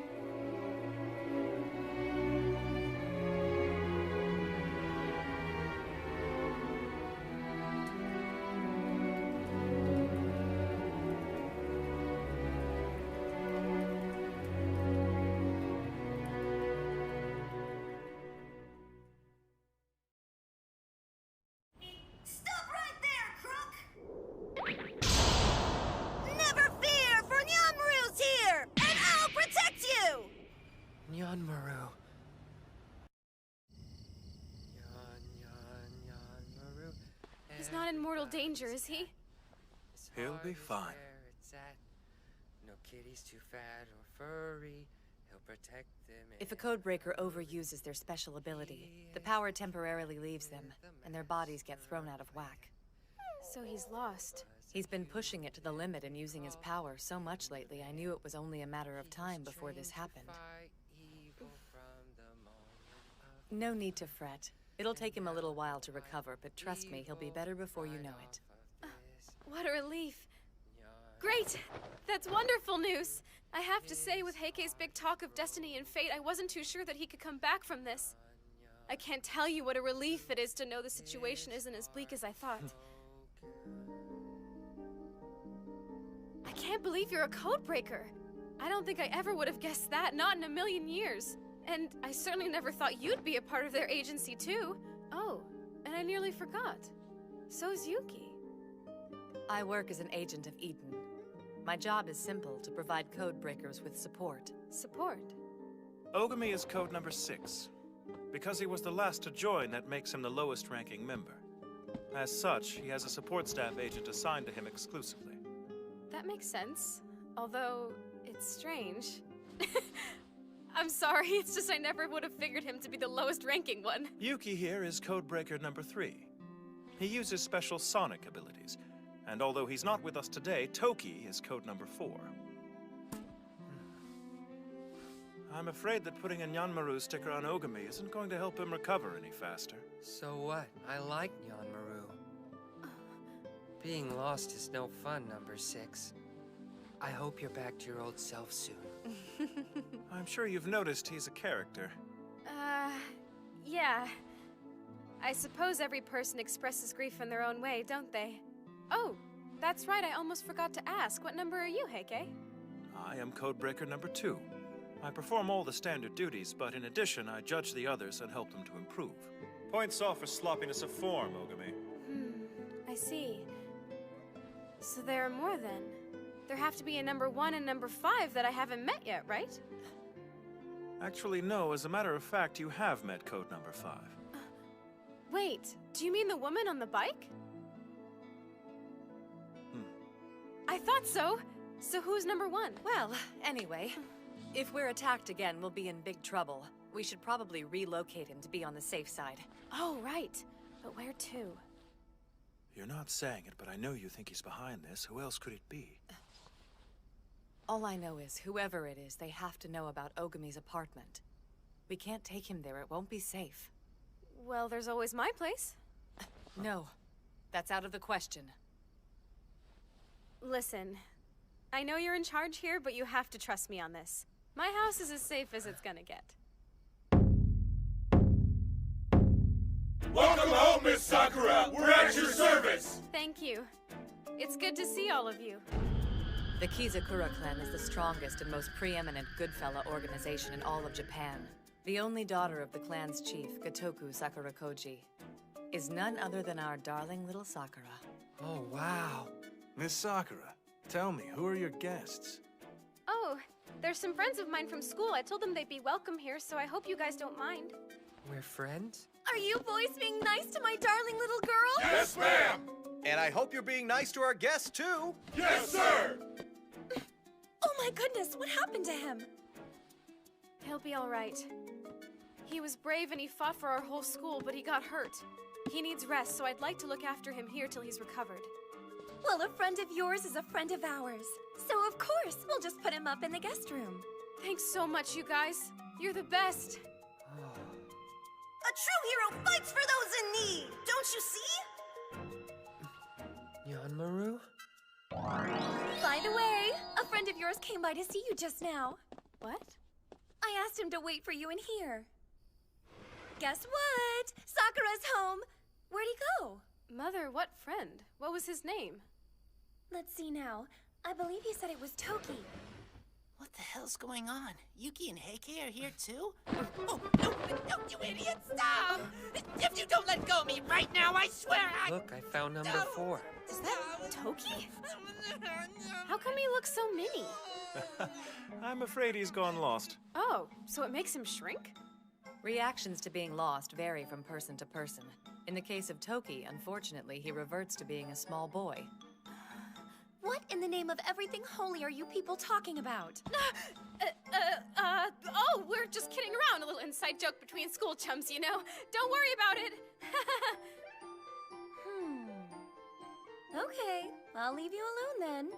Stop right there, crook! Never fear, for Nyanmaru's here, and I'll protect you! Nyanmaru. He's not in mortal danger, is he? He'll be fine. No kitty's too fat or furry. He'll protect them. If a codebreaker overuses their special ability, the power temporarily leaves them, and their bodies get thrown out of whack. So he's lost. He's been pushing it to the limit and using his power so much lately, I knew it was only a matter of time before this happened. No need to fret. It'll take him a little while to recover, but trust me, he'll be better before you know it. What a relief. Great! That's wonderful news! I have to say, with Heike's big talk of destiny and fate, I wasn't too sure that he could come back from this. I can't tell you what a relief it is to know the situation isn't as bleak as I thought. I can't believe you're a codebreaker! I don't think I ever would have guessed that, not in a million years. And I certainly never thought you'd be a part of their agency, too. Oh, and I nearly forgot. So's Yuki. I work as an agent of Eden. My job is simple, to provide codebreakers with support. Support? Ogami is code number 6. Because he was the last to join, that makes him the lowest ranking member. As such, he has a support staff agent assigned to him exclusively. That makes sense. Although, it's strange. I'm sorry, it's just I never would have figured him to be the lowest ranking one. Yuki here is codebreaker number 3. He uses special sonic abilities, and although he's not with us today, Toki is code number 4. I'm afraid that putting a Nyanmaru sticker on Ogami isn't going to help him recover any faster. So what? I like Nyanmaru. Being lost is no fun, number 6. I hope you're back to your old self soon. I'm sure you've noticed he's a character. Yeah. I suppose every person expresses grief in their own way, don't they? Oh, that's right, I almost forgot to ask. What number are you, Heike? I am codebreaker number 2. I perform all the standard duties, but in addition, I judge the others and help them to improve. Points off for sloppiness of form, Ogami. I see. So there are more then. There have to be a number 1 and number 5 that I haven't met yet, right? Actually, no. As a matter of fact, you have met code number 5. Wait, do you mean the woman on the bike? I thought so. So who's number 1? Well, anyway, if we're attacked again, we'll be in big trouble. We should probably relocate him to be on the safe side. Oh, right. But where to? You're not saying it, but I know you think he's behind this. Who else could it be? All I know is, whoever it is, they have to know about Ogami's apartment. We can't take him there. It won't be safe. Well, there's always my place. No. That's out of the question. Listen, I know you're in charge here, but you have to trust me on this. My house is as safe as it's gonna get. Welcome home, Miss Sakura! We're at your service! Thank you. It's good to see all of you. The Kizakura clan is the strongest and most preeminent Goodfella organization in all of Japan. The only daughter of the clan's chief, Gotoku Sakurakoji, is none other than our darling little Sakura. Oh, wow. Miss Sakura, tell me, who are your guests? Oh, there's some friends of mine from school. I told them they'd be welcome here, so I hope you guys don't mind. We're friends? Are you boys being nice to my darling little girl? Yes, ma'am! And I hope you're being nice to our guests, too. Yes, sir! Oh my goodness, what happened to him? He'll be all right. He was brave and he fought for our whole school, but he got hurt. He needs rest, so I'd like to look after him here till he's recovered. Well, a friend of yours is a friend of ours. So of course, we'll just put him up in the guest room. Thanks so much, you guys. You're the best. A true hero fights for those in need, don't you see? Yanmaru? By the way, a friend of yours came by to see you just now. What? I asked him to wait for you in here. Guess what? Sakura's home. Where'd he go? Mother, what friend? What was his name? Let's see now. I believe he said it was Toki. What the hell's going on? Yuki and Heike are here too? Oh, no, you idiot, stop! If you don't let go of me right now, I swear I... Look, I found number 4. Is that Toki? How come he looks so mini? I'm afraid he's gone lost. Oh, so it makes him shrink? Reactions to being lost vary from person to person. In the case of Toki, unfortunately, he reverts to being a small boy. What in the name of everything holy are you people talking about? Oh, we're just kidding around. A little inside joke between school chums, you know? Don't worry about it. Okay, I'll leave you alone then.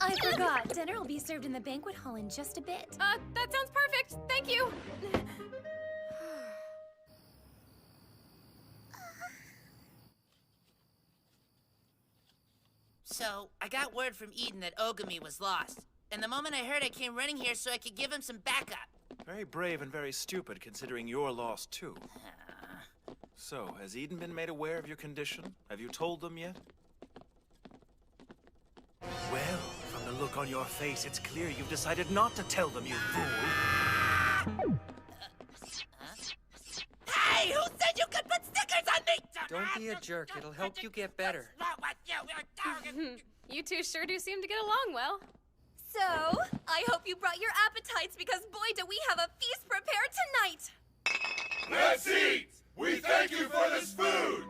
I forgot. Dinner will be served in the banquet hall in just a bit. That sounds perfect. Thank you. So, I got word from Eden that Ogami was lost. And the moment I heard, I came running here so I could give him some backup. Very brave and very stupid, considering you're lost, too. So, has Eden been made aware of your condition? Have you told them yet? Well, from the look on your face, it's clear you've decided not to tell them, you fool. Hey, who said you could put stickers on me? Don't be a jerk. It'll help you get better. You two sure do seem to get along well. So, I hope you brought your appetites because boy do we have a feast prepared tonight! Let's eat! We thank you for this food!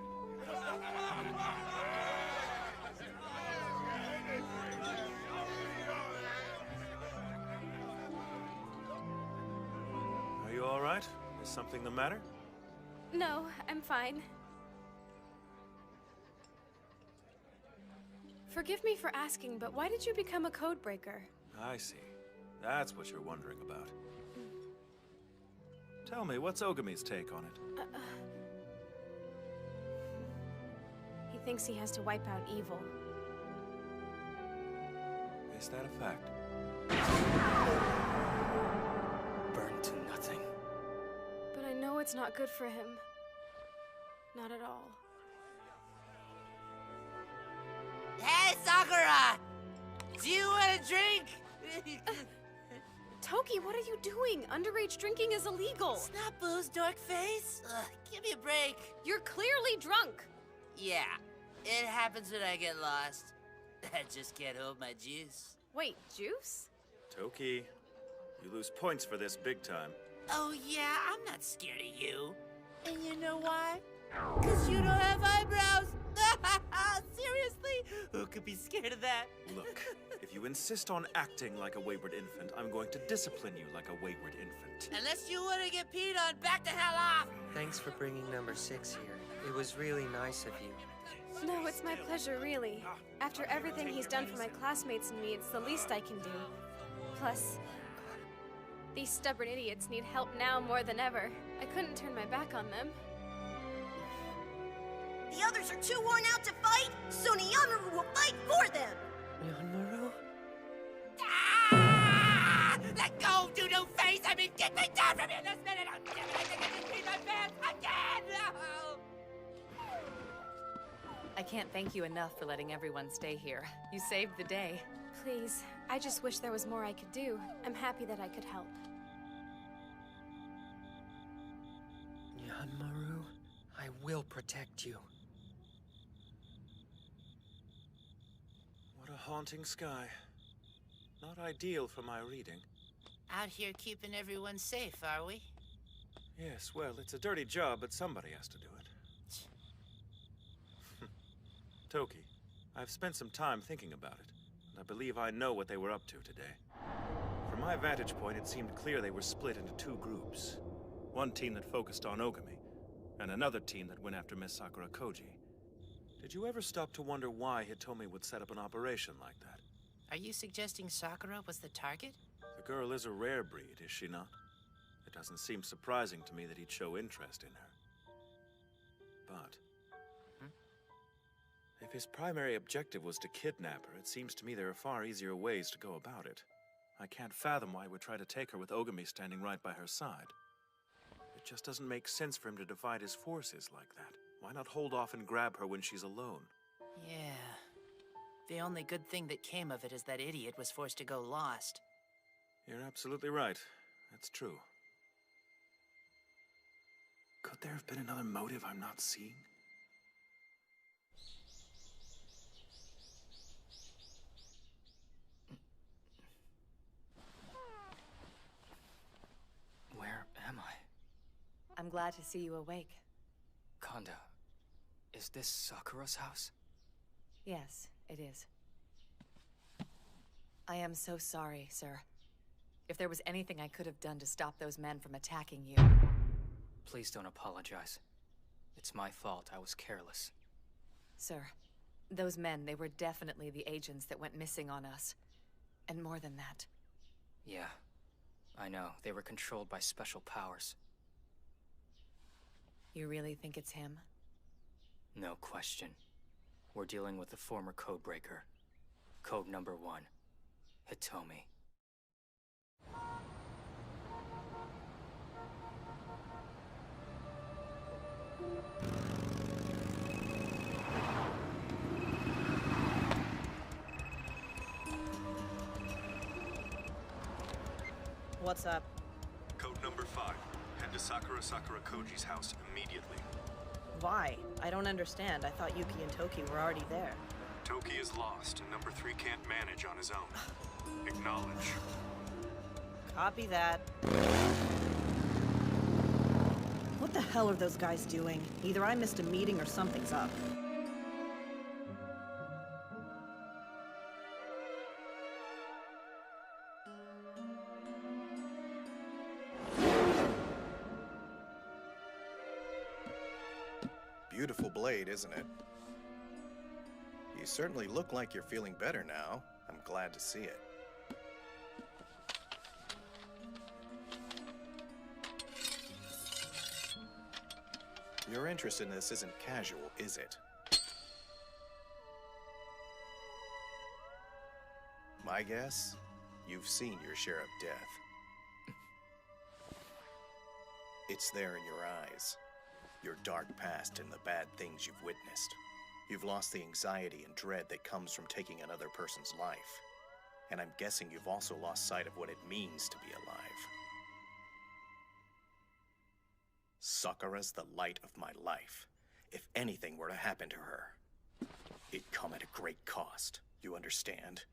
Are you all right? Is something the matter? No, I'm fine. Forgive me for asking, but why did you become a code breaker? I see. That's what you're wondering about. Tell me, what's Ogami's take on it? He thinks he has to wipe out evil. Is that a fact? Burned to nothing. But I know it's not good for him. Not at all. Hey, Sakura! Do you want a drink? Toki, what are you doing? Underage drinking is illegal. Snap booze, dork face. Give me a break. You're clearly drunk. Yeah, it happens when I get lost. I just can't hold my juice. Wait, juice? Toki, you lose points for this big time. Oh yeah, I'm not scared of you. And you know why? 'Cause you don't have eyebrows. Seriously? Who could be scared of that? Look, if you insist on acting like a wayward infant, I'm going to discipline you like a wayward infant. Unless you want to get peed on, back the hell off! Thanks for bringing number 6 here. It was really nice of you. No, it's my pleasure, really. After everything he's done for my classmates and me, it's the least I can do. Plus, these stubborn idiots need help now more than ever. I couldn't turn my back on them. The others are too worn out to fight, so Niyamaru will fight for them! Niyamaru? Ah! Let go, doodoo face! I mean, get me down from here this minute! I'm never gonna get peed on pants again! No! I can't thank you enough for letting everyone stay here. You saved the day. Please, I just wish there was more I could do. I'm happy that I could help. Niyamaru, I will protect you. What a haunting sky. Not ideal for my reading. Out here keeping everyone safe, are we? Yes, well, it's a dirty job, but somebody has to do it. Toki, I've spent some time thinking about it, and I believe I know what they were up to today. From my vantage point, it seemed clear they were split into 2 groups. One team that focused on Ogami, and another team that went after Miss Sakura Koji. Did you ever stop to wonder why Hitomi would set up an operation like that? Are you suggesting Sakura was the target? The girl is a rare breed, is she not? It doesn't seem surprising to me that he'd show interest in her. But if his primary objective was to kidnap her, it seems to me there are far easier ways to go about it. I can't fathom why he would try to take her with Ogami standing right by her side. It just doesn't make sense for him to divide his forces like that. Why not hold off and grab her when she's alone? Yeah. The only good thing that came of it is that idiot was forced to go lost. You're absolutely right. That's true. Could there have been another motive I'm not seeing? Where am I? I'm glad to see you awake. Kanda, is this Sakura's house? Yes, it is. I am so sorry, sir. If there was anything I could have done to stop those men from attacking you... Please don't apologize. It's my fault. I was careless. Sir, those men, they were definitely the agents that went missing on us. And more than that. Yeah, I know. They were controlled by special powers. You really think it's him? No question. We're dealing with the former codebreaker. Code number 1. Hitomi. What's up? Code number 5. Head to Sakura Koji's house immediately. Why? I don't understand. I thought Yuki and Toki were already there. Toki is lost, and number 3 can't manage on his own. Acknowledge. Copy that. What the hell are those guys doing? Either I missed a meeting or something's up. Beautiful blade, isn't it? You certainly look like you're feeling better now. I'm glad to see it. Your interest in this isn't casual, is it? My guess? You've seen your share of death. It's there in your eyes. Your dark past and the bad things you've witnessed. You've lost the anxiety and dread that comes from taking another person's life. And I'm guessing you've also lost sight of what it means to be alive. Sakura's the light of my life. If anything were to happen to her, it'd come at a great cost. You understand?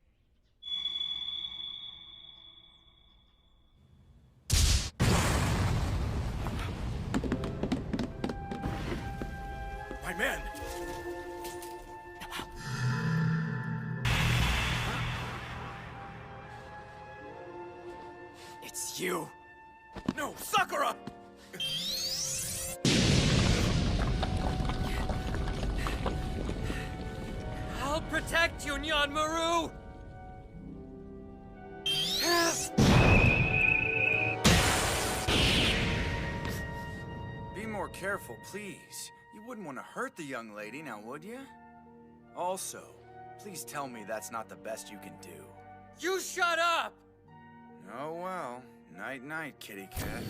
My men! It's you! No, Sakura! I'll protect you, Nyan Maru! Be more careful, please. You wouldn't want to hurt the young lady, now would you? Also, please tell me that's not the best you can do. You shut up! Oh well. Night-night, kitty cat.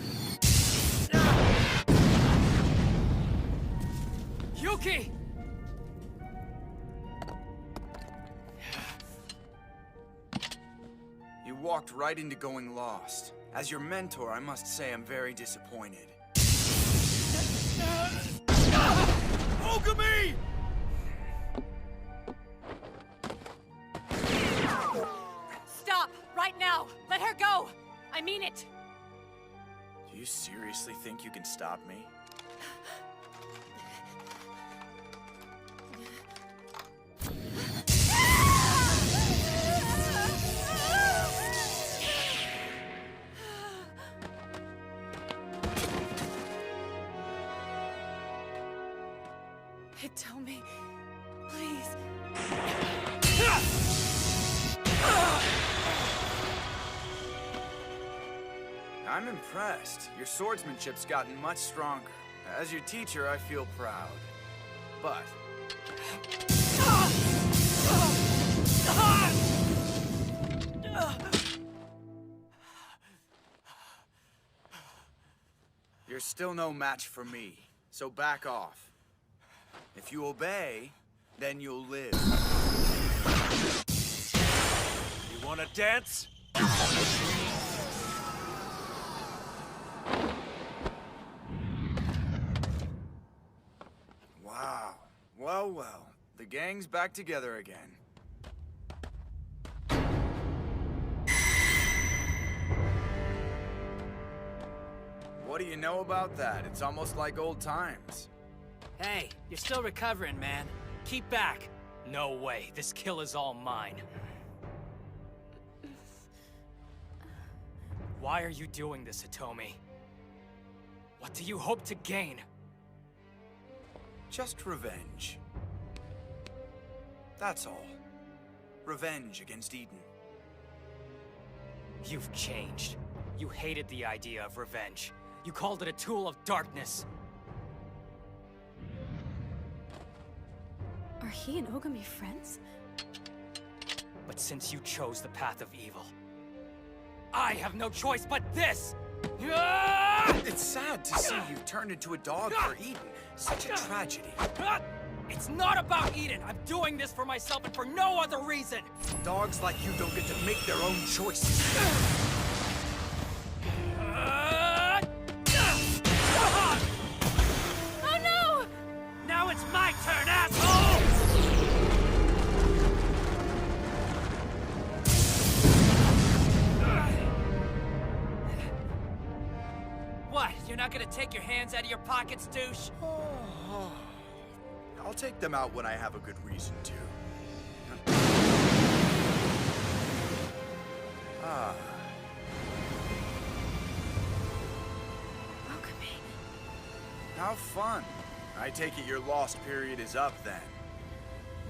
Yuki! You walked right into going lost. As your mentor, I must say I'm very disappointed. Ogami! Stop! Right now! Let her go! I mean it! Do you seriously think you can stop me? Hitomi, please. I'm impressed. Your swordsmanship's gotten much stronger. As your teacher, I feel proud. But... you're still no match for me, so back off. If you obey, then you'll live. You wanna dance? Wow. Well, well. The gang's back together again. What do you know about that? It's almost like old times. Hey, you're still recovering, man. Keep back. No way. This kill is all mine. Why are you doing this, Hitomi? What do you hope to gain? Just revenge. That's all. Revenge against Eden. You've changed. You hated the idea of revenge. You called it a tool of darkness. Are he and Ogami friends? But since you chose the path of evil, I have no choice but this! It's sad to see you turn into a dog for Eden. Such a tragedy. It's not about Eden! I'm doing this for myself and for no other reason! Dogs like you don't get to make their own choices. Oh no! Now it's my turn, asshole! What? You're not gonna take your hands out of your pockets, douche? I'll take them out when I have a good reason to. Ah. Ogami. How fun. I take it your lost period is up then.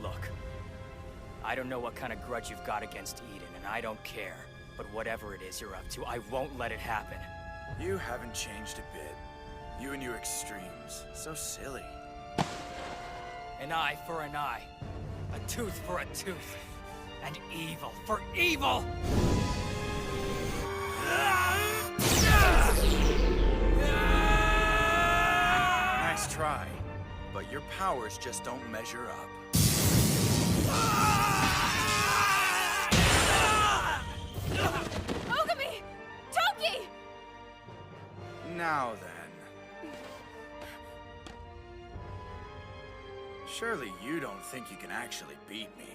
Look, I don't know what kind of grudge you've got against Eden, and I don't care. But whatever it is you're up to, I won't let it happen. You haven't changed a bit. You and your extremes. So silly. An eye for an eye. A tooth for a tooth. And evil for evil! Nice try. But your powers just don't measure up. Surely you don't think you can actually beat me.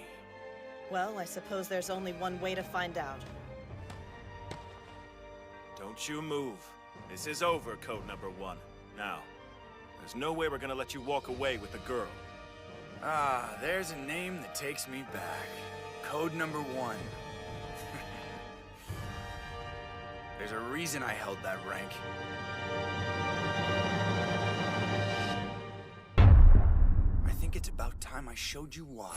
Well, I suppose there's only one way to find out. Don't you move. This is over, Code Number 1. Now, there's no way we're gonna let you walk away with the girl. Ah, there's a name that takes me back. Code Number 1. There's a reason I held that rank. I think it's about time I showed you why.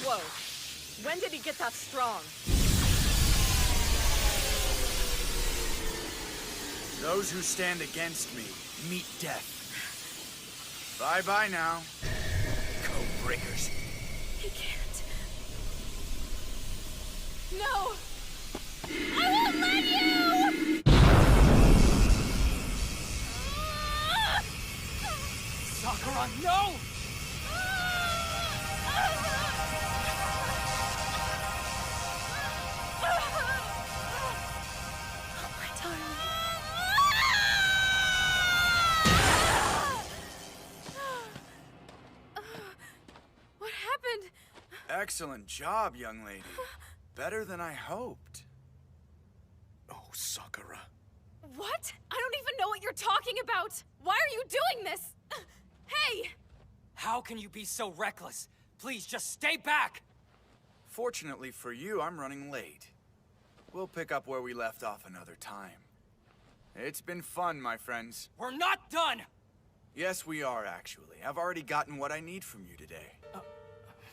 Whoa. When did he get that strong? Those who stand against me meet death. Bye-bye now. Code breakers. He can't. No! I won't let you! Sakura, no! My darling. What happened? Excellent job, young lady. Better than I hoped. Oh, Sakura. What? I don't even know what you're talking about! Why are you doing this? Hey! How can you be so reckless? Please, just stay back! Fortunately for you, I'm running late. We'll pick up where we left off another time. It's been fun, my friends. We're not done! Yes, we are, actually. I've already gotten what I need from you today.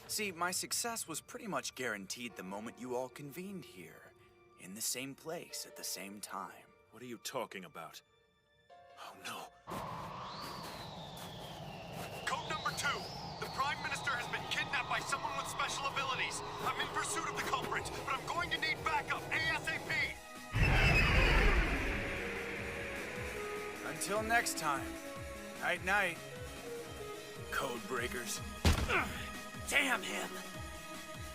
See, my success was pretty much guaranteed the moment you all convened here. In the same place, at the same time. What are you talking about? Oh, no. Code Number 2. The Prime Minister has been kidnapped by someone with special abilities. I'm in pursuit of the culprit, but I'm going to need backup ASAP. Until next time. Night-night. Code breakers. Damn him!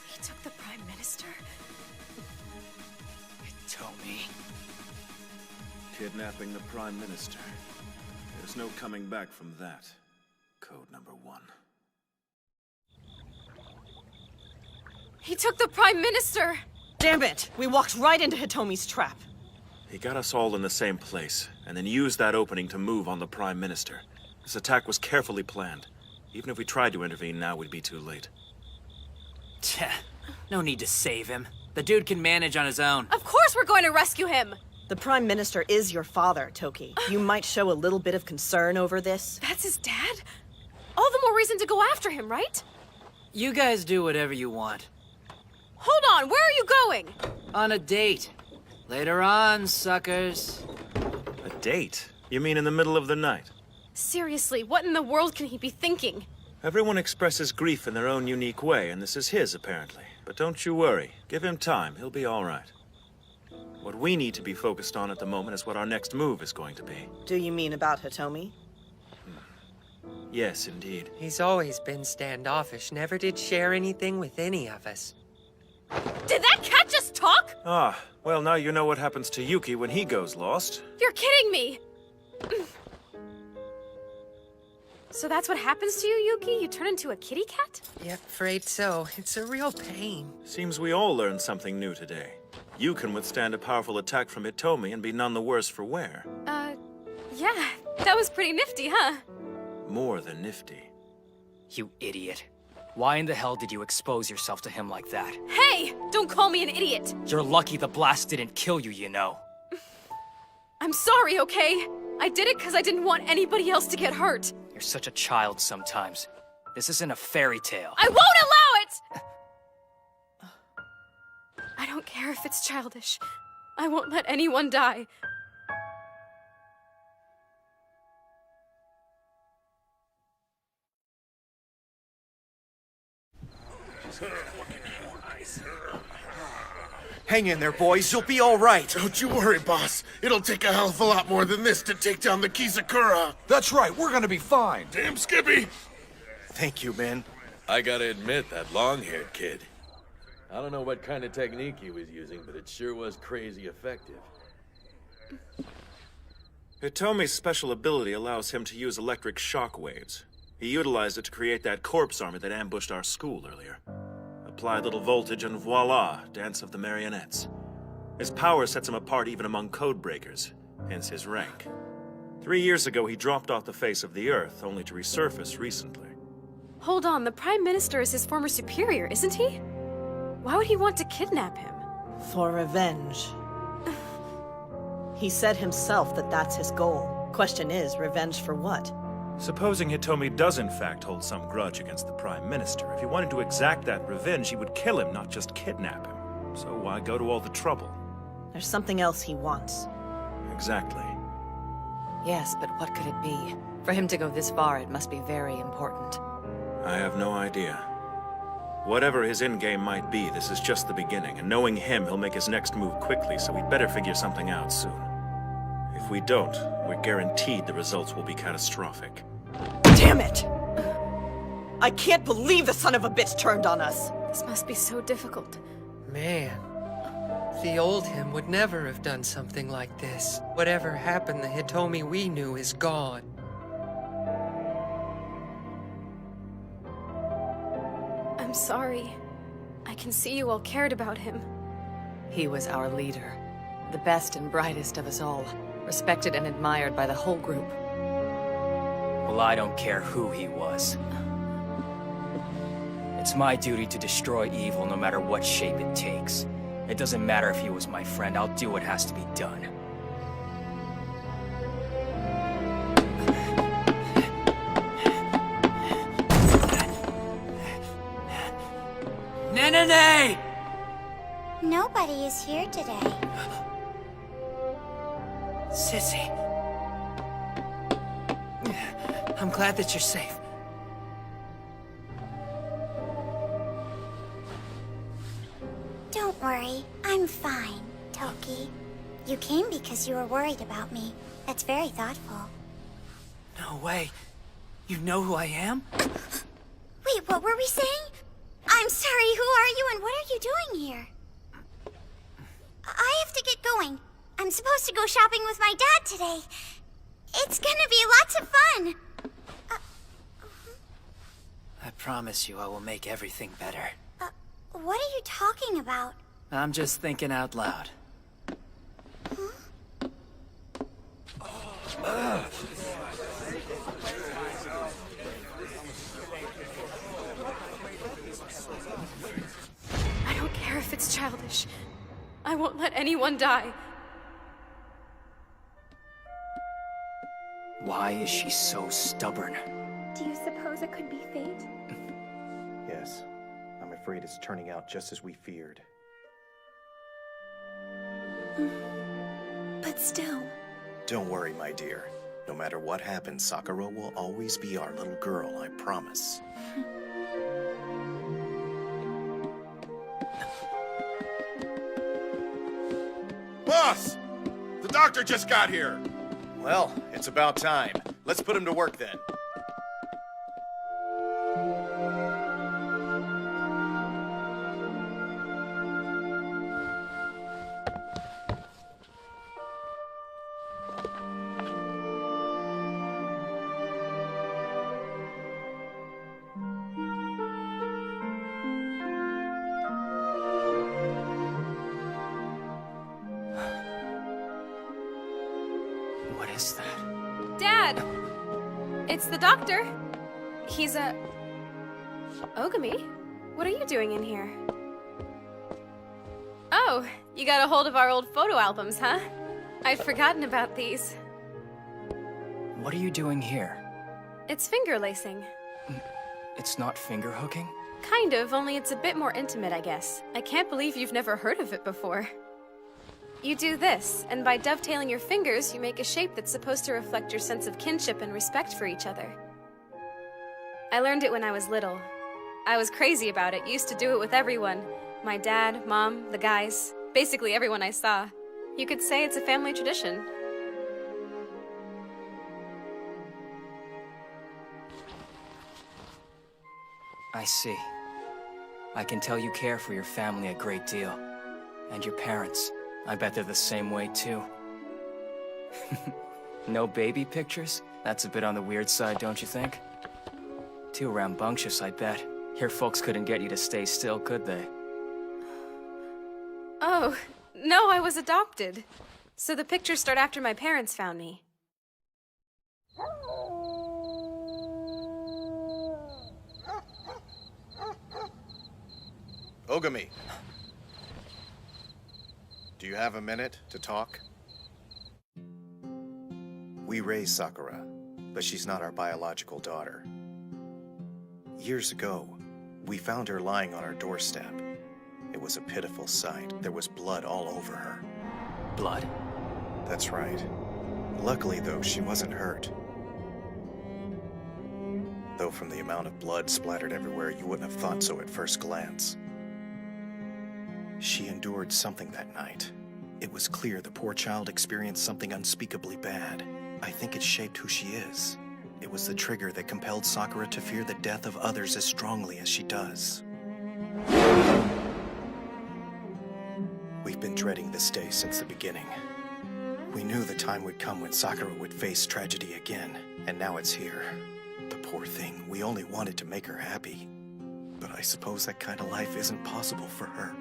He took the Prime Minister? Tomi. Kidnapping the Prime Minister. There's no coming back from that. Code Number 1. He took the Prime Minister! Damn it! We walked right into Hitomi's trap. He got us all in the same place, and then used that opening to move on the Prime Minister. This attack was carefully planned. Even if we tried to intervene now, we'd be too late. Tch, no need to save him. The dude can manage on his own. Of course we're going to rescue him! The Prime Minister is your father, Toki. You might show a little bit of concern over this. That's his dad? All the more reason to go after him, right? You guys do whatever you want. Hold on, where are you going? On a date. Later on, suckers. A date? You mean in the middle of the night? Seriously, what in the world can he be thinking? Everyone expresses grief in their own unique way, and this is his, apparently. But don't you worry. Give him time. He'll be all right. What we need to be focused on at the moment is what our next move is going to be. Do you mean about Hitomi? Yes, indeed. He's always been standoffish, never did share anything with any of us. Did that cat just talk? Ah, well, now you know what happens to Yuki when he goes lost. You're kidding me! So that's what happens to you, Yuki? You turn into a kitty cat? Yep, afraid so. It's a real pain. Seems we all learned something new today. You can withstand a powerful attack from Hitomi and be none the worse for wear. Yeah, that was pretty nifty, huh? More than nifty. You idiot. Why in the hell did you expose yourself to him like that? Hey! Don't call me an idiot! You're lucky the blast didn't kill you, you know. I'm sorry, okay? I did it because I didn't want anybody else to get hurt. You're such a child sometimes. This isn't a fairy tale. I won't allow it! I don't care if it's childish. I won't let anyone die. Hang in there, boys. You'll be all right. Don't you worry, boss. It'll take a hell of a lot more than this to take down the Kizakura. That's right. We're gonna be fine. Damn Skippy! Thank you, man. I gotta admit, that long-haired kid. I don't know what kind of technique he was using, but it sure was crazy effective. Hitomi's special ability allows him to use electric shock waves. He utilized it to create that corpse army that ambushed our school earlier. Apply a little voltage and voila, dance of the marionettes. His power sets him apart even among code breakers, hence his rank. 3 years ago, he dropped off the face of the Earth, only to resurface recently. Hold on, the Prime Minister is his former superior, isn't he? Why would he want to kidnap him? For revenge. He said himself that that's his goal. Question is, revenge for what? Supposing Hitomi does in fact hold some grudge against the Prime Minister, if he wanted to exact that revenge, he would kill him, not just kidnap him. So why go to all the trouble? There's something else he wants. Exactly. Yes, but what could it be? For him to go this far, it must be very important. I have no idea. Whatever his endgame might be, this is just the beginning, and knowing him, he'll make his next move quickly, so we'd better figure something out soon. If we don't, we're guaranteed the results will be catastrophic. Damn it! I can't believe the son of a bitch turned on us! This must be so difficult. Man, the old him would never have done something like this. Whatever happened, the Hitomi we knew is gone. I'm sorry. I can see you all cared about him. He was our leader. The best and brightest of us all. Respected and admired by the whole group. Well, I don't care who he was. It's my duty to destroy evil no matter what shape it takes. It doesn't matter if he was my friend, I'll do what has to be done. Nay! Nobody is here today. Sissy. I'm glad that you're safe. Don't worry, I'm fine, Toki. You came because you were worried about me. That's very thoughtful. No way. You know who I am? Wait, what were we saying? I'm sorry, who are you and what are you doing here? I have to get going. I'm supposed to go shopping with my dad today. It's gonna be lots of fun. I promise you I will make everything better. What are you talking about? I'm just thinking out loud. I don't care if it's childish. I won't let anyone die. Why is she so stubborn? Do you suppose it could be fate? Yes. I'm afraid it's turning out just as we feared. But still... Don't worry, my dear. No matter what happens, Sakura will always be our little girl, I promise. Boss! The doctor just got here! Well, it's about time. Let's put him to work then. What is that? Dad! It's the doctor. He's a... Ogami? What are you doing in here? Oh, you got a hold of our old photo albums, huh? I'd forgotten about these. What are you doing here? It's finger lacing. It's not finger hooking? Kind of, only it's a bit more intimate, I guess. I can't believe you've never heard of it before. You do this, and by dovetailing your fingers, you make a shape that's supposed to reflect your sense of kinship and respect for each other. I learned it when I was little. I was crazy about it, used to do it with everyone. My dad, mom, the guys, basically everyone I saw. You could say it's a family tradition. I see. I can tell you care for your family a great deal. And your parents. I bet they're the same way, too. No baby pictures? That's a bit on the weird side, don't you think? Too rambunctious, I bet. Here folks couldn't get you to stay still, could they? Oh, no, I was adopted. So the pictures start after my parents found me. Ogami. Do you have a minute to talk? We raised Sakura, but she's not our biological daughter. Years ago, we found her lying on our doorstep. It was a pitiful sight. There was blood all over her. Blood? That's right. Luckily, though, she wasn't hurt. Though from the amount of blood splattered everywhere, you wouldn't have thought so at first glance. She endured something that night. It was clear the poor child experienced something unspeakably bad. I think it shaped who she is. It was the trigger that compelled Sakura to fear the death of others as strongly as she does. We've been dreading this day since the beginning. We knew the time would come when Sakura would face tragedy again, and now it's here. The poor thing, we only wanted to make her happy. But I suppose that kind of life isn't possible for her.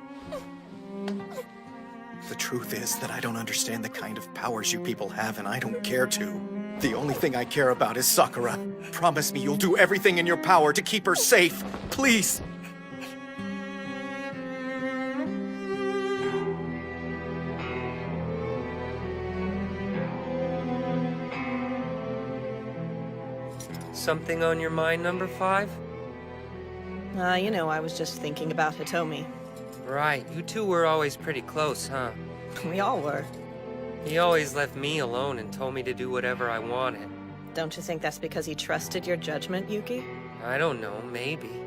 The truth is that I don't understand the kind of powers you people have, and I don't care to. The only thing I care about is Sakura. Promise me you'll do everything in your power to keep her safe. Please. Something on your mind, number 5? You know, I was just thinking about Hitomi. Right, you two were always pretty close, huh? We all were. He always left me alone and told me to do whatever I wanted. Don't you think that's because he trusted your judgment, Yuki? I don't know, maybe.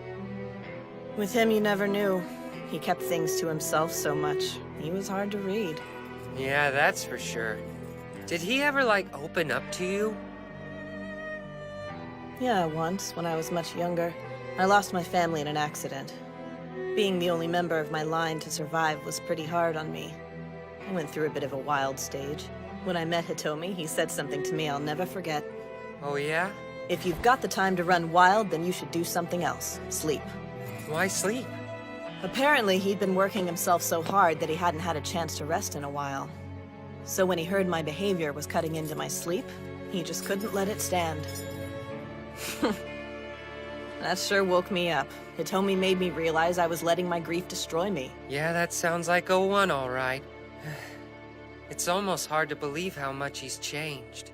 With him, you never knew. He kept things to himself so much. He was hard to read. Yeah, that's for sure. Did he ever, like, open up to you? Yeah, once, when I was much younger. I lost my family in an accident. Being the only member of my line to survive was pretty hard on me. I went through a bit of a wild stage. When I met Hitomi, he said something to me I'll never forget. Oh, yeah? If you've got the time to run wild, then you should do something else. Sleep. Why sleep? Apparently, he'd been working himself so hard that he hadn't had a chance to rest in a while. So when he heard my behavior was cutting into my sleep, he just couldn't let it stand. That sure woke me up. Hitomi made me realize I was letting my grief destroy me. Yeah, that sounds like 01, all right. It's almost hard to believe how much he's changed.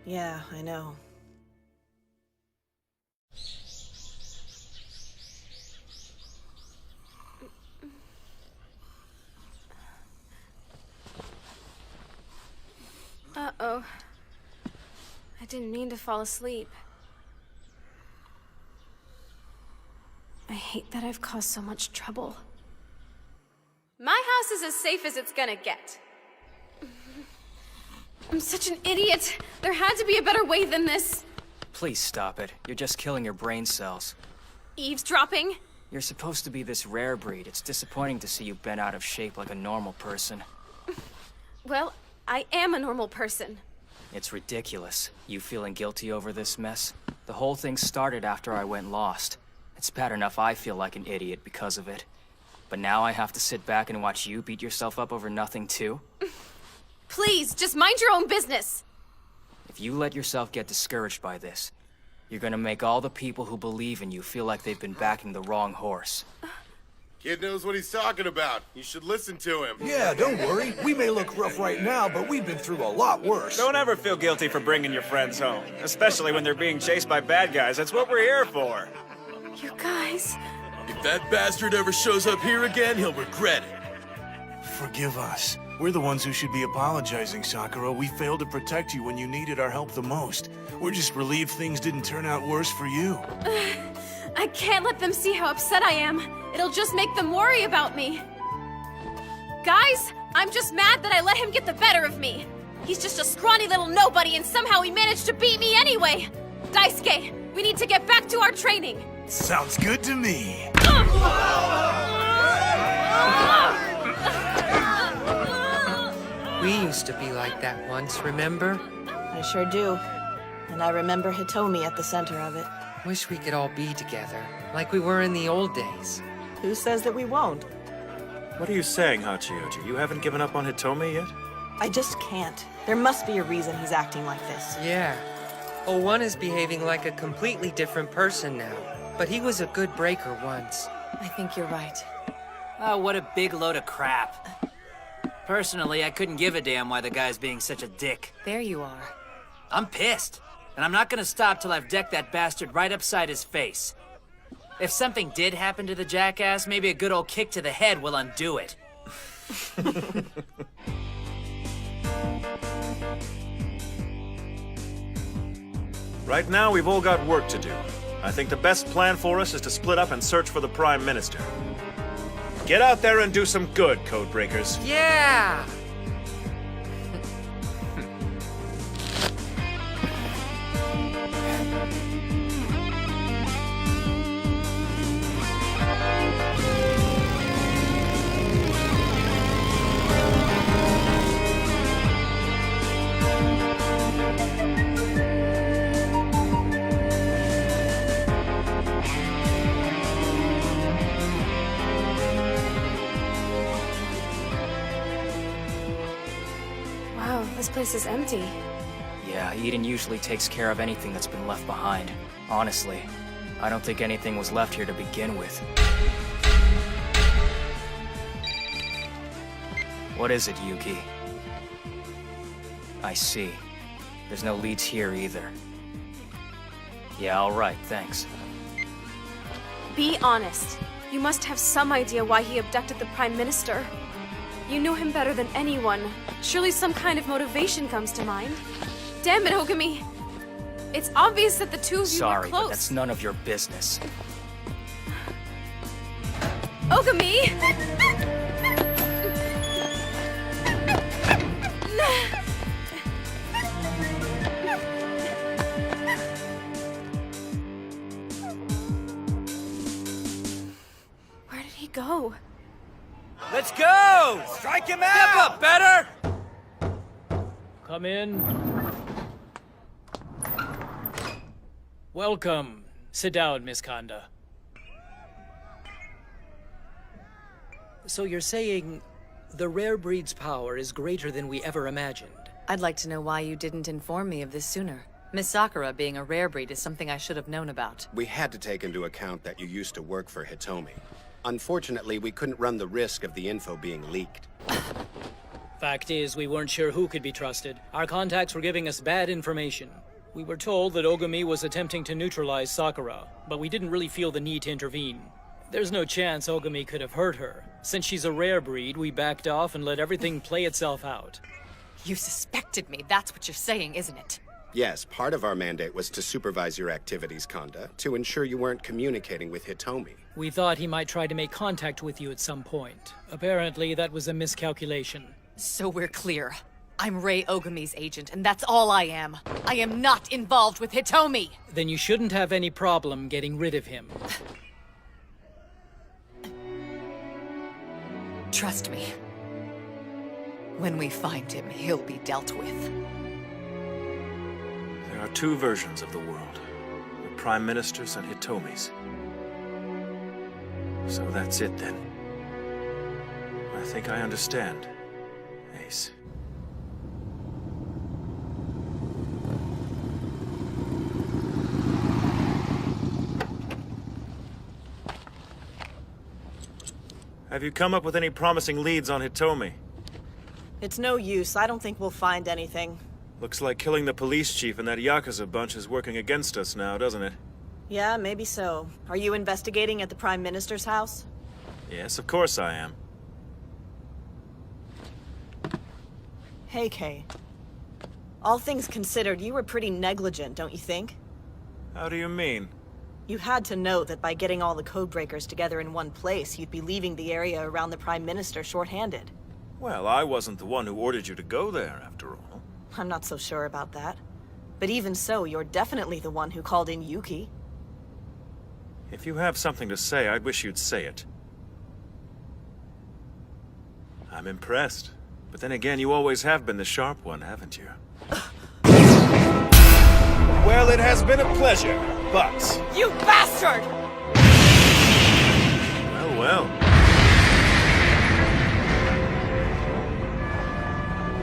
Yeah, I know. Uh-oh. I didn't mean to fall asleep. I hate that I've caused so much trouble. My house is as safe as it's gonna get. I'm such an idiot. There had to be a better way than this. Please stop it. You're just killing your brain cells. Eavesdropping? You're supposed to be this rare breed. It's disappointing to see you bent out of shape like a normal person. Well, I am a normal person. It's ridiculous. You feeling guilty over this mess? The whole thing started after I went lost. It's bad enough I feel like an idiot because of it. But now I have to sit back and watch you beat yourself up over nothing too? Please, just mind your own business. If you let yourself get discouraged by this, you're gonna make all the people who believe in you feel like they've been backing the wrong horse. Kid knows what he's talking about. You should listen to him. Yeah, don't worry. We may look rough right now, but we've been through a lot worse. Don't ever feel guilty for bringing your friends home, especially when they're being chased by bad guys. That's what we're here for. You guys... If that bastard ever shows up here again, he'll regret it. Forgive us. We're the ones who should be apologizing, Sakura. We failed to protect you when you needed our help the most. We're just relieved things didn't turn out worse for you. I can't let them see how upset I am. It'll just make them worry about me. Guys, I'm just mad that I let him get the better of me. He's just a scrawny little nobody and somehow he managed to beat me anyway. Daisuke, we need to get back to our training. Sounds good to me. We used to be like that once, remember? I sure do. And I remember Hitomi at the center of it. Wish we could all be together, like we were in the old days. Who says that we won't? What are you saying, Hachioji? You haven't given up on Hitomi yet? I just can't. There must be a reason he's acting like this. Yeah. O1 is behaving like a completely different person now. But he was a good breaker once. I think you're right. Oh, what a big load of crap. Personally, I couldn't give a damn why the guy's being such a dick. There you are. I'm pissed. And I'm not gonna stop till I've decked that bastard right upside his face. If something did happen to the jackass, maybe a good old kick to the head will undo it. Right now, we've all got work to do. I think the best plan for us is to split up and search for the Prime Minister. Get out there and do some good, Codebreakers. Yeah! Wow, this place is empty. Yeah, Eden usually takes care of anything that's been left behind. Honestly, I don't think anything was left here to begin with. What is it, Yuki? I see. There's no leads here either. Yeah, all right, thanks. Be honest. You must have some idea why he abducted the Prime Minister. You knew him better than anyone. Surely some kind of motivation comes to mind. Damn it, Ogami! It's obvious that the two of you Sorry, were close. but that's none of your business. Ogami! Where did he go? Let's go! Strike him out! Step up, better! Come in. Welcome. Sit down, Miss Kanda. So you're saying the rare breed's power is greater than we ever imagined? I'd like to know why you didn't inform me of this sooner. Miss Sakura being a rare breed is something I should have known about. We had to take into account that you used to work for Hitomi. Unfortunately, we couldn't run the risk of the info being leaked. Fact is, we weren't sure who could be trusted. Our contacts were giving us bad information. We were told that Ogami was attempting to neutralize Sakura, but we didn't really feel the need to intervene. There's no chance Ogami could have hurt her. Since she's a rare breed, we backed off and let everything play itself out. You suspected me, that's what you're saying, isn't it? Yes, part of our mandate was to supervise your activities, Kanda, to ensure you weren't communicating with Hitomi. We thought he might try to make contact with you at some point. Apparently, that was a miscalculation. So we're clear. I'm Rei Ogami's agent, and that's all I am. I am not involved with Hitomi! Then you shouldn't have any problem getting rid of him. Trust me. When we find him, he'll be dealt with. There are two versions of the world. The Prime Minister's and Hitomi's. So that's it then. I think I understand, Ace. Have you come up with any promising leads on Hitomi? It's no use. I don't think we'll find anything. Looks like killing the police chief and that Yakuza bunch is working against us now, doesn't it? Yeah, maybe so. Are you investigating at the Prime Minister's house? Yes, of course I am. Hey, Kay. All things considered, you were pretty negligent, don't you think? How do you mean? You had to know that by getting all the codebreakers together in one place, you'd be leaving the area around the Prime Minister short-handed. Well, I wasn't the one who ordered you to go there, after all. I'm not so sure about that. But even so, you're definitely the one who called in Yuki. If you have something to say, I'd wish you'd say it. I'm impressed. But then again, you always have been the sharp one, haven't you? Well, it has been a pleasure, but... You bastard! Well, well.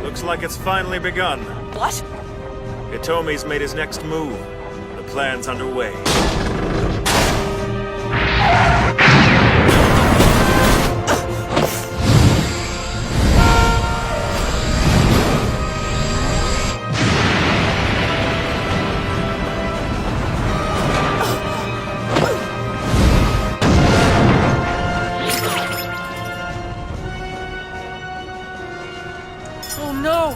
Looks like it's finally begun. What? Hitomi's made his next move. The plan's underway. Oh no!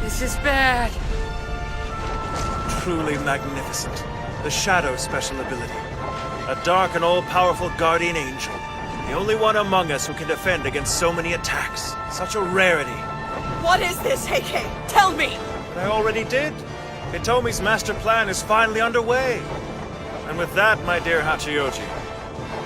This is bad. Truly magnificent. The Shadow special ability. A dark and all-powerful guardian angel. The only one among us who can defend against so many attacks. Such a rarity. What is this, Heike? Tell me! But I already did. Hitomi's master plan is finally underway. And with that, my dear Hachiyoji,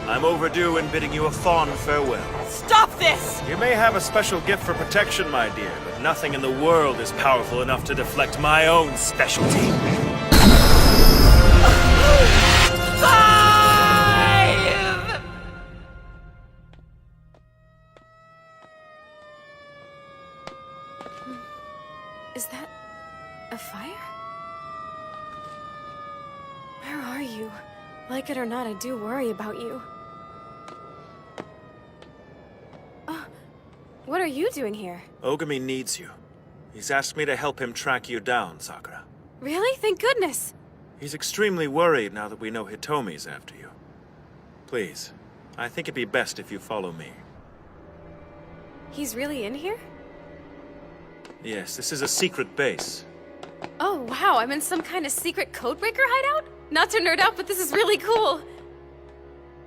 I'm overdue in bidding you a fond farewell. Stop this! You may have a special gift for protection, my dear, but nothing in the world is powerful enough to deflect my own specialty. Is that a fire? Where are you? Like it or not, I do worry about you. What are you doing here? Ogami needs you. He's asked me to help him track you down, Sakura. Really? Thank goodness. He's extremely worried now that we know Hitomi's after you. Please, I think it'd be best if you follow me. He's really in here? Yes, this is a secret base. Oh, wow, I'm in some kind of secret codebreaker hideout? Not to nerd out, but this is really cool.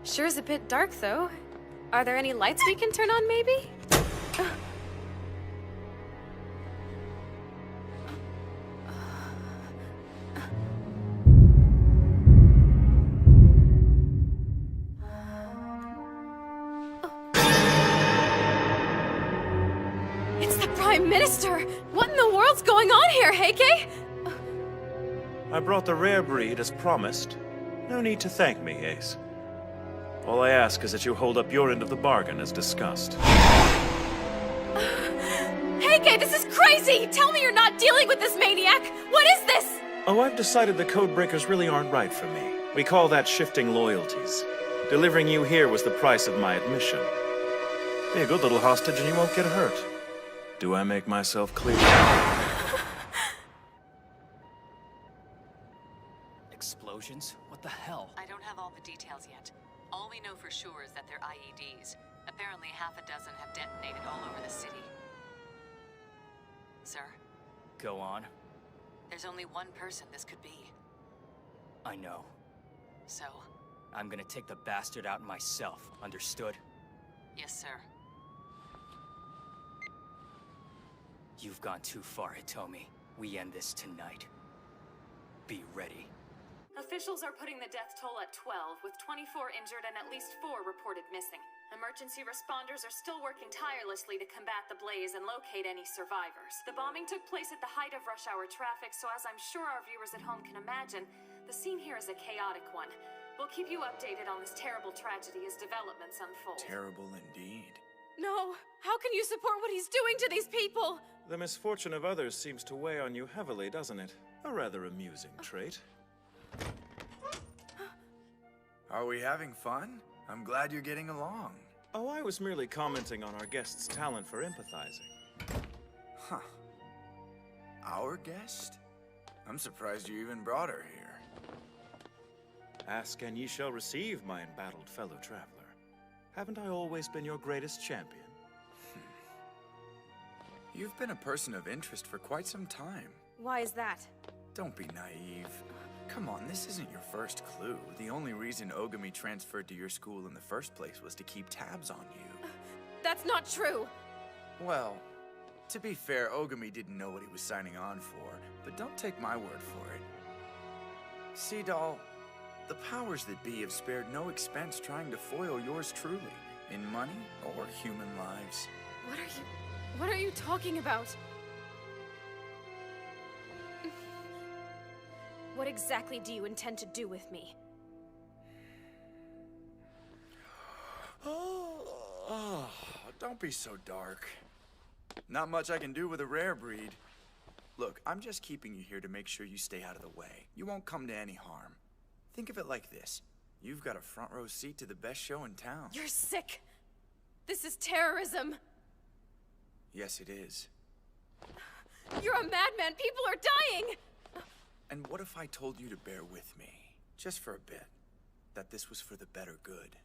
Sure is a bit dark, though. Are there any lights we can turn on, maybe? It's the Prime Minister! What in the world's going on here, Heike? I brought the rare breed as promised. No need to thank me, Ace. All I ask is that you hold up your end of the bargain as discussed. Heike, this is crazy! Tell me you're not dealing with this maniac! What is this? Oh, I've decided the codebreakers really aren't right for me. We call that shifting loyalties. Delivering you here was the price of my admission. Be a good little hostage and you won't get hurt. Do I make myself clear? Explosions? What the hell? I don't have all the details yet. All we know for sure is that they're IEDs. Apparently half a dozen have detonated all over the city. Sir? Go on. There's only one person this could be. I know. So? I'm gonna take the bastard out myself, understood? Yes, sir. You've gone too far, Hitomi. We end this tonight. Be ready. Officials are putting the death toll at 12, with 24 injured and at least 4 reported missing. Emergency responders are still working tirelessly to combat the blaze and locate any survivors. The bombing took place at the height of rush hour traffic, so as I'm sure our viewers at home can imagine, the scene here is a chaotic one. We'll keep you updated on this terrible tragedy as developments unfold. Terrible indeed. No! How can you support what he's doing to these people? The misfortune of others seems to weigh on you heavily, doesn't it? A rather amusing trait. Are we having fun? I'm glad you're getting along. Oh, I was merely commenting on our guest's talent for empathizing. Huh. Our guest? I'm surprised you even brought her here. Ask and ye shall receive, my embattled fellow traveler. Haven't I always been your greatest champion? You've been a person of interest for quite some time. Why is that? Don't be naive. Come on, this isn't your first clue. The only reason Ogami transferred to your school in the first place was to keep tabs on you. That's not true! Well, to be fair, Ogami didn't know what he was signing on for, but don't take my word for it. See, doll, the powers that be have spared no expense trying to foil yours truly, in money or human lives. What are you talking about? What exactly do you intend to do with me? Oh, don't be so dark. Not much I can do with a rare breed. Look, I'm just keeping you here to make sure you stay out of the way. You won't come to any harm. Think of it like this. You've got a front row seat to the best show in town. You're sick! This is terrorism! Yes, it is. You're a madman! People are dying! And what if I told you to bear with me, just for a bit, that this was for the better good?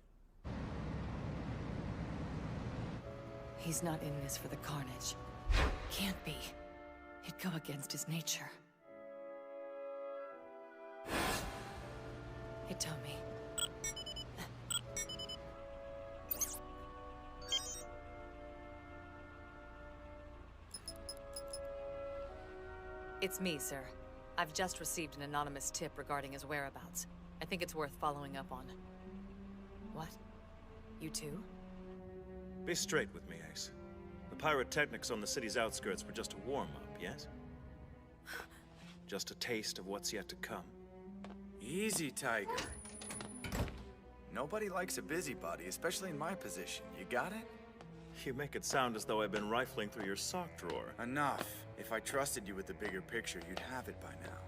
He's not in this for the carnage. Can't be. It'd go against his nature. Hitomi. It's me, sir. I've just received an anonymous tip regarding his whereabouts. I think it's worth following up on. What? You too? Be straight with me, Ace. The pyrotechnics on the city's outskirts were just a warm-up, yes? Just a taste of what's yet to come. Easy, Tiger. Nobody likes a busybody, especially in my position. You got it? You make it sound as though I've been rifling through your sock drawer. Enough. If I trusted you with the bigger picture, you'd have it by now.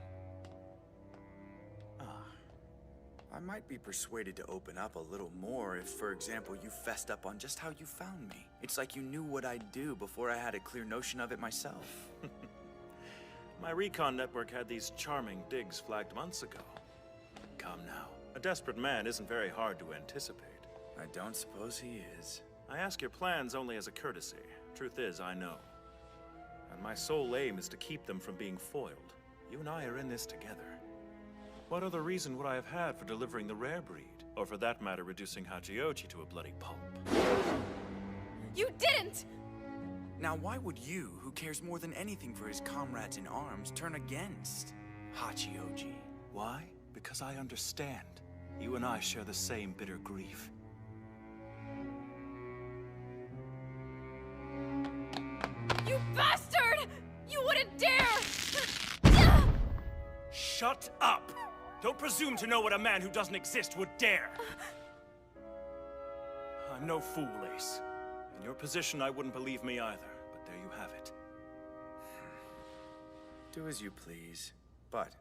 I might be persuaded to open up a little more if, for example, you fessed up on just how you found me. It's like you knew what I'd do before I had a clear notion of it myself. My recon network had these charming digs flagged months ago. Come now. A desperate man isn't very hard to anticipate. I don't suppose he is. I ask your plans only as a courtesy. Truth is, I know. And my sole aim is to keep them from being foiled. You and I are in this together. What other reason would I have had for delivering the rare breed? Or for that matter, reducing Hachioji to a bloody pulp? You didn't! Now why would you, who cares more than anything for his comrades in arms, turn against Hachioji? Why? Because I understand. You and I share the same bitter grief. You bastard! You wouldn't dare! Shut up! Don't presume to know what a man who doesn't exist would dare! I'm no fool, Ace. In your position, I wouldn't believe me either, but there you have it. Do as you please, but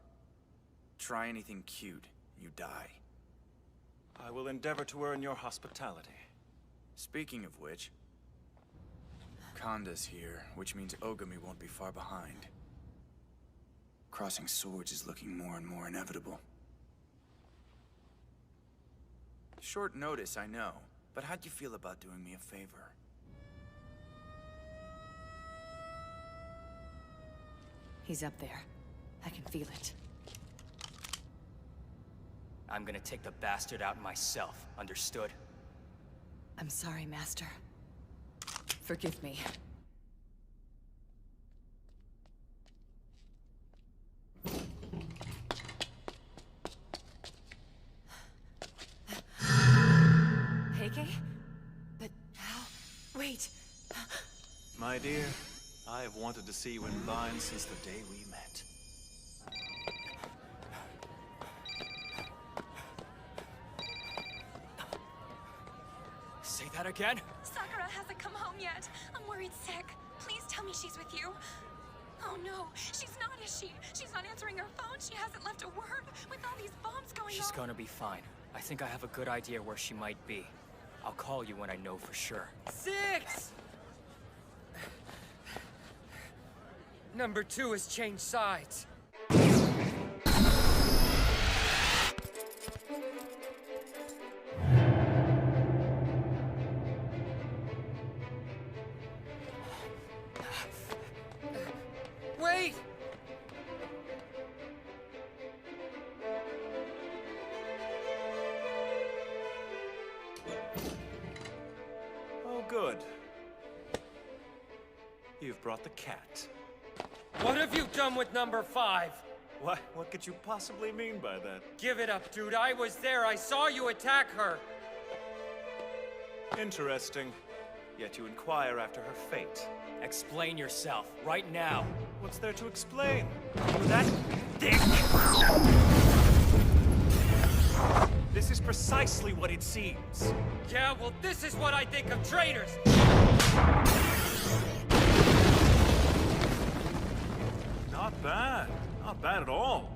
try anything cute, you die. I will endeavor to earn your hospitality. Speaking of which, Konda's here, which means Ogami won't be far behind. Crossing swords is looking more and more inevitable. Short notice, I know, but how'd you feel about doing me a favor? He's up there. I can feel it. I'm gonna take the bastard out myself, understood? I'm sorry, Master. Forgive me. Heike? But how? Wait. My dear, I have wanted to see you in Vine since the day we met. Say that again? Sakura hasn't come home yet. I'm worried sick. Please tell me she's with you. Oh no, she's not, is she? She's not answering her phone. She hasn't left a word with all these bombs going She's off. gonna be fine. I think I have a good idea where she might be. I'll call you when I know for sure. 6! Number 2 has changed sides. Wait! Oh, good. You've brought the cat. What have you done with number 5? What could you possibly mean by that? Give it up, dude. I was there. I saw you attack her. Interesting. Yet you inquire after her fate. Explain yourself, right now. What's there to explain? That dick! This is precisely what it seems. Yeah, well, this is what I think of traitors! Not bad. Not bad at all.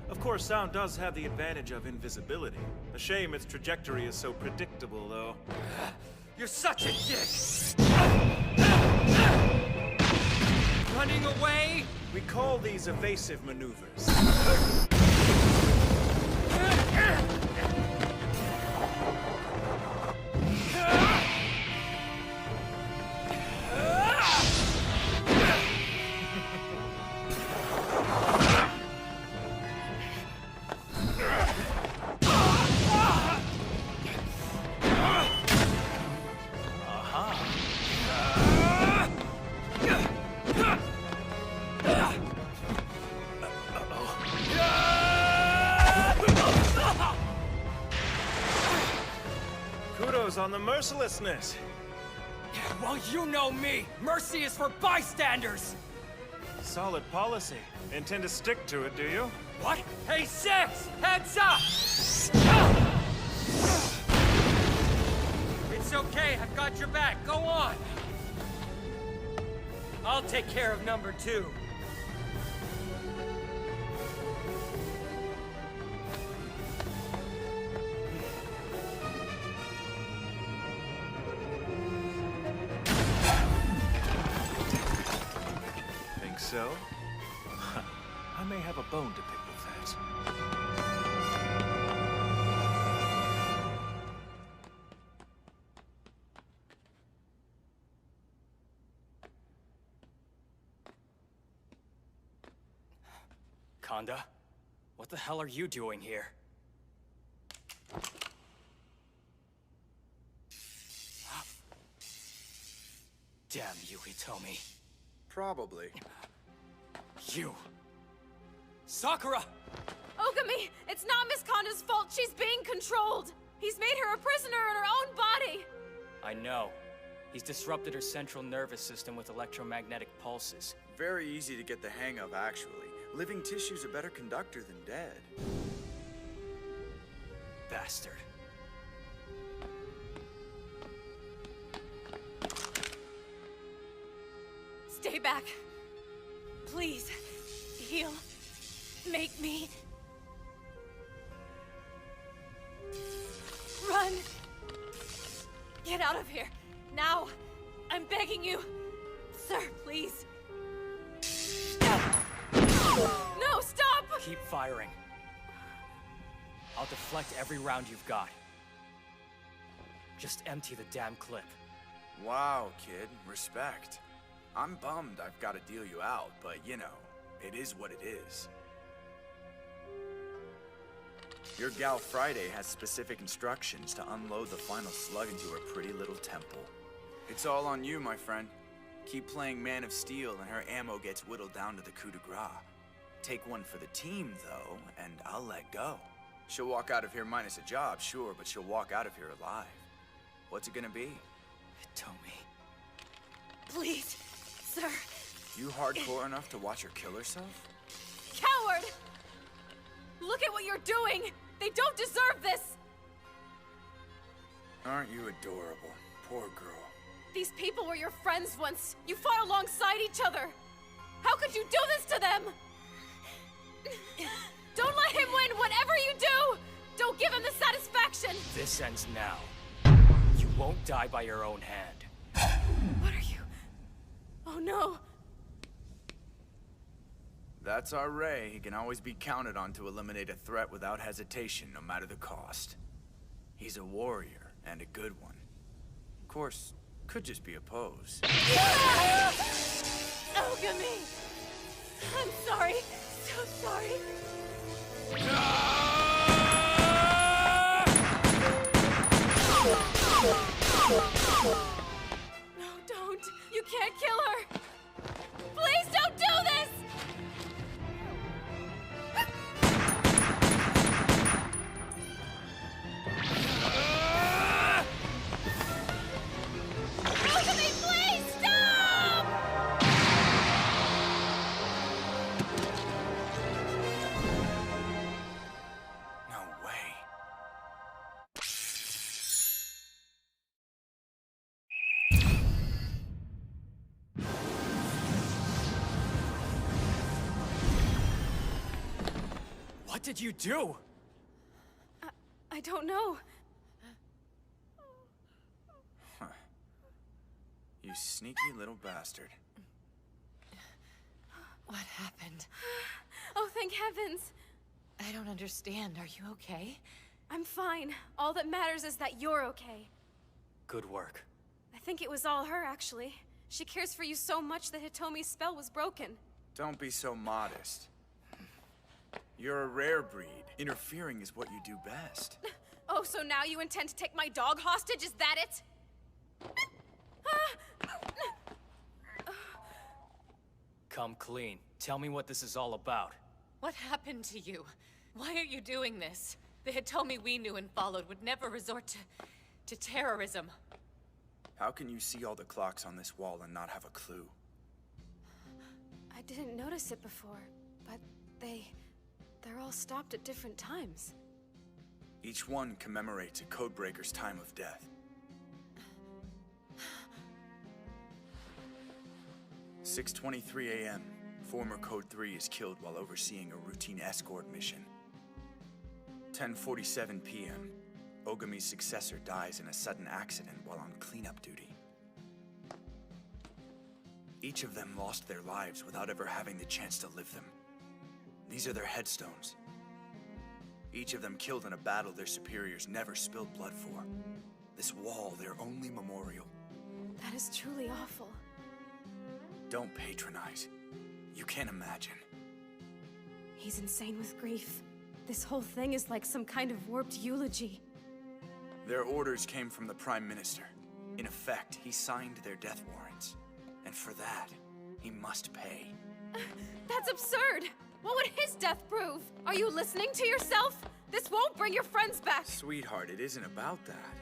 Of course, sound does have the advantage of invisibility. A shame its trajectory is so predictable, though. You're such a dick! Running away? We call these evasive maneuvers. On the mercilessness. Well, you know me. Mercy is for bystanders. Solid policy. Intend to stick to it, do you? What? Hey, Six! Heads up! It's okay. I've got your back. Go on. I'll take care of number 2. So? I may have a bone to pick with that. Kanda, what the hell are you doing here? Damn you, Hitomi. Probably. You! Sakura! Ogami! It's not Miss Kanda's fault. She's being controlled. He's made her a prisoner in her own body. I know. He's disrupted her central nervous system with electromagnetic pulses. Very easy to get the hang of, actually. Living tissue's a better conductor than dead. Bastard. Stay back. Please. Heal. Make me. Run. Get out of here. Now. I'm begging you. Sir, please. No, stop! Keep firing. I'll deflect every round you've got. Just empty the damn clip. Wow, kid. Respect. I'm bummed I've got to deal you out, but you know, it is what it is. Your gal Friday has specific instructions to unload the final slug into her pretty little temple. It's all on you, my friend. Keep playing Man of Steel and her ammo gets whittled down to the coup de grace. Take one for the team, though, and I'll let go. She'll walk out of here minus a job, sure, but she'll walk out of here alive. What's it gonna be? Hitomi. Please, sir. You hardcore enough to watch her kill herself? Coward! Look at what you're doing! They don't deserve this! Aren't you adorable? Poor girl. These people were your friends once. You fought alongside each other. How could you do this to them? Don't let him win, whatever you do! Don't give him the satisfaction! This ends now. You won't die by your own hand. What are you? Oh no. That's our Ray. He can always be counted on to eliminate a threat without hesitation, no matter the cost. He's a warrior, and a good one. Of course, could just be a pose. Ogami! I'm sorry. So sorry. No, don't. You can't kill her. Please don't do this! Ogami, please stop! What did you do? I don't know. Huh. You sneaky little bastard. What happened? Oh, thank heavens. I don't understand. Are you okay? I'm fine. All that matters is that you're okay. Good work. I think it was all her, actually. She cares for you so much that Hitomi's spell was broken. Don't be so modest. You're a rare breed. Interfering is what you do best. Oh, so now you intend to take my dog hostage? Is that it? Come clean. Tell me what this is all about. What happened to you? Why are you doing this? The Hitomi we knew and followed would never resort to terrorism. How can you see all the clocks on this wall and not have a clue? I didn't notice it before, but they're all stopped at different times. Each one commemorates a codebreaker's time of death. 6:23 a.m. Former Code 3 is killed while overseeing a routine escort mission. 10:47 p.m. Ogami's successor dies in a sudden accident while on cleanup duty. Each of them lost their lives without ever having the chance to live them. These are their headstones. Each of them killed in a battle their superiors never spilled blood for. This wall, their only memorial. That is truly awful. Don't patronize. You can't imagine. He's insane with grief. This whole thing is like some kind of warped eulogy. Their orders came from the Prime Minister. In effect, he signed their death warrants. And for that, he must pay. That's absurd! What would his death prove? Are you listening to yourself? This won't bring your friends back! Sweetheart, it isn't about that.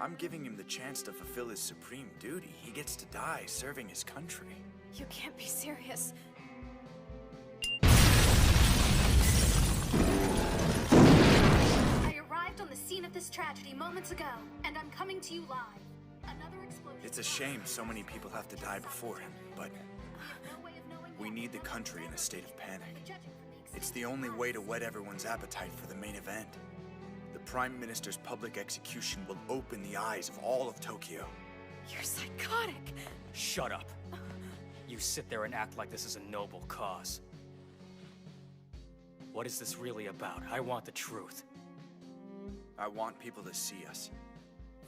I'm giving him the chance to fulfill his supreme duty. He gets to die serving his country. You can't be serious. I arrived on the scene of this tragedy moments ago, and I'm coming to you live. Another explosion. It's a shame so many people have to die before him, but we need the country in a state of panic. It's the only way to whet everyone's appetite for the main event. The Prime Minister's public execution will open the eyes of all of Tokyo. You're psychotic. Shut up. You sit there and act like this is a noble cause. What is this really about? I want the truth. I want people to see us.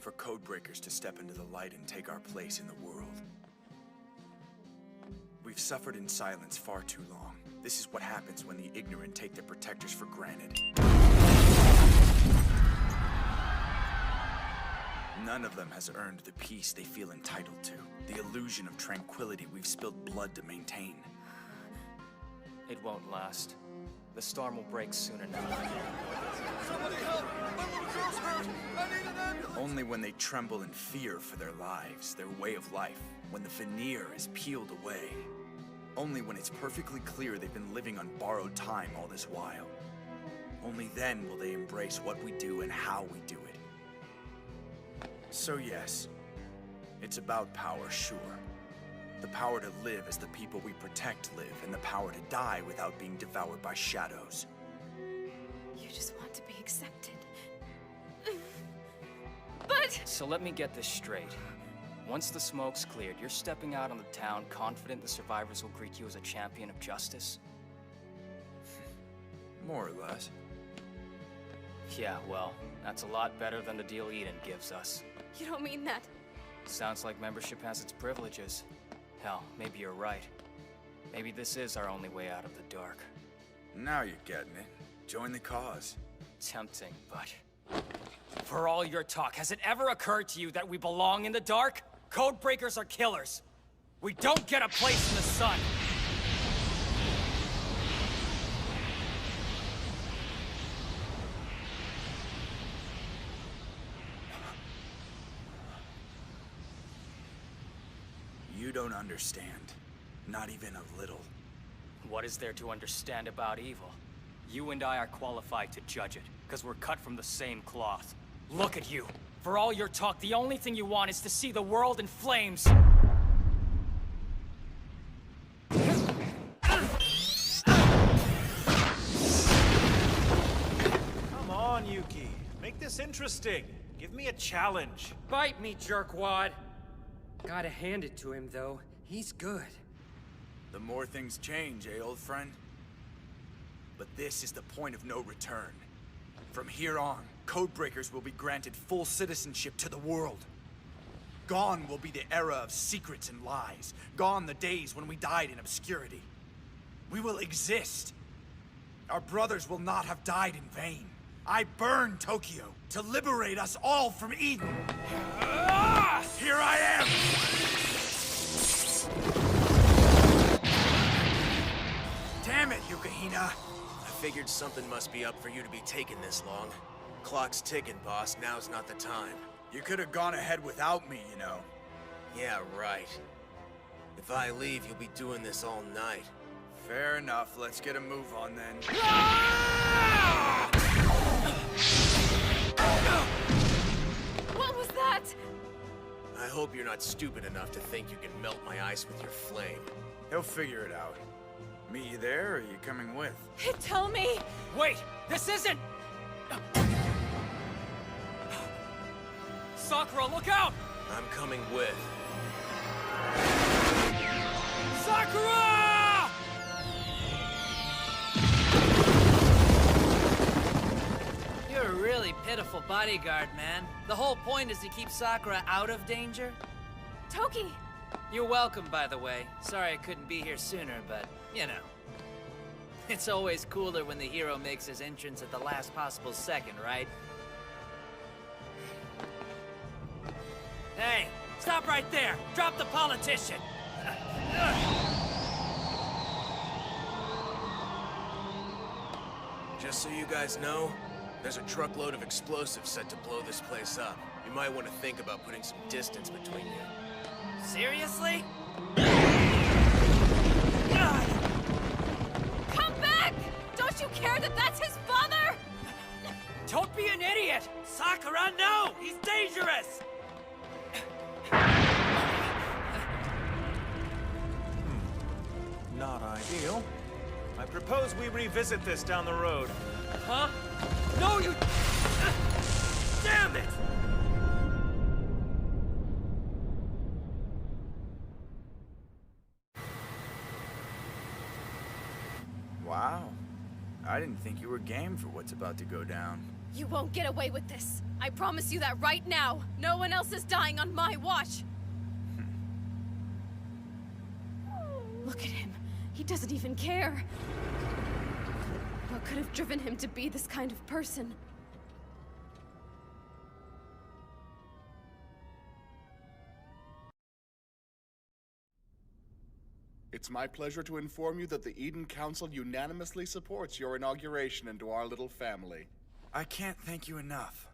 For codebreakers to step into the light and take our place in the world. We've suffered in silence far too long. This is what happens when the ignorant take their protectors for granted. None of them has earned the peace they feel entitled to. The illusion of tranquility we've spilled blood to maintain. It won't last. The storm will break soon enough. Somebody help! My little girl's hurt! I need an ambulance! Only when they tremble in fear for their lives, their way of life, when the veneer is peeled away. Only when it's perfectly clear they've been living on borrowed time all this while. Only then will they embrace what we do and how we do it. So yes, it's about power, sure. The power to live as the people we protect live, and the power to die without being devoured by shadows. You just want to be accepted. But... So let me get this straight. Once the smoke's cleared, you're stepping out on the town confident the survivors will greet you as a champion of justice? More or less. Yeah, well, that's a lot better than the deal Eden gives us. You don't mean that. Sounds like membership has its privileges. Hell, maybe you're right. Maybe this is our only way out of the dark. Now you're getting it. Join the cause. Tempting, but... For all your talk, has it ever occurred to you that we belong in the dark? Codebreakers are killers. We don't get a place in the sun. You don't understand. Not even a little. What is there to understand about evil? You and I are qualified to judge it, because we're cut from the same cloth. Look at you. For all your talk, the only thing you want is to see the world in flames. interesting. Give me a challenge. Bite me, jerkwad. Gotta hand it to him, though. He's good. The more things change, eh, old friend? But this is the point of no return. From here on, Codebreakers will be granted full citizenship to the world. Gone will be the era of secrets and lies. Gone the days when we died in obscurity. We will exist. Our brothers will not have died in vain. I burned Tokyo to liberate us all from Eden. Here I am! Damn it, Yukahina! I figured something must be up for you to be taking this long. Clock's ticking, boss. Now's not the time. You could have gone ahead without me, you know. Yeah, right. If I leave, you'll be doing this all night. Fair enough. Let's get a move on then. What was that? I hope you're not stupid enough to think you can melt my ice with your flame. He'll figure it out. Meet you there, or are you coming with? Tell me! Wait! This isn't... Sakura, look out! I'm coming with. Sakura! You're a really pitiful bodyguard, man. The whole point is to keep Sakura out of danger. Toki! You're welcome, by the way. Sorry I couldn't be here sooner, but, you know. It's always cooler when the hero makes his entrance at the last possible second, right? Hey, stop right there! Drop the politician! Just so you guys know, there's a truckload of explosives set to blow this place up. You might want to think about putting some distance between you. Seriously? Come back! Don't you care that that's his father? Don't be an idiot! Sakura, no! He's dangerous! Not ideal. I propose we revisit this down the road. Huh? No, you... Damn it! Wow. I didn't think you were game for what's about to go down. You won't get away with this. I promise you that right now. No one else is dying on my watch. Look at him. He doesn't even care. What could have driven him to be this kind of person? It's my pleasure to inform you that the Eden Council unanimously supports your inauguration into our little family. I can't thank you enough.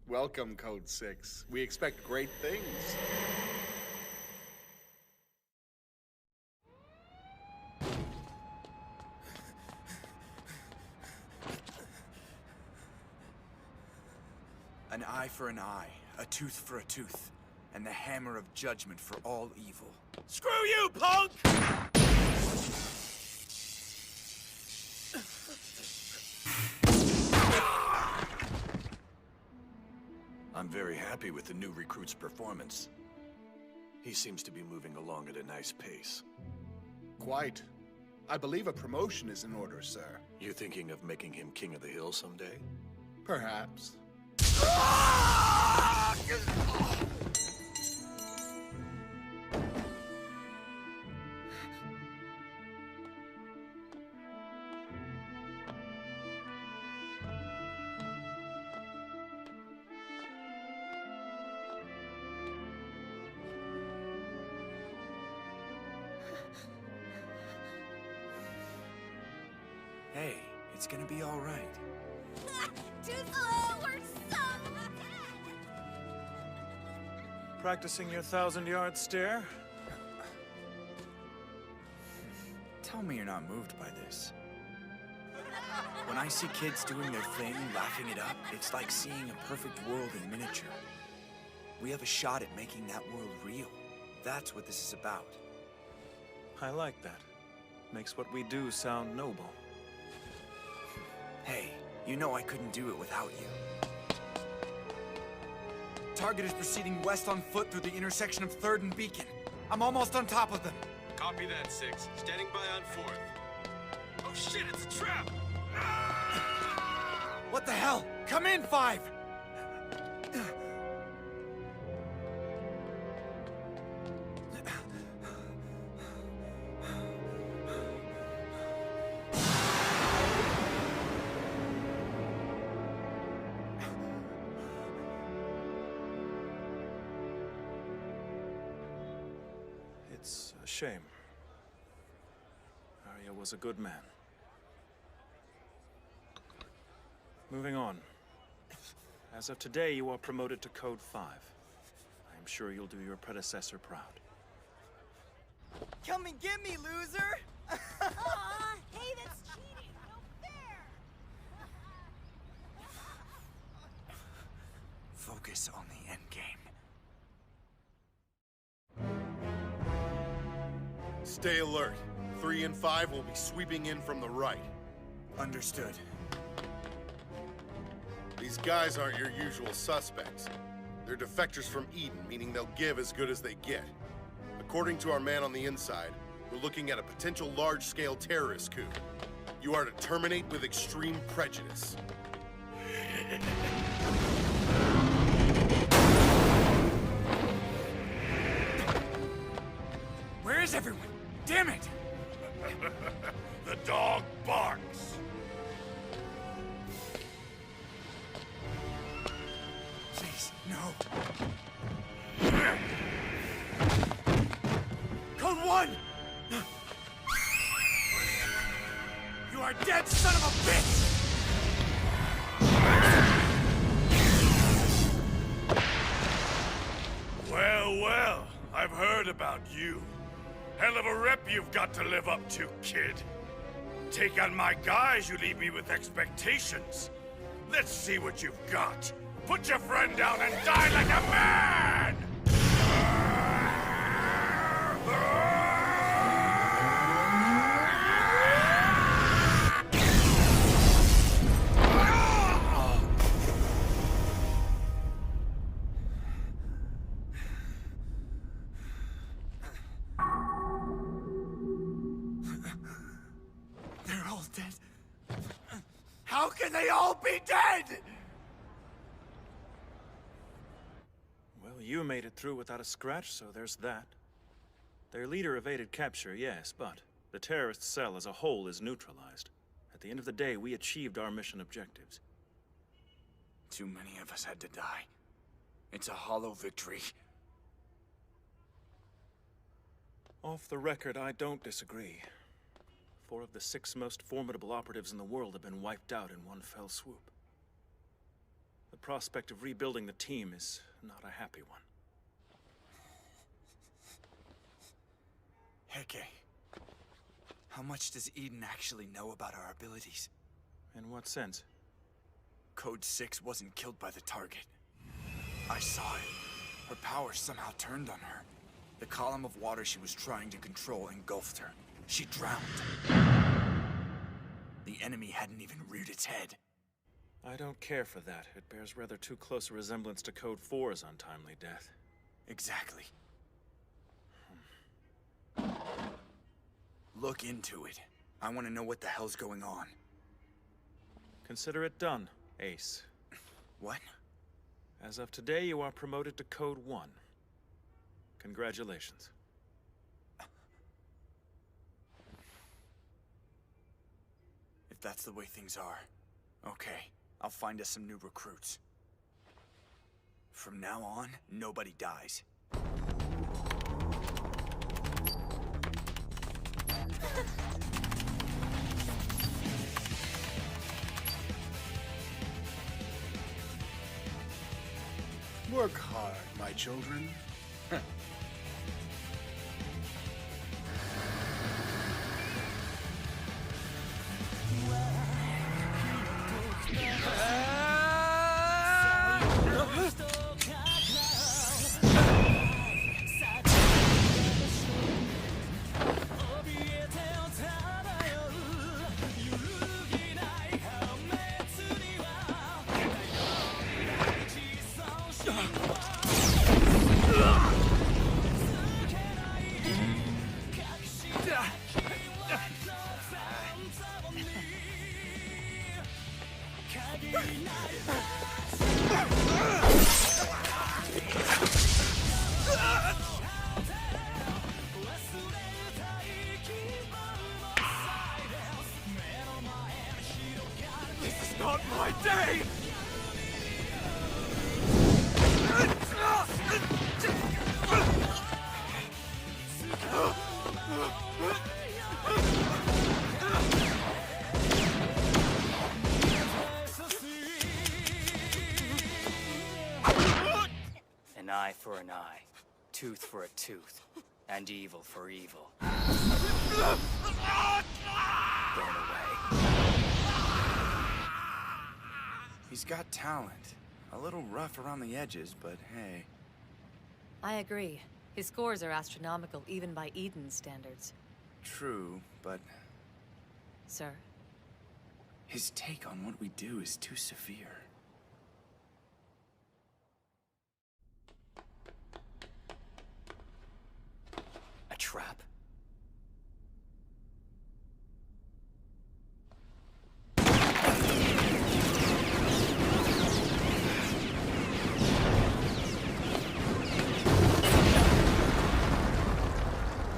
Welcome, Code 6. We expect great things. An eye for an eye, a tooth for a tooth, and the hammer of judgment for all evil. Screw you, punk! I'm very happy with the new recruit's performance. He seems to be moving along at a nice pace. Quite. I believe a promotion is in order, sir. You thinking of making him king of the hill someday? Perhaps. Hey, it's gonna be all right. We're so... Practicing your 1,000-yard stare? Tell me you're not moved by this. When I see kids doing their thing, laughing it up, it's like seeing a perfect world in miniature. We have a shot at making that world real. That's what this is about. I like that. Makes what we do sound noble. Hey, you know I couldn't do it without you. target is proceeding west on foot through the intersection of 3rd and Beacon. I'm almost on top of them. Copy that, 6. Standing by on 4th. Oh shit, it's a trap! What the hell? Come in, 5! It's a shame. Arya was a good man. Moving on. As of today, you are promoted to Code 5. I am sure you'll do your predecessor proud. Come and get me, loser! Aw, hey, that's cheating! No fair! Focus on the end game. Stay alert. 3 and 5 will be sweeping in from the right. Understood. These guys aren't your usual suspects. They're defectors from Eden, meaning they'll give as good as they get. According to our man on the inside, we're looking at a potential large-scale terrorist coup. You are to terminate with extreme prejudice. Where is everyone? Damn it! The dog barks. Please, no. Code 1! You are dead, son of a bitch! Well, well, I've heard about you. Hell of a rep you've got to live up to, kid. Take on my guys, you leave me with expectations. Let's see what you've got. Put your friend down and die like a man! They're all dead. How can they all be dead? Well, you made it through without a scratch, so there's that. Their leader evaded capture, yes, but the terrorist cell as a whole is neutralized. At the end of the day, we achieved our mission objectives. Too many of us had to die. It's a hollow victory. Off the record, I don't disagree. 4 of the 6 most formidable operatives in the world have been wiped out in one fell swoop. The prospect of rebuilding the team is not a happy one. Heke, how much does Eden actually know about our abilities? In what sense? Code 6 wasn't killed by the target. I saw it. Her power somehow turned on her. The column of water she was trying to control engulfed her. She drowned. The enemy hadn't even reared its head. I don't care for that. It bears rather too close a resemblance to Code 4's untimely death. Exactly. Look into it. I want to know what the hell's going on. Consider it done, Ace. What? As of today, you are promoted to Code 1. Congratulations. If that's the way things are, okay. I'll find us some new recruits. From now on, nobody dies. Work hard, my children. An eye for an eye, tooth for a tooth, and evil for evil. Burn away. He's got talent. A little rough around the edges, but hey. I agree. His scores are astronomical even by Eden's standards. True, but Sir? his take on what we do is too severe. A trap?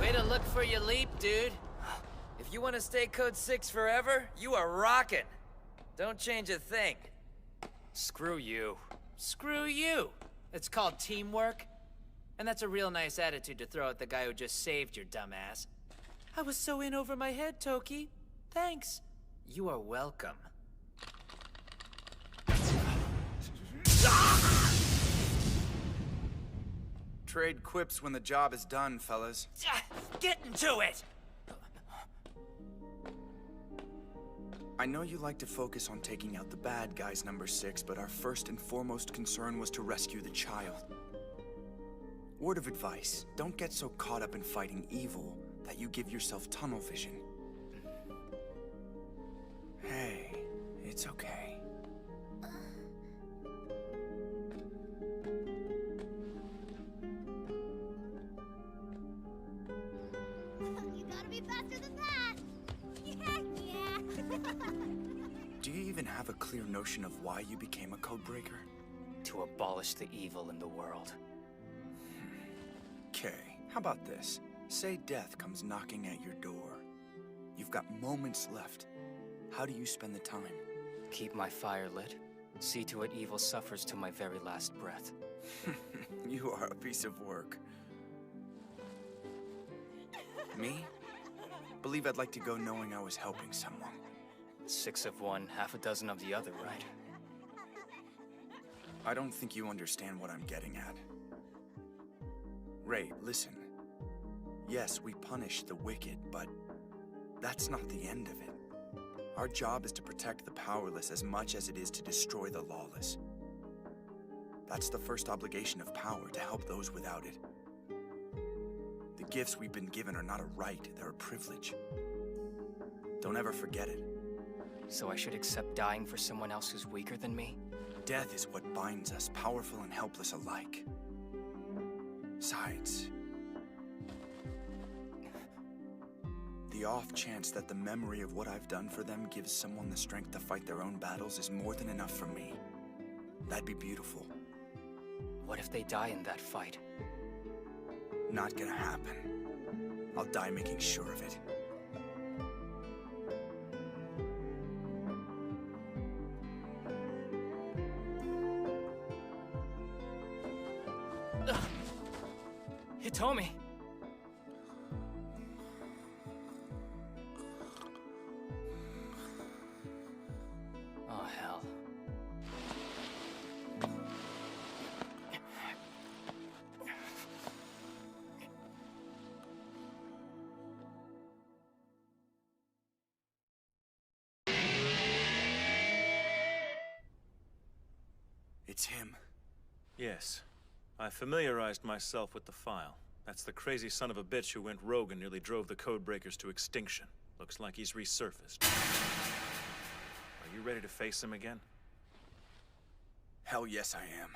Way to look for your leap, dude. If you want to stay Code 6 forever, you are rockin'. Don't change a thing. Screw you. Screw you. It's called teamwork. And that's a real nice attitude to throw at the guy who just saved your dumbass. I was so in over my head, Toki. Thanks. You are welcome. Trade quips when the job is done, fellas. Get into it! I know you like to focus on taking out the bad guys, number 6, but our first and foremost concern was to rescue the child. Word of advice, don't get so caught up in fighting evil that you give yourself tunnel vision. Hey, it's okay. You gotta be faster than that! Yeah! Do you even have a clear notion of why you became a codebreaker? To abolish the evil in the world. Okay, how about this? Say death comes knocking at your door. You've got moments left. How do you spend the time? Keep my fire lit. See to it evil suffers to my very last breath. You are a piece of work. Me? Believe I'd like to go knowing I was helping someone. 6 of one, half a dozen of the other, right? I don't think you understand what I'm getting at. Ray, listen. Yes, we punish the wicked, but that's not the end of it. Our job is to protect the powerless as much as it is to destroy the lawless. That's the first obligation of power, to help those without it. The gifts we've been given are not a right, they're a privilege. Don't ever forget it. So I should accept dying for someone else who's weaker than me? Death is what binds us, powerful and helpless alike. Besides, the off chance that the memory of what I've done for them gives someone the strength to fight their own battles is more than enough for me. That'd be beautiful. What if they die in that fight? Not gonna happen. I'll die making sure of it. Hitomi! Oh, hell. It's him. Yes. I familiarized myself with the file. That's the crazy son of a bitch who went rogue and nearly drove the Codebreakers to extinction. Looks like he's resurfaced. Are you ready to face him again? Hell yes, I am.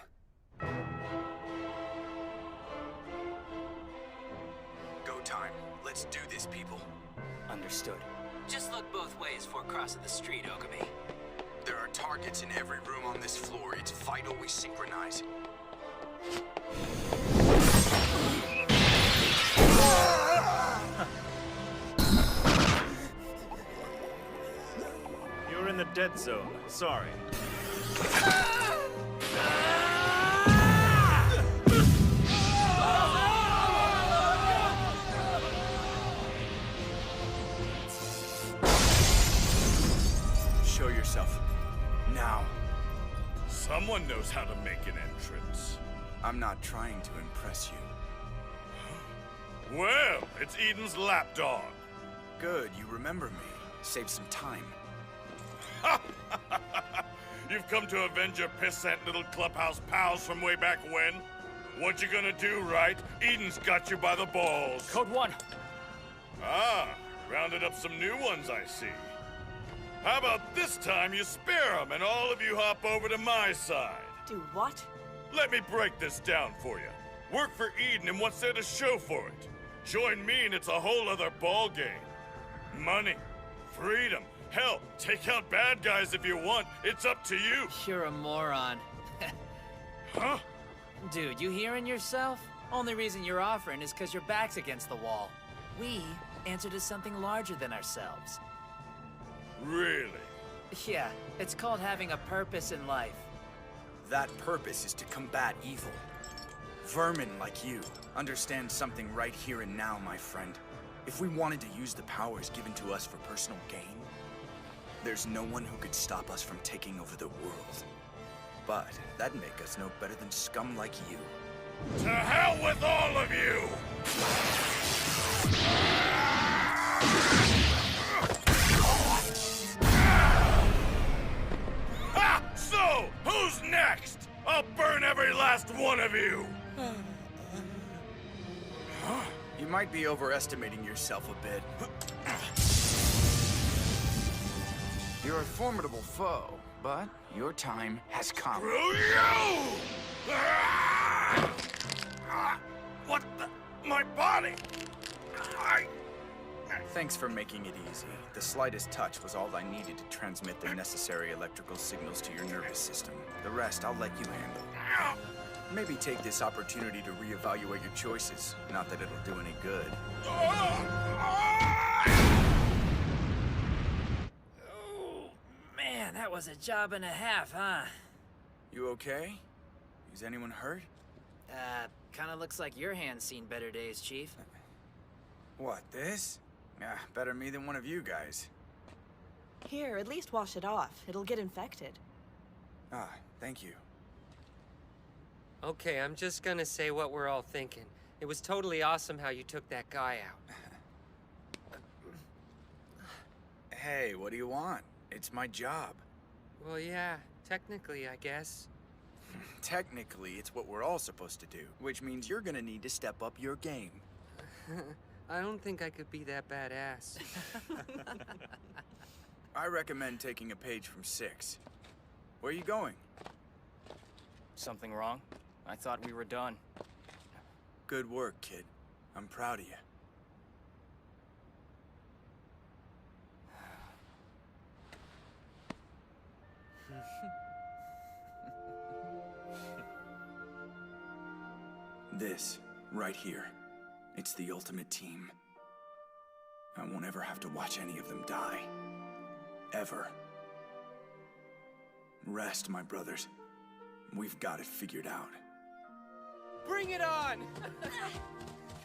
Go time. Let's do this, people. Understood. Just look both ways before crossing the street, Ogami. There are targets in every room on this floor. It's vital we synchronize. You're in the dead zone. Sorry. Show yourself. Now. Someone knows how to make an entrance. I'm not trying to impress you. Well, it's Eden's lapdog. Good, you remember me. Save some time. You've come to avenge your pissant little clubhouse pals from way back when? What you gonna do, right? Eden's got you by the balls. Code 1. Ah, rounded up some new ones, I see. How about this time you spare them and all of you hop over to my side? Do what? Let me break this down for you. Work for Eden and what's there to show for it? Join me and it's a whole other ball game. Money, freedom, hell, take out bad guys if you want. It's up to you. You're a moron. Huh? Dude, you hearing yourself? Only reason you're offering is because your back's against the wall. We answer to something larger than ourselves. Really? Yeah, it's called having a purpose in life. That purpose is to combat evil. Vermin like you understand something right here and now, my friend. If we wanted to use the powers given to us for personal gain, there's no one who could stop us from taking over the world. But that'd make us no better than scum like you. To hell with all of you! Ha! So, who's next? I'll burn every last one of you! You might be overestimating yourself a bit. You're a formidable foe, but your time has come. Screw you! What the? My body! Thanks for making it easy. The slightest touch was all I needed to transmit the necessary electrical signals to your nervous system. The rest I'll let you handle. Maybe take this opportunity to reevaluate your choices. Not that it'll do any good. Oh, man, that was a job and a half, huh? You okay? Is anyone hurt? Kinda looks like your hand's seen better days, Chief. What, this? Better me than one of you guys. Here, at least wash it off. It'll get infected. Ah, thank you. Okay, I'm just gonna say what we're all thinking. It was totally awesome how you took that guy out. Hey, what do you want? It's my job. Well, yeah, technically, I guess. Technically, it's what we're all supposed to do, which means you're gonna need to step up your game. I don't think I could be that badass. I recommend taking a page from 6. Where are you going? Something wrong? I thought we were done. Good work, kid. I'm proud of you. This, right here, it's the ultimate team. I won't ever have to watch any of them die. Ever. Rest, my brothers. We've got it figured out. Bring it on!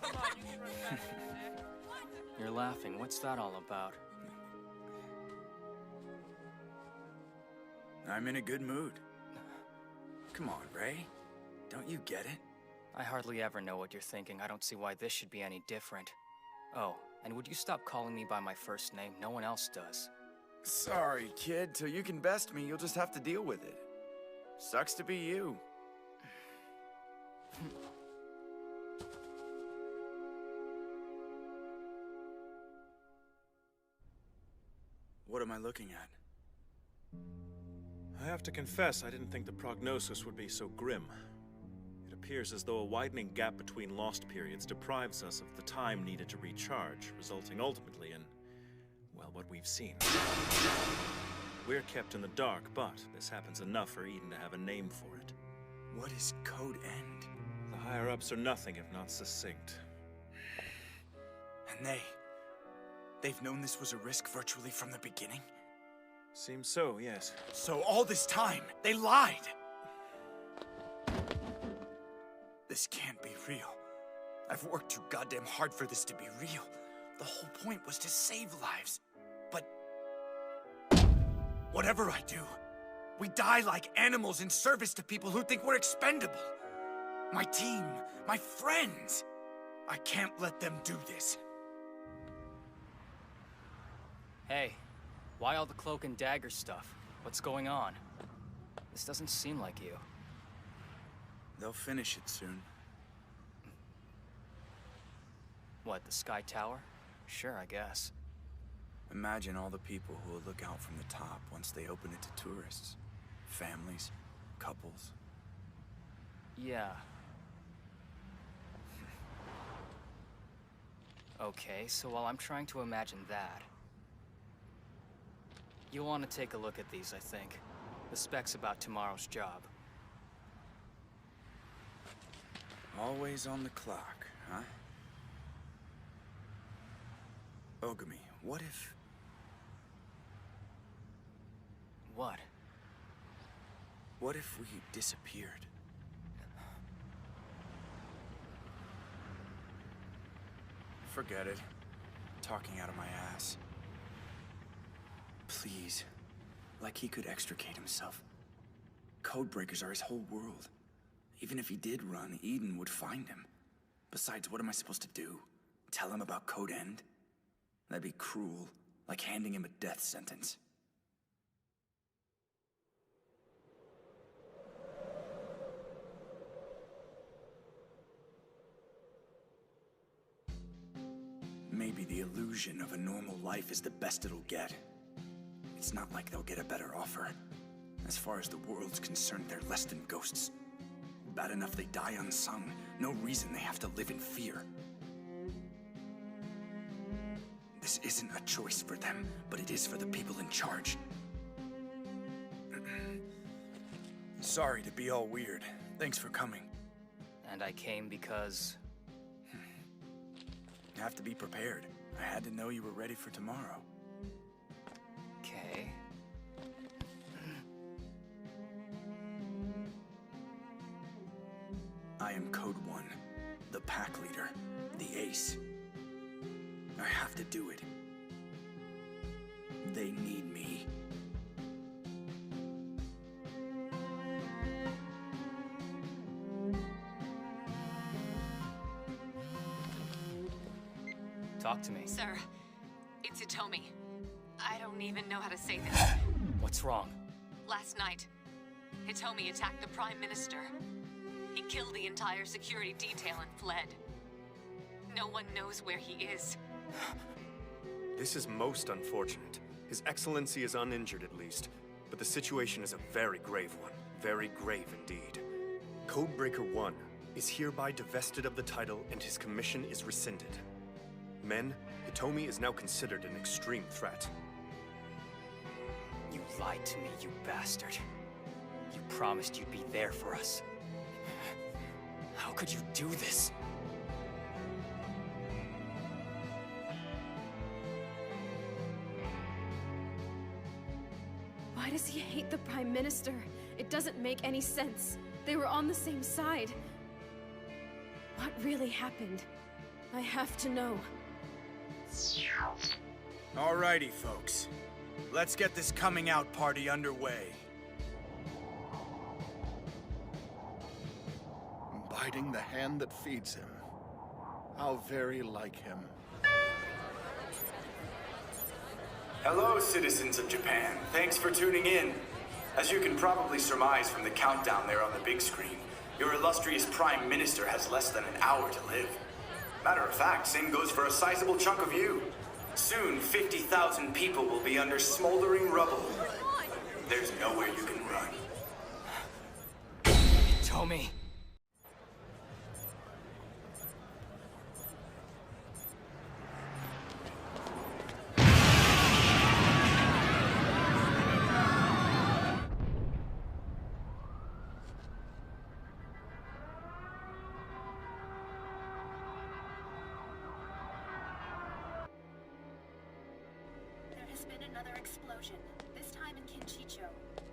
Come on, you can run faster than that. You're laughing. What's that all about? I'm in a good mood. Come on, Ray. Don't you get it? I hardly ever know what you're thinking. I don't see why this should be any different. Oh, and would you stop calling me by my first name? No one else does. Sorry, kid. Till you can best me, you'll just have to deal with it. Sucks to be you. What am I looking at? I have to confess, I didn't think the prognosis would be so grim. It appears as though a widening gap between lost periods deprives us of the time needed to recharge, resulting ultimately in, well, what we've seen. We're kept in the dark, but this happens enough for Eden to have a name for it. What is Code End? The higher-ups are nothing if not succinct. And they've known this was a risk virtually from the beginning? Seems so, yes. So all this time, they lied! This can't be real. I've worked too goddamn hard for this to be real. The whole point was to save lives. But whatever I do, we die like animals in service to people who think we're expendable. My team, my friends. I can't let them do this. Hey, why all the cloak and dagger stuff? What's going on? This doesn't seem like you. They'll finish it soon. What, the Sky Tower? Sure, I guess. Imagine all the people who will look out from the top once they open it to tourists. Families, couples. Yeah. Okay, so while I'm trying to imagine that, you'll want to take a look at these, I think. The specs about tomorrow's job. Always on the clock, huh? Ogami, what if... What? What if we disappeared? Forget it. Talking out of my ass. Please. Like he could extricate himself. Codebreakers are his whole world. Even if he did run, Eden would find him. Besides, what am I supposed to do? Tell him about Code End? That'd be cruel. Like handing him a death sentence. Maybe the illusion of a normal life is the best it'll get. It's not like they'll get a better offer. As far as the world's concerned, they're less than ghosts. Bad enough they die unsung. No reason they have to live in fear. This isn't a choice for them, but it is for the people in charge. Sorry to be all weird. Thanks for coming. And I came because... You have to be prepared. I had to know you were ready for tomorrow. Okay. I am Code 1, the pack leader, the ace. I have to do it. They need me. Talk to me. Sir, it's Itomi. I don't even know how to say this. What's wrong? Last night, Hitomi attacked the Prime Minister. He killed the entire security detail and fled. No one knows where he is. This is most unfortunate. His Excellency is uninjured at least, but the situation is a very grave one. Very grave indeed. Codebreaker 1 is hereby divested of the title and his commission is rescinded. Men, Hitomi is now considered an extreme threat. You lied to me, you bastard. You promised you'd be there for us. How could you do this? Why does he hate the Prime Minister? It doesn't make any sense. They were on the same side. What really happened? I have to know. Alrighty, folks. Let's get this coming out party underway. Biting the hand that feeds him. How very like him. Hello, citizens of Japan. Thanks for tuning in. As you can probably surmise from the countdown there on the big screen, your illustrious Prime Minister has less than an hour to live. Matter of fact, same goes for a sizable chunk of you. Soon, 50,000 people will be under smoldering rubble. There's nowhere you can run. Tommy.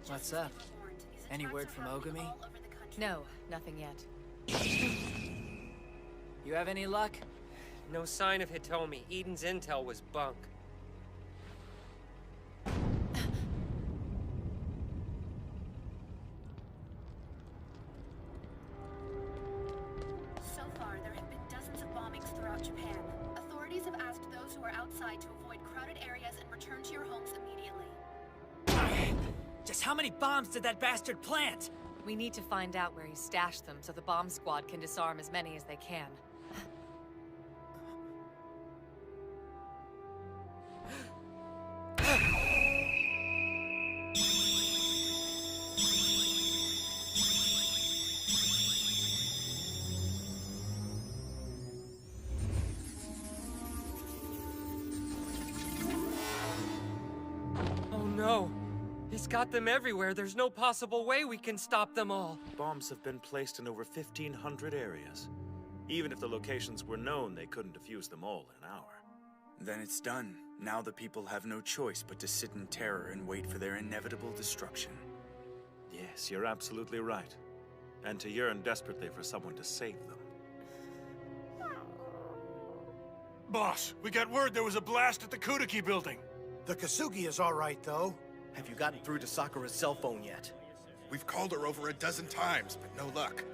What's up? Any word from Ogami? No, nothing yet. You have any luck? No sign of Hitomi. Eden's intel was bunk. those who are outside to avoid crowded areas and return to your homes immediately. Just how many bombs did that bastard plant? We need to find out where he stashed them so the bomb squad can disarm as many as they can. Oh no! He's got them everywhere. There's no possible way we can stop them all. Bombs have been placed in over 1,500 areas. Even if the locations were known, they couldn't defuse them all in an hour. Then it's done. Now the people have no choice but to sit in terror and wait for their inevitable destruction. Yes, you're absolutely right. And to yearn desperately for someone to save them. Boss, we got word there was a blast at the Kudaki building. The Kasugi is all right, though. Have you gotten through to Sakura's cell phone yet? We've called her over a dozen times, but no luck.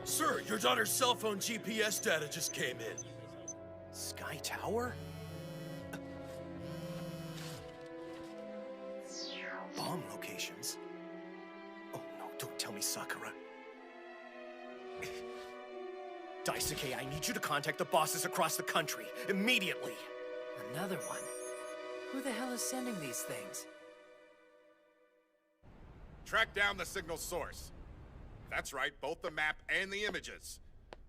Sir, your daughter's cell phone GPS data just came in. Sky Tower? Bomb locations? Oh no, don't tell me Sakura. Daisuke, I need you to contact the bosses across the country, immediately! Another one? Who the hell is sending these things? Track down the signal source. That's right, both the map and the images.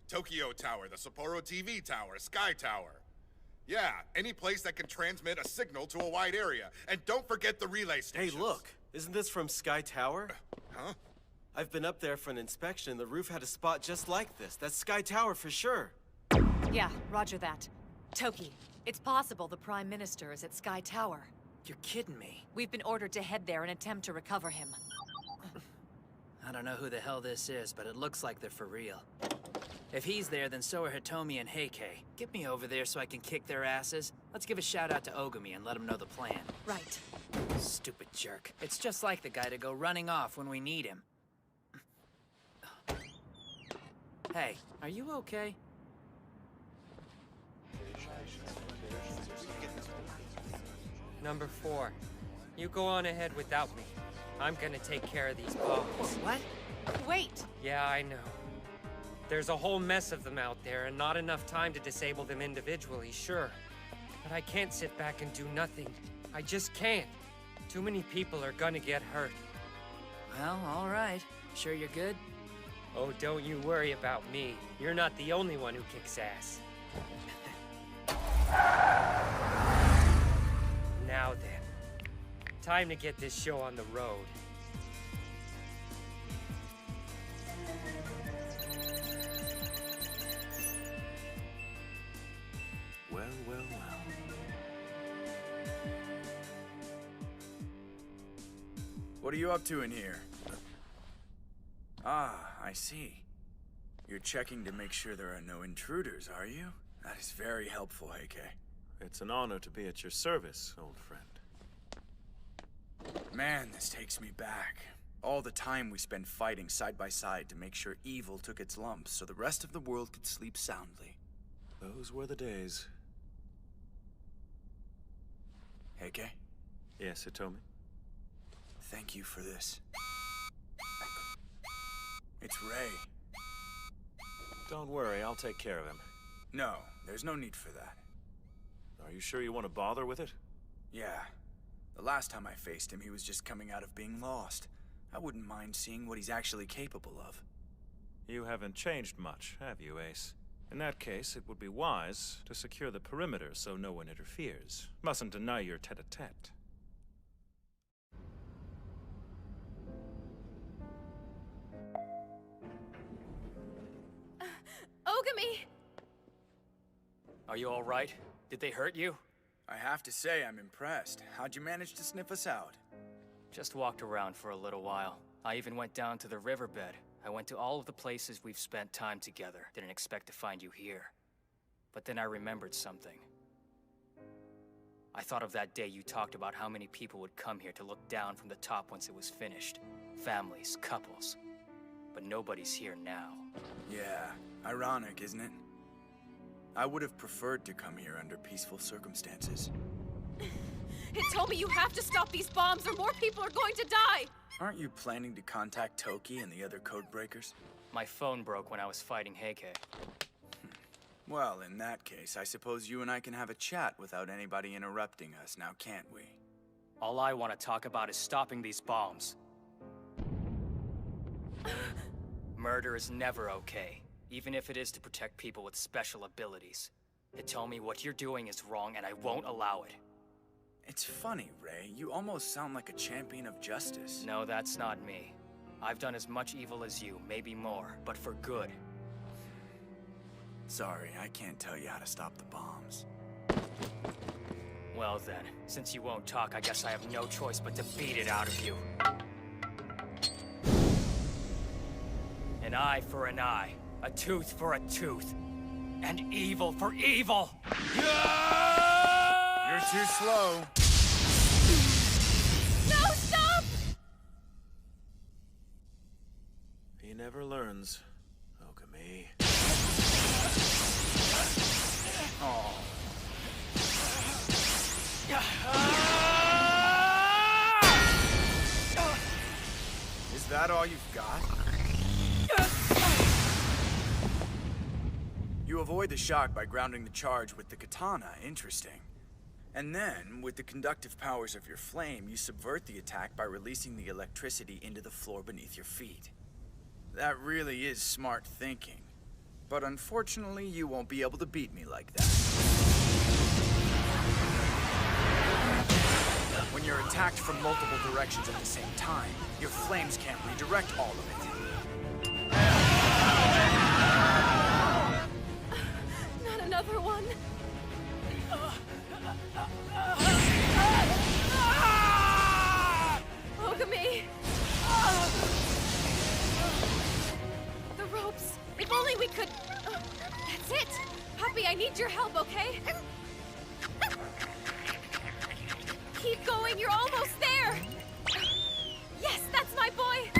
Tokyo Tower, the Sapporo TV Tower, Sky Tower. Yeah, any place that can transmit a signal to a wide area. And don't forget the relay stations. Hey, look. Isn't this from Sky Tower? Huh? I've been up there for an inspection, and the roof had a spot just like this. That's Sky Tower for sure. Yeah, roger that. Toki, it's possible the Prime Minister is at Sky Tower. You're kidding me. We've been ordered to head there and attempt to recover him. I don't know who the hell this is, but it looks like they're for real. If he's there, then so are Hitomi and Heike. Get me over there so I can kick their asses. Let's give a shout out to Ogami and let him know the plan. Right. Stupid jerk. It's just like the guy to go running off when we need him. Hey, are you okay? Number 4. You go on ahead without me. I'm gonna take care of these bombs. What? Wait! Yeah, I know. There's a whole mess of them out there, and not enough time to disable them individually, sure. But I can't sit back and do nothing. I just can't. Too many people are gonna get hurt. Well, all right. Sure you're good? Oh, don't you worry about me. You're not the only one who kicks ass. Now then. Time to get this show on the road. Well, well, well. What are you up to in here? Ah, I see. You're checking to make sure there are no intruders, are you? That is very helpful, Heike. It's an honor to be at your service, old friend. Man, this takes me back. All the time we spent fighting side by side to make sure evil took its lumps so the rest of the world could sleep soundly. Those were the days. Heike? Yes, Hitomi? Thank you for this. It's Ray. Don't worry, I'll take care of him. No, there's no need for that. Are you sure you want to bother with it? Yeah. The last time I faced him, he was just coming out of being lost. I wouldn't mind seeing what he's actually capable of. You haven't changed much, have you, Ace? In that case, it would be wise to secure the perimeter so no one interferes. Mustn't deny your tete-a-tete. Ogami! Are you all right? Did they hurt you? I have to say, I'm impressed. How'd you manage to sniff us out? Just walked around for a little while. I even went down to the riverbed. I went to all of the places we've spent time together. Didn't expect to find you here. But then I remembered something. I thought of that day you talked about how many people would come here to look down from the top once it was finished. Families, couples. But nobody's here now. Yeah, ironic, isn't it? I would have preferred to come here under peaceful circumstances. It told me you have to stop these bombs or more people are going to die! Aren't you planning to contact Toki and the other codebreakers? My phone broke when I was fighting Heike. Well, in that case, I suppose you and I can have a chat without anybody interrupting us, now can't we? All I want to talk about is stopping these bombs. Murder is never okay, even if it is to protect people with special abilities. Hitomi, me what you're doing is wrong and I won't allow it. It's funny, Ray. You almost sound like a champion of justice. No, that's not me. I've done as much evil as you, maybe more, but for good. Sorry, I can't tell you how to stop the bombs. Well then, since you won't talk, I guess I have no choice but to beat it out of you. An eye for an eye, a tooth for a tooth, and evil for evil! You're too slow. No, stop! He never learns, Ogami. Oh. Is that all you've got? You avoid the shock by grounding the charge with the katana. Interesting. And then, with the conductive powers of your flame, you subvert the attack by releasing the electricity into the floor beneath your feet. That really is smart thinking. But unfortunately, you won't be able to beat me like that. When you're attacked from multiple directions at the same time, your flames can't redirect all of it. Not another one. Ogami! The ropes! If only we could... That's it! Puppy, I need your help, okay? Keep going, you're almost there! Yes, that's my boy!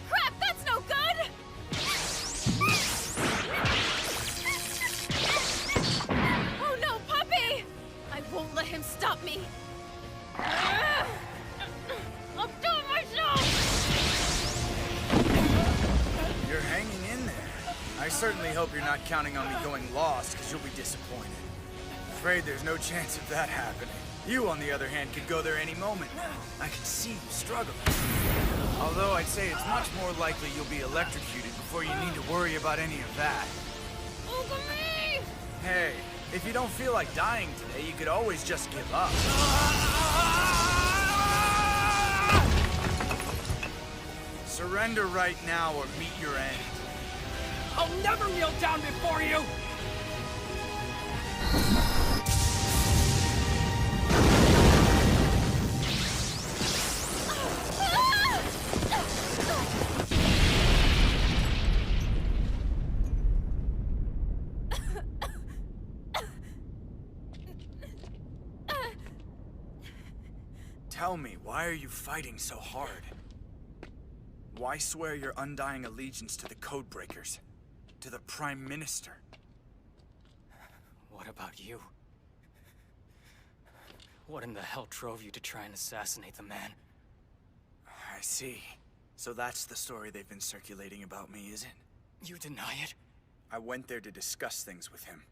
Crap, that's no good! Oh no, Puppy! I won't let him stop me! I'll do it myself! You're hanging in there. I certainly hope you're not counting on me going lost, because you'll be disappointed. Afraid there's no chance of that happening. You, on the other hand, could go there any moment. I can see you struggling. Although I'd say it's much more likely you'll be electrocuted before you need to worry about any of that. Ogami! Hey, if you don't feel like dying today, you could always just give up. Surrender right now or meet your end. I'll never kneel down before you! Tell me, why are you fighting so hard? Why swear your undying allegiance to the Codebreakers? To the Prime Minister? What about you? What in the hell drove you to try and assassinate the man? I see. So that's the story they've been circulating about me, is it? You deny it? I went there to discuss things with him.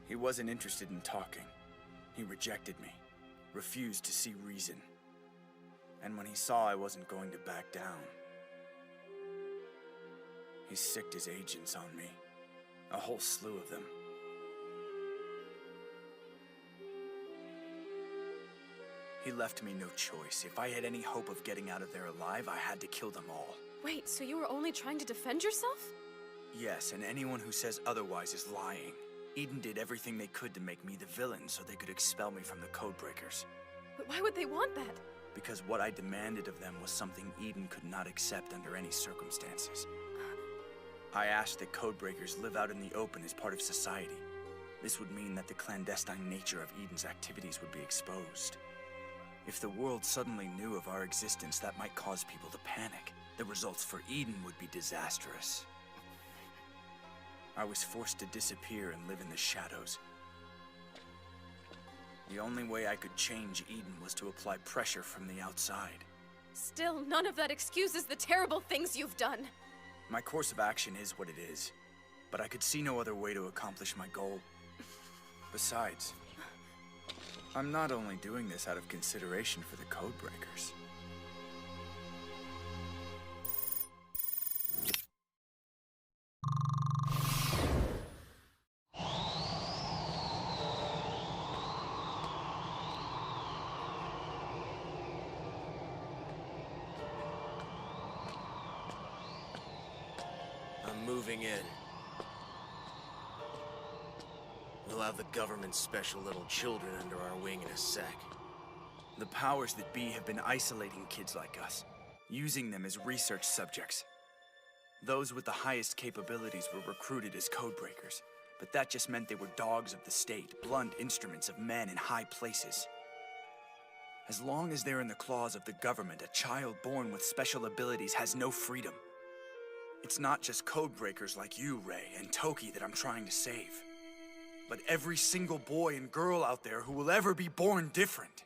He wasn't interested in talking. He rejected me, refused to see reason. And when he saw I wasn't going to back down, he sicked his agents on me. A whole slew of them. He left me no choice. If I had any hope of getting out of there alive, I had to kill them all. Wait, so you were only trying to defend yourself? Yes, and anyone who says otherwise is lying. Eden did everything they could to make me the villain so they could expel me from the Codebreakers. But why would they want that? Because what I demanded of them was something Eden could not accept under any circumstances. I asked that Codebreakers live out in the open as part of society. This would mean that the clandestine nature of Eden's activities would be exposed. If the world suddenly knew of our existence, that might cause people to panic. The results for Eden would be disastrous. I was forced to disappear and live in the shadows. The only way I could change Eden was to apply pressure from the outside. Still, none of that excuses the terrible things you've done. My course of action is what it is, but I could see no other way to accomplish my goal. Besides, I'm not only doing this out of consideration for the Codebreakers. I'm moving in. We'll have the government's special little children under our wing in a sec. The powers that be have been isolating kids like us, using them as research subjects. Those with the highest capabilities were recruited as Codebreakers, but that just meant they were dogs of the state, blunt instruments of men in high places. As long as they're in the claws of the government, a child born with special abilities has no freedom. It's not just Codebreakers like you, Ray, and Toki that I'm trying to save, but every single boy and girl out there who will ever be born different.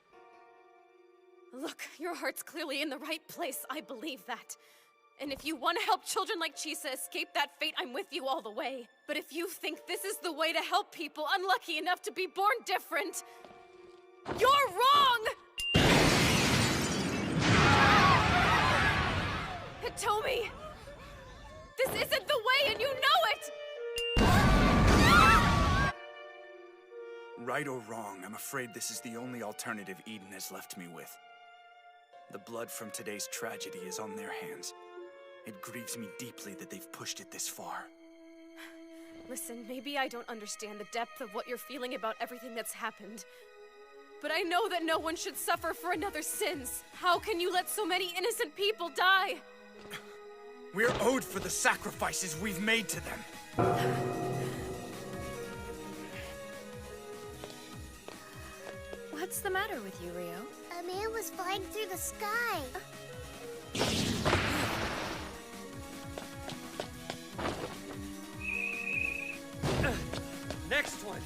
Look, your heart's clearly in the right place, I believe that. And if you want to help children like Chisa escape that fate, I'm with you all the way. But if you think this is the way to help people unlucky enough to be born different, you're wrong! Hitomi! This isn't the way, and you know it! Right or wrong, I'm afraid this is the only alternative Eden has left me with. The blood from today's tragedy is on their hands. It grieves me deeply that they've pushed it this far. Listen, maybe I don't understand the depth of what you're feeling about everything that's happened. But I know that no one should suffer for another's sins. How can you let so many innocent people die? We're owed for the sacrifices we've made to them. What's the matter with you, Rio? A man was flying through the sky. Next one!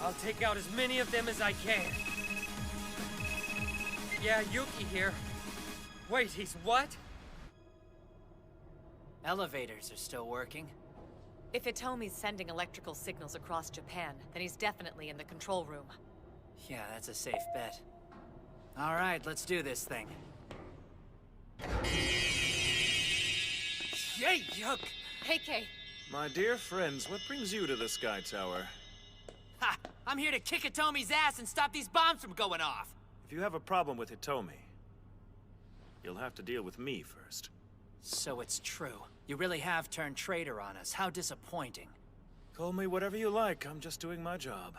I'll take out as many of them as I can. Yeah, Yuki here. Wait, he's what? Elevators are still working. If Hitomi's sending electrical signals across Japan, then he's definitely in the control room. Yeah, that's a safe bet. All right, let's do this thing. Yay, yuck! Hey, Kay. My dear friends, what brings you to the Sky Tower? Ha! I'm here to kick Hitomi's ass and stop these bombs from going off! If you have a problem with Hitomi, you'll have to deal with me first. So it's true. You really have turned traitor on us. How disappointing. Call me whatever you like. I'm just doing my job.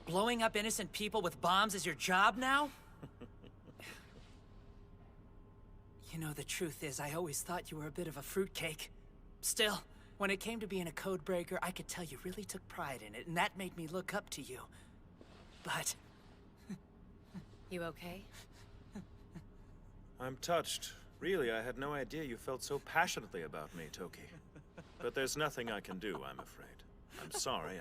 Blowing up innocent people with bombs is your job now? You know, the truth is, I always thought you were a bit of a fruitcake. Still, when it came to being a codebreaker, I could tell you really took pride in it, and that made me look up to you. But... You okay? I'm touched. Really, I had no idea you felt so passionately about me, Toki. But there's nothing I can do, I'm afraid. I'm sorry,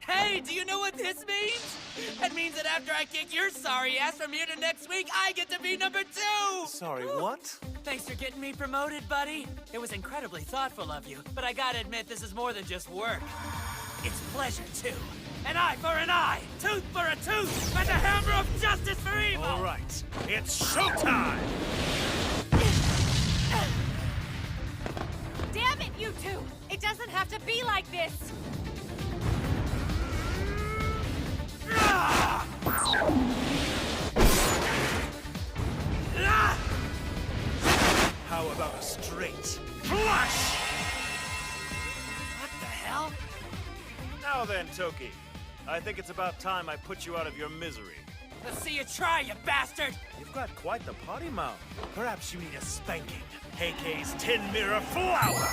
Hey, do you know what this means? It means that after I kick your sorry ass from here to next week, I get to be number 2! Sorry, what? Thanks for getting me promoted, buddy. It was incredibly thoughtful of you, but I gotta admit, this is more than just work. It's pleasure, too. An eye for an eye, tooth for a tooth, and the hammer of justice for evil! All right, it's showtime! Damn it, you two! It doesn't have to be like this! How about a straight flush? What the hell? Now then, Toki. I think it's about time I put you out of your misery. Let's see you try, you bastard! You've got quite the potty mouth. Perhaps you need a spanking. Heikei's Tin Mirror Flower!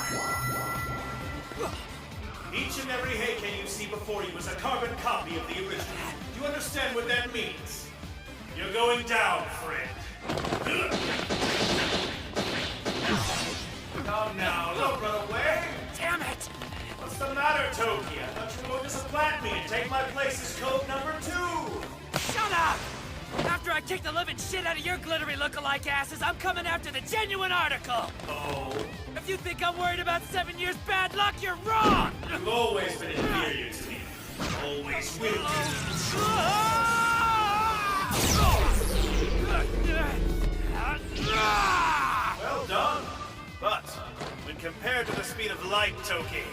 Each and every Heikei you see before you is a carbon copy of the original. Do you understand what that means? You're going down, friend. Come now, don't run away! Damn it! What's the matter, Toki? I thought you were going to supplant me and take my place as code number 2! Shut up! After I kick the living shit out of your glittery look-alike asses, I'm coming after the genuine article! Oh? If you think I'm worried about 7 years bad luck, you're wrong! You've always been inferior to me. Always will be. Well done. But, when compared to the speed of light, Toki,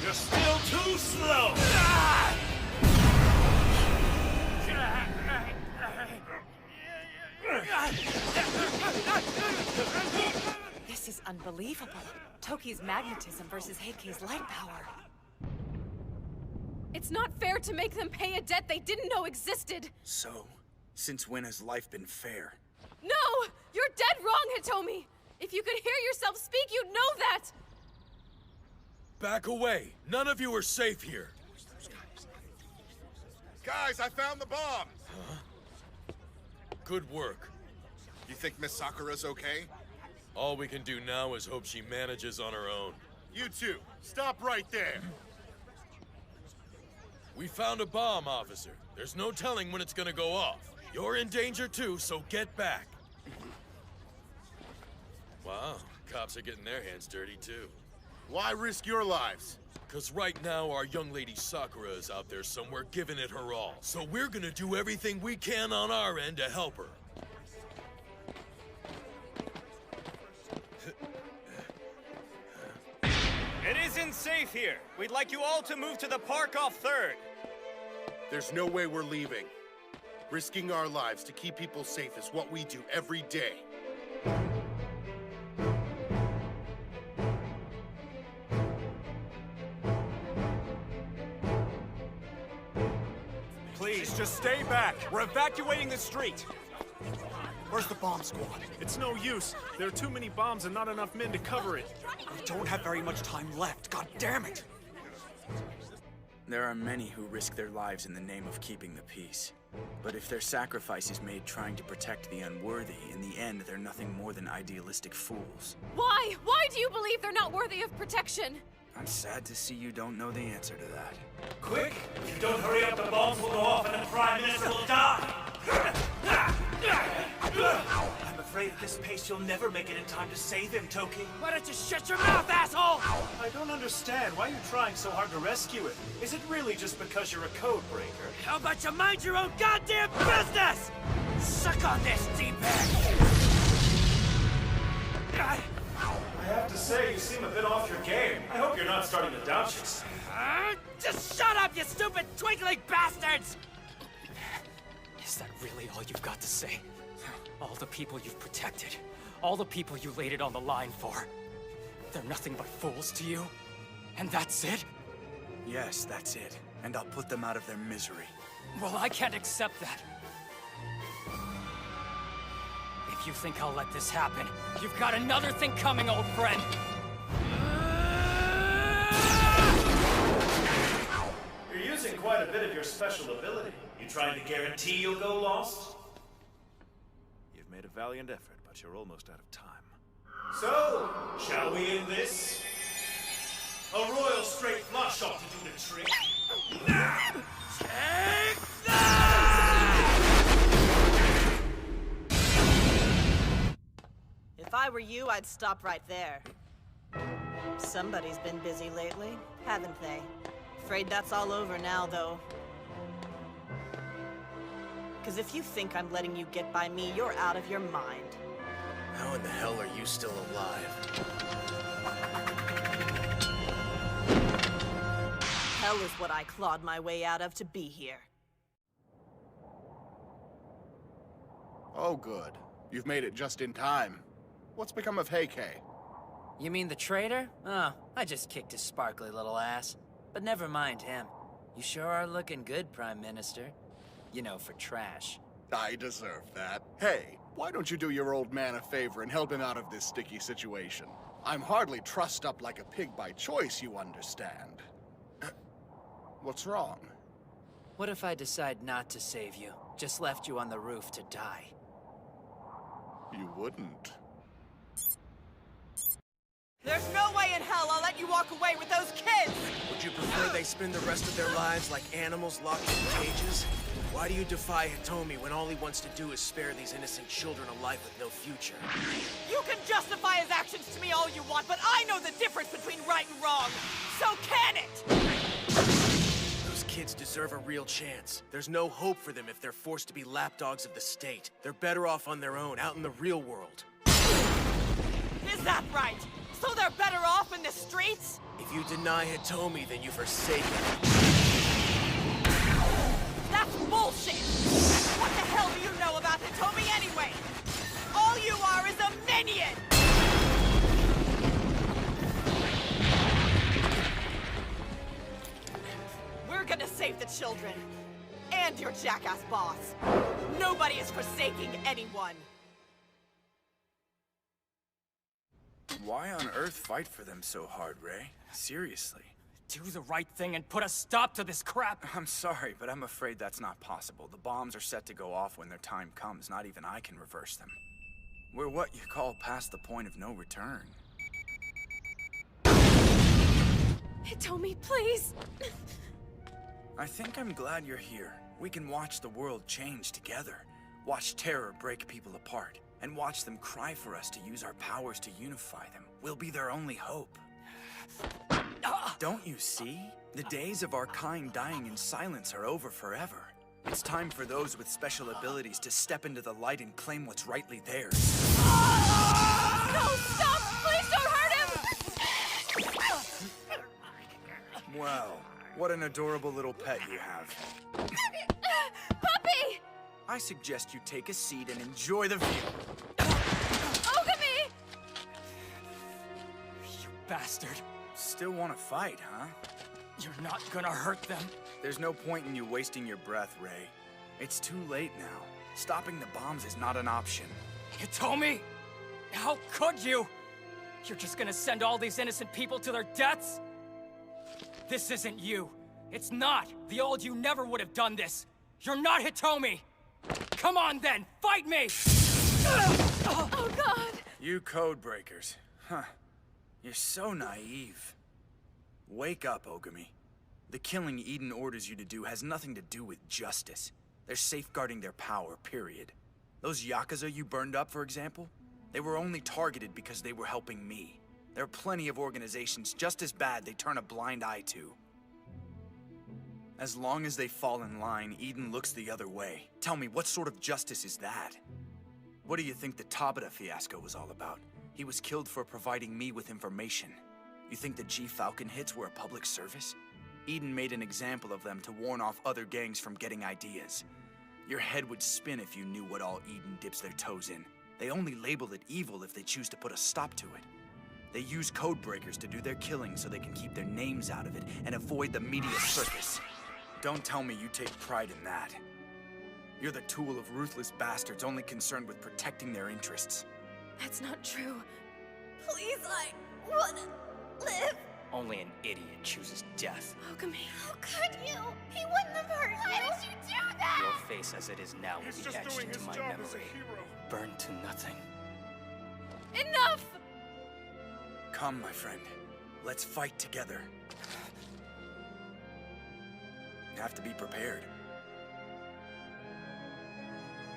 you're still too slow! This is unbelievable. Toki's magnetism versus Heikei's light power. It's not fair to make them pay a debt they didn't know existed! So, since when has life been fair? No! You're dead wrong, Hitomi! If you could hear yourself speak, you'd know that! Back away! None of you are safe here! Guys, I found the bomb! Huh? Good work. You think Miss Sakura's okay? All we can do now is hope she manages on her own. You two, stop right there! We found a bomb, officer. There's no telling when it's gonna go off. You're in danger too, so get back. Wow, cops are getting their hands dirty too. Why risk your lives? Because right now our young lady Sakura is out there somewhere giving it her all. So we're gonna do everything we can on our end to help her. It isn't safe here. We'd like you all to move to the park off 3rd. There's no way we're leaving. Risking our lives to keep people safe is what we do every day. Please, just stay back. We're evacuating the street. Where's the bomb squad? It's no use. There are too many bombs and not enough men to cover it. We don't have very much time left. God damn it! There are many who risk their lives in the name of keeping the peace. But if their sacrifice is made trying to protect the unworthy, in the end, they're nothing more than idealistic fools. Why? Why do you believe they're not worthy of protection? I'm sad to see you don't know the answer to that. Quick! If you don't hurry up, the bombs will go off and the Prime Minister will die! I'm afraid at this pace you'll never make it in time to save him, Toki. Why don't you shut your mouth, asshole? I don't understand. Why are you trying so hard to rescue it? Is it really just because you're a code breaker? How about you mind your own goddamn business? Suck on this, D-bag! I have to say, you seem a bit off your game. I hope you're not starting to doubt yourself. Just shut up, you stupid twinkling bastards! Is that really all you've got to say? All the people you've protected, all the people you laid it on the line for, they're nothing but fools to you? And that's it? Yes, that's it. And I'll put them out of their misery. Well, I can't accept that. If you think I'll let this happen, you've got another thing coming, old friend! You're using quite a bit of your special ability. You trying to guarantee you'll go lost? You've made a valiant effort, but you're almost out of time. So, shall we end this? A royal straight flush ought to do the trick. Take If I were you, I'd stop right there. Somebody's been busy lately, haven't they? Afraid that's all over now, though. Because if you think I'm letting you get by me, you're out of your mind. How in the hell are you still alive? Hell is what I clawed my way out of to be here. Oh, good. You've made it just in time. What's become of Heikei? You mean the traitor? Oh, I just kicked his sparkly little ass. But never mind him. You sure are looking good, Prime Minister. You know, for trash. I deserve that. Hey, Why don't you do your old man a favor and help him out of this sticky situation? I'm hardly trussed up like a pig by choice, you understand. What's wrong? What if I decide not to save you? Just left you on the roof to die? You wouldn't. There's no way in hell I'll let you walk away with those kids! Would you prefer they spend the rest of their lives like animals locked in cages? Why do you defy Hitomi when all he wants to do is spare these innocent children a life with no future? You can justify his actions to me all you want, but I know the difference between right and wrong! So can it! Those kids deserve a real chance. There's no hope for them if they're forced to be lapdogs of the state. They're better off on their own, out in the real world. Is that right? So they're better off in the streets? If you deny Hitomi, then you forsake him. That's bullshit! What the hell do you know about Hitomi anyway? All you are is a minion! We're gonna save the children. And your jackass boss. Nobody is forsaking anyone. Why on earth fight for them so hard, Ray? Seriously. Do the right thing and put a stop to this crap! I'm sorry, but I'm afraid that's not possible. The bombs are set to go off when their time comes. Not even I can reverse them. We're what you call past the point of no return. Hitomi, please! I think I'm glad you're here. We can watch the world change together. Watch terror break people apart. And watch them cry for us to use our powers to unify them. We'll be their only hope. Don't you see? The days of our kind dying in silence are over forever. It's time for those with special abilities to step into the light and claim what's rightly theirs. No, stop! Please don't hurt him! Wow, what an adorable little pet you have. Puppy! I suggest you take a seat and enjoy the view. Ogami! You bastard. Still want to fight, huh? You're not gonna hurt them. There's no point in you wasting your breath, Ray. It's too late now. Stopping the bombs is not an option. Hitomi? How could you? You're just gonna send all these innocent people to their deaths? This isn't you. It's not. The old you never would have done this. You're not Hitomi. Come on then, fight me! Oh God! You code breakers. Huh. You're so naive. Wake up, Ogami. The killing Eden orders you to do has nothing to do with justice. They're safeguarding their power, period. Those Yakuza you burned up, for example, they were only targeted because they were helping me. There are plenty of organizations just as bad they turn a blind eye to. As long as they fall in line, Eden looks the other way. Tell me, what sort of justice is that? What do you think the Tabata fiasco was all about? He was killed for providing me with information. You think the G-Falcon hits were a public service? Eden made an example of them to warn off other gangs from getting ideas. Your head would spin if you knew what all Eden dips their toes in. They only label it evil if they choose to put a stop to it. They use code breakers to do their killing so they can keep their names out of it and avoid the media circus. Don't tell me you take pride in that. You're the tool of ruthless bastards only concerned with protecting their interests. That's not true. Please, I wanna live. Only an idiot chooses death. Ogami. How could you? He wouldn't have hurt you. Why did you do that? Your face as it is now will He's be just etched doing into his my job memory. as a hero. Burned to nothing. Enough! Come, my friend. Let's fight together. You have to be prepared.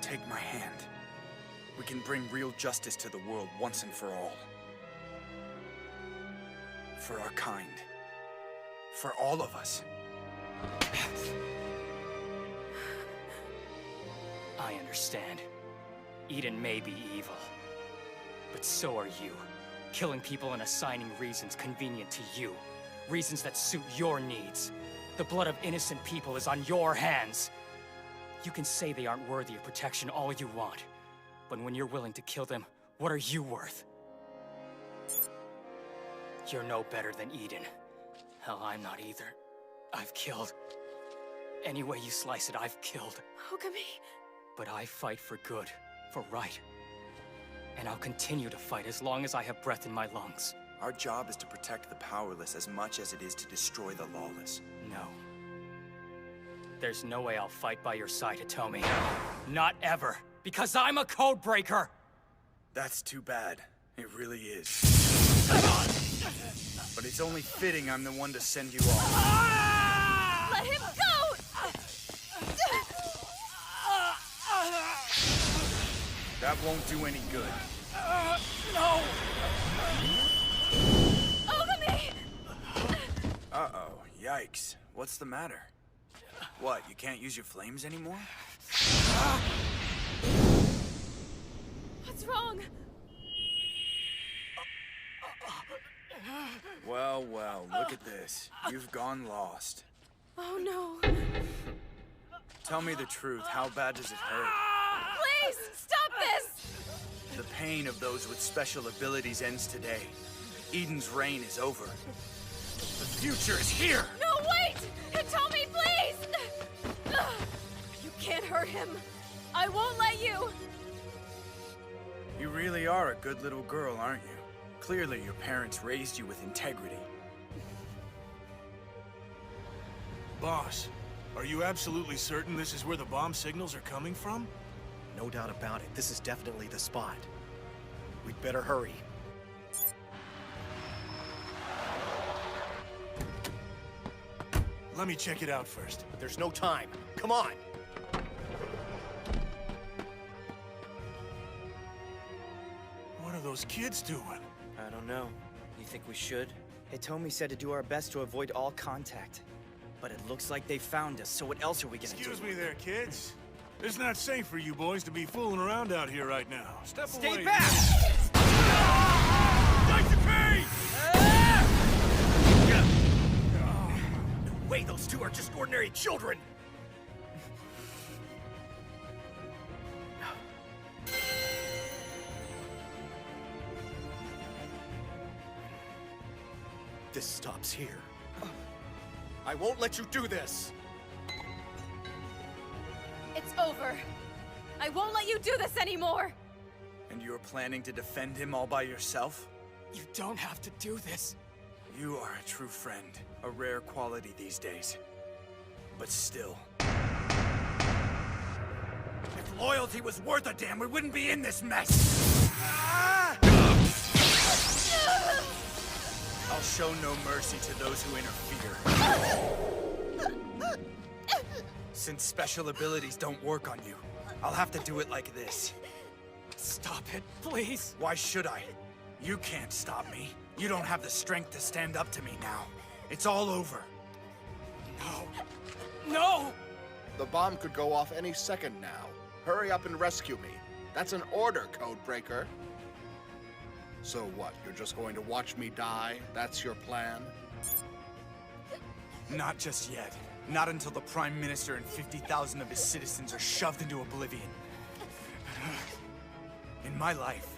Take my hand. We can bring real justice to the world once and for all. For our kind. For all of us. I understand. Eden may be evil. But so are you. Killing people and assigning reasons convenient to you. Reasons that suit your needs. The blood of innocent people is on your hands. You can say they aren't worthy of protection all you want. But when you're willing to kill them, what are you worth? You're no better than Eden. Hell, I'm not either. I've killed. Any way you slice it, I've killed. Ogami. But I fight for good. for right. And I'll continue to fight as long as I have breath in my lungs. Our job is to protect the powerless as much as it is to destroy the lawless. No. There's no way I'll fight by your side, Hitomi. Not ever. Because I'm a code breaker! That's too bad. It really is. But it's only fitting I'm the one to send you off. Let him go! That won't do any good. No! Ogami! Uh-oh. Yikes. What's the matter? What, you can't use your flames anymore? What's wrong? Well, well, look at this. You've gone lost. Oh no. Tell me the truth. How bad does it hurt? Please, stop this! The pain of those with special abilities ends today. Eden's reign is over. The future is here! No, wait! Hitomi, please! You can't hurt him. I won't let you! You really are a good little girl, aren't you? Clearly, your parents raised you with integrity. Boss, are you absolutely certain this is where the bomb signals are coming from? No doubt about it. This is definitely the spot. We'd better hurry. Let me check it out first. There's no time. Come on! What are those kids doing? I don't know. You think we should? Hitomi said to do our best to avoid all contact. But it looks like they found us, so what else are we gonna do? Excuse me there, kids. It's not safe for you boys to be fooling around out here right now. Step away. Stay back! No way, those two are just ordinary children! This stops here. I won't let you do this! It's over. I won't let you do this anymore! And you're planning to defend him all by yourself? You don't have to do this. You are a true friend. A rare quality these days. But still. If loyalty was worth a damn, we wouldn't be in this mess! I'll show no mercy to those who interfere. Since special abilities don't work on you, I'll have to do it like this. Stop it, please. Why should I? You can't stop me. You don't have the strength to stand up to me now. It's all over. No. No! The bomb could go off any second now. Hurry up and rescue me. That's an order, Codebreaker. So what, you're just going to watch me die? That's your plan? Not just yet. Not until the Prime Minister and 50,000 of his citizens are shoved into oblivion. In my life,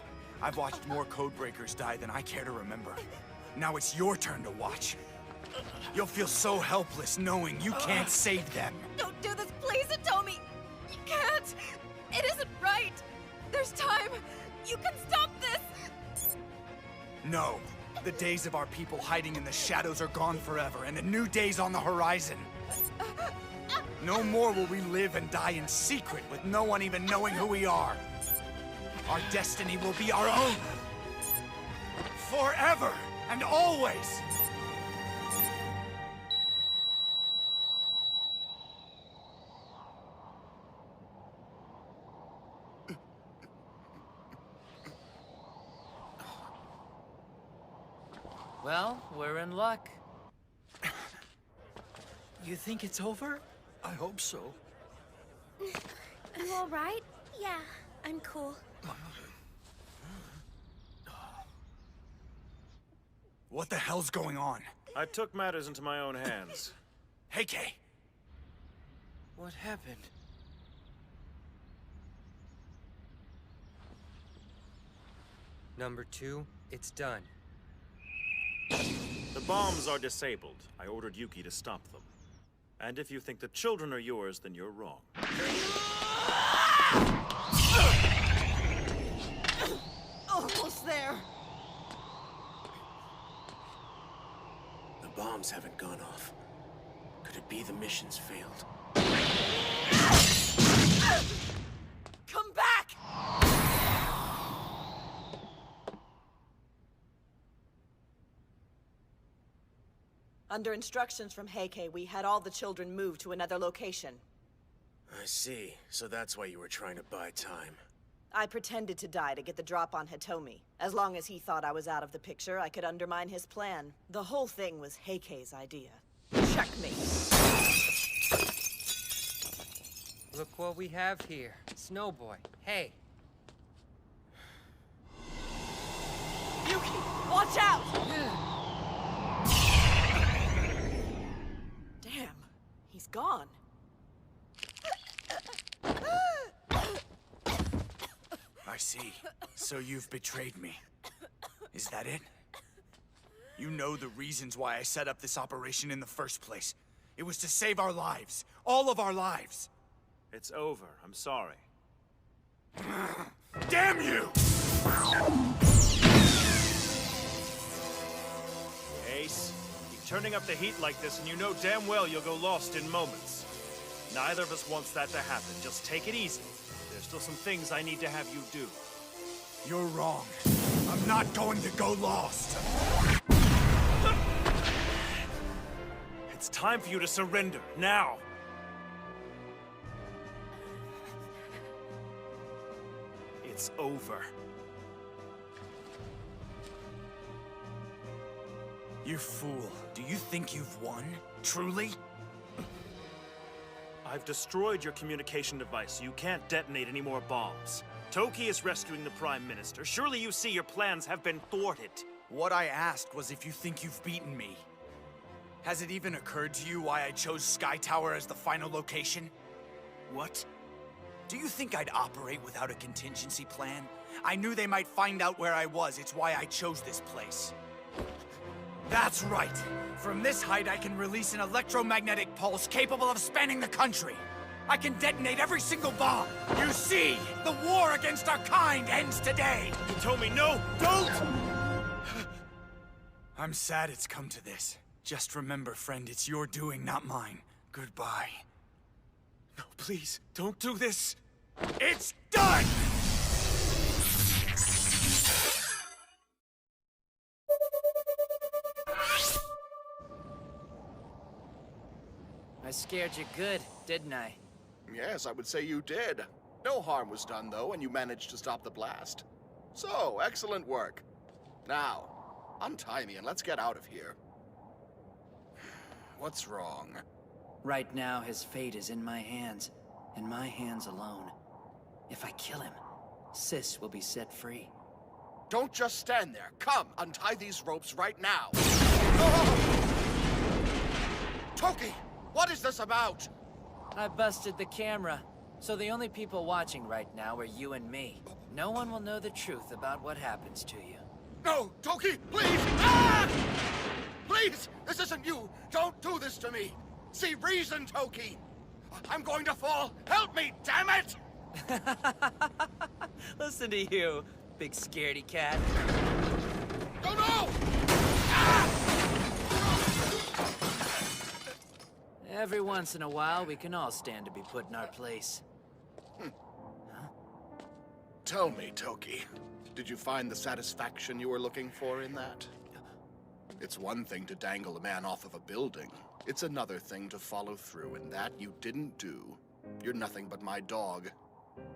I've watched more Codebreakers die than I care to remember. Now it's your turn to watch. You'll feel so helpless knowing you can't save them. Don't do this, please, Hitomi! You can't! It isn't right! There's time! You can stop this! No. The days of our people hiding in the shadows are gone forever, and a new day's on the horizon. No more will we live and die in secret with no one even knowing who we are. Our destiny will be our own. Forever and always. Well, we're in luck. You think it's over? I hope so. You all right? Yeah, I'm cool. What the hell's going on? I took matters into my own hands. Hey, Kay. What happened? Number 2, it's done. The bombs are disabled. I ordered Yuki to stop them. And if you think the children are yours, then you're wrong. there! The bombs haven't gone off. Could it be the mission's failed? Come back! Under instructions from Heike, we had all the children moved to another location. I see. So that's why you were trying to buy time. I pretended to die to get the drop on Hitomi. As long as he thought I was out of the picture, I could undermine his plan. The whole thing was Heike's idea. Checkmate. Look what we have here. Snowboy. Hey. Yuki, watch out! Damn, he's gone. I see. So you've betrayed me. Is that it? You know the reasons why I set up this operation in the first place. It was to save our lives. All of our lives. It's over. I'm sorry. Damn you! Ace, keep turning up the heat like this and you know damn well you'll go lost in moments. Neither of us wants that to happen. Just take it easy. There's still some things I need to have you do. You're wrong. I'm not going to go lost. It's time for you to surrender, now! It's over. You fool. Do you think you've won? Truly? I've destroyed your communication device. You can't detonate any more bombs. Toki is rescuing the Prime Minister. Surely you see your plans have been thwarted. What I asked was if you think you've beaten me. Has it even occurred to you why I chose Sky Tower as the final location? What? Do you think I'd operate without a contingency plan? I knew they might find out where I was. It's why I chose this place. That's right. From this height, I can release an electromagnetic pulse capable of spanning the country. I can detonate every single bomb. You see, the war against our kind ends today. You told me no, don't! I'm sad it's come to this. Just remember, friend, it's your doing, not mine. Goodbye. No, please, don't do this. It's done! I scared you good, didn't I? Yes, I would say you did. No harm was done, though, and you managed to stop the blast. So, excellent work. Now, untie me and let's get out of here. What's wrong? Right now, his fate is in my hands, and my hands alone. If I kill him, Sis will be set free. Don't just stand there. Come, untie these ropes right now. Toki, what is this about? I busted the camera, so the only people watching right now are you and me. No one will know the truth about what happens to you. No, Toki, please! Ah! Please, this isn't you. Don't do this to me. See reason, Toki. I'm going to fall. Help me, damn it! Listen to you, big scaredy cat. No, no! Ah! Every once in a while, we can all stand to be put in our place. Tell me, Toki, did you find the satisfaction you were looking for in that? It's one thing to dangle a man off of a building. It's another thing to follow through, and that you didn't do. You're nothing but my dog.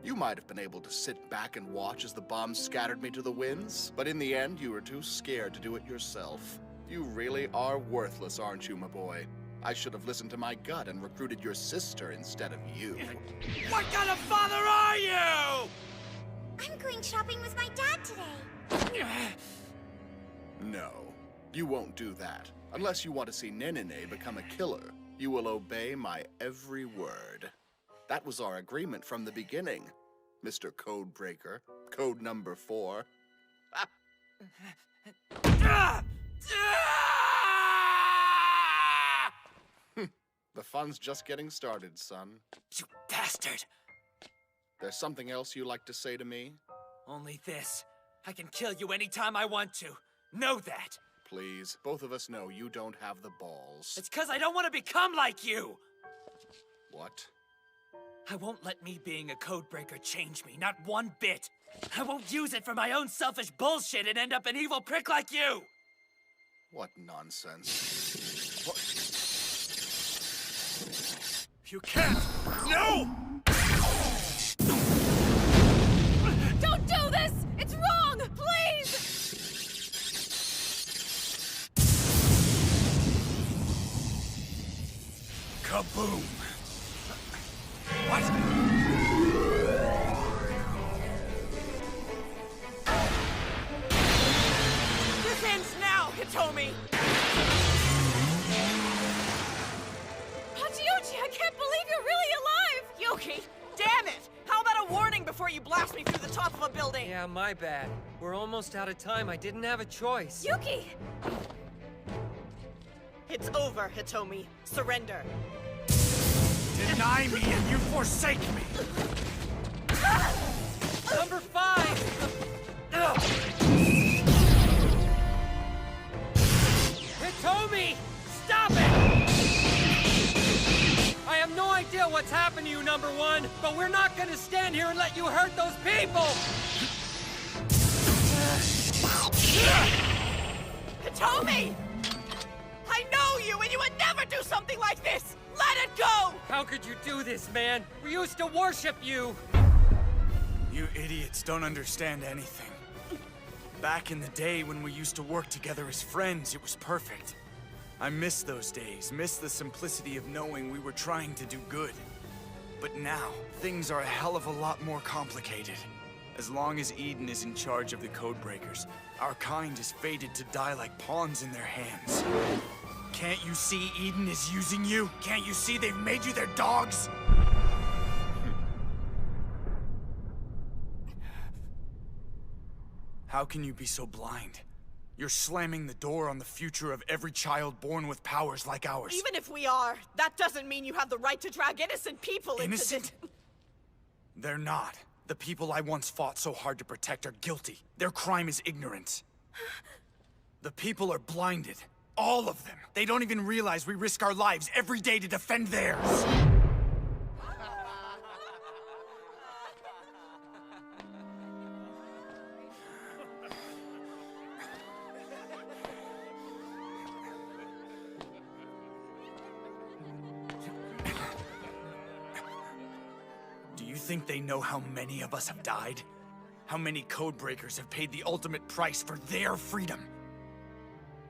You might have been able to sit back and watch as the bombs scattered me to the winds, but in the end, you were too scared to do it yourself. You really are worthless, aren't you, my boy? I should have listened to my gut and recruited your sister instead of you. What kind of father are you? I'm going shopping with my dad today. No, you won't do that. Unless you want to see Nenene become a killer, you will obey my every word. That was our agreement from the beginning, Mr. Codebreaker. Code number 4. The fun's just getting started, son. You bastard! There's something else you'd like to say to me? Only this. I can kill you anytime I want to. Know that. Please, both of us know you don't have the balls. It's 'cause I don't want to become like you. What? I won't let me being a codebreaker change me, not one bit. I won't use it for my own selfish bullshit and end up an evil prick like you. What nonsense. What? You can't! No! Don't do this! It's wrong! Please! Kaboom! What? This ends now, Hitomi! Hachiyuchi, I can't believe you're really alive! Yuki, damn it! How about a warning before you blast me through the top of a building? Yeah, my bad. We're almost out of time. I didn't have a choice. Yuki! It's over, Hitomi. Surrender. Deny me and you forsake me! Number 5! Hitomi! Stop it! I have no idea what's happened to you, number 1, but we're not gonna stand here and let you hurt those people! Hitomi! I know you, and you would never do something like this! Let it go! How could you do this, man? We used to worship you! You idiots don't understand anything. Back in the day when we used to work together as friends, it was perfect. I miss those days, miss the simplicity of knowing we were trying to do good. But now, things are a hell of a lot more complicated. As long as Eden is in charge of the Codebreakers, our kind is fated to die like pawns in their hands. Can't you see Eden is using you? Can't you see they've made you their dogs? How can you be so blind? You're slamming the door on the future of every child born with powers like ours. Even if we are, that doesn't mean you have the right to drag innocent people into this. Innocent? They're not. The people I once fought so hard to protect are guilty. Their crime is ignorance. The people are blinded. All of them. They don't even realize we risk our lives every day to defend theirs. Do you think they know how many of us have died? How many Codebreakers have paid the ultimate price for their freedom?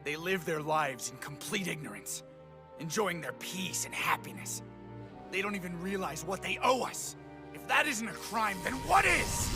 They live their lives in complete ignorance, enjoying their peace and happiness. They don't even realize what they owe us. If that isn't a crime, then what is?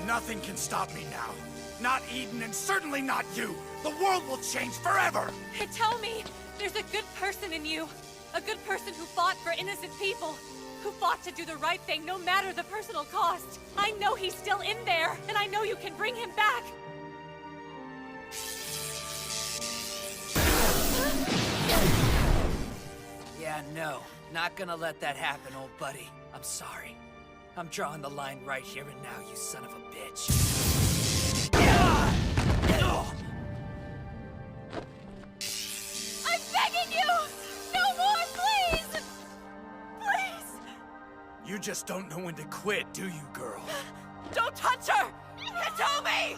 Nothing can stop me now. Not Eden, and certainly not you. The world will change forever! Hitomi, there's a good person in you. A good person who fought for innocent people. Who fought to do the right thing, no matter the personal cost. I know he's still in there, and I know you can bring him back. Yeah, no. Not gonna let that happen, old buddy. I'm sorry. I'm drawing the line right here and now, you son of a bitch. I'm begging you! No more, please! Please! You just don't know when to quit, do you, girl? Don't touch her! Hitomi!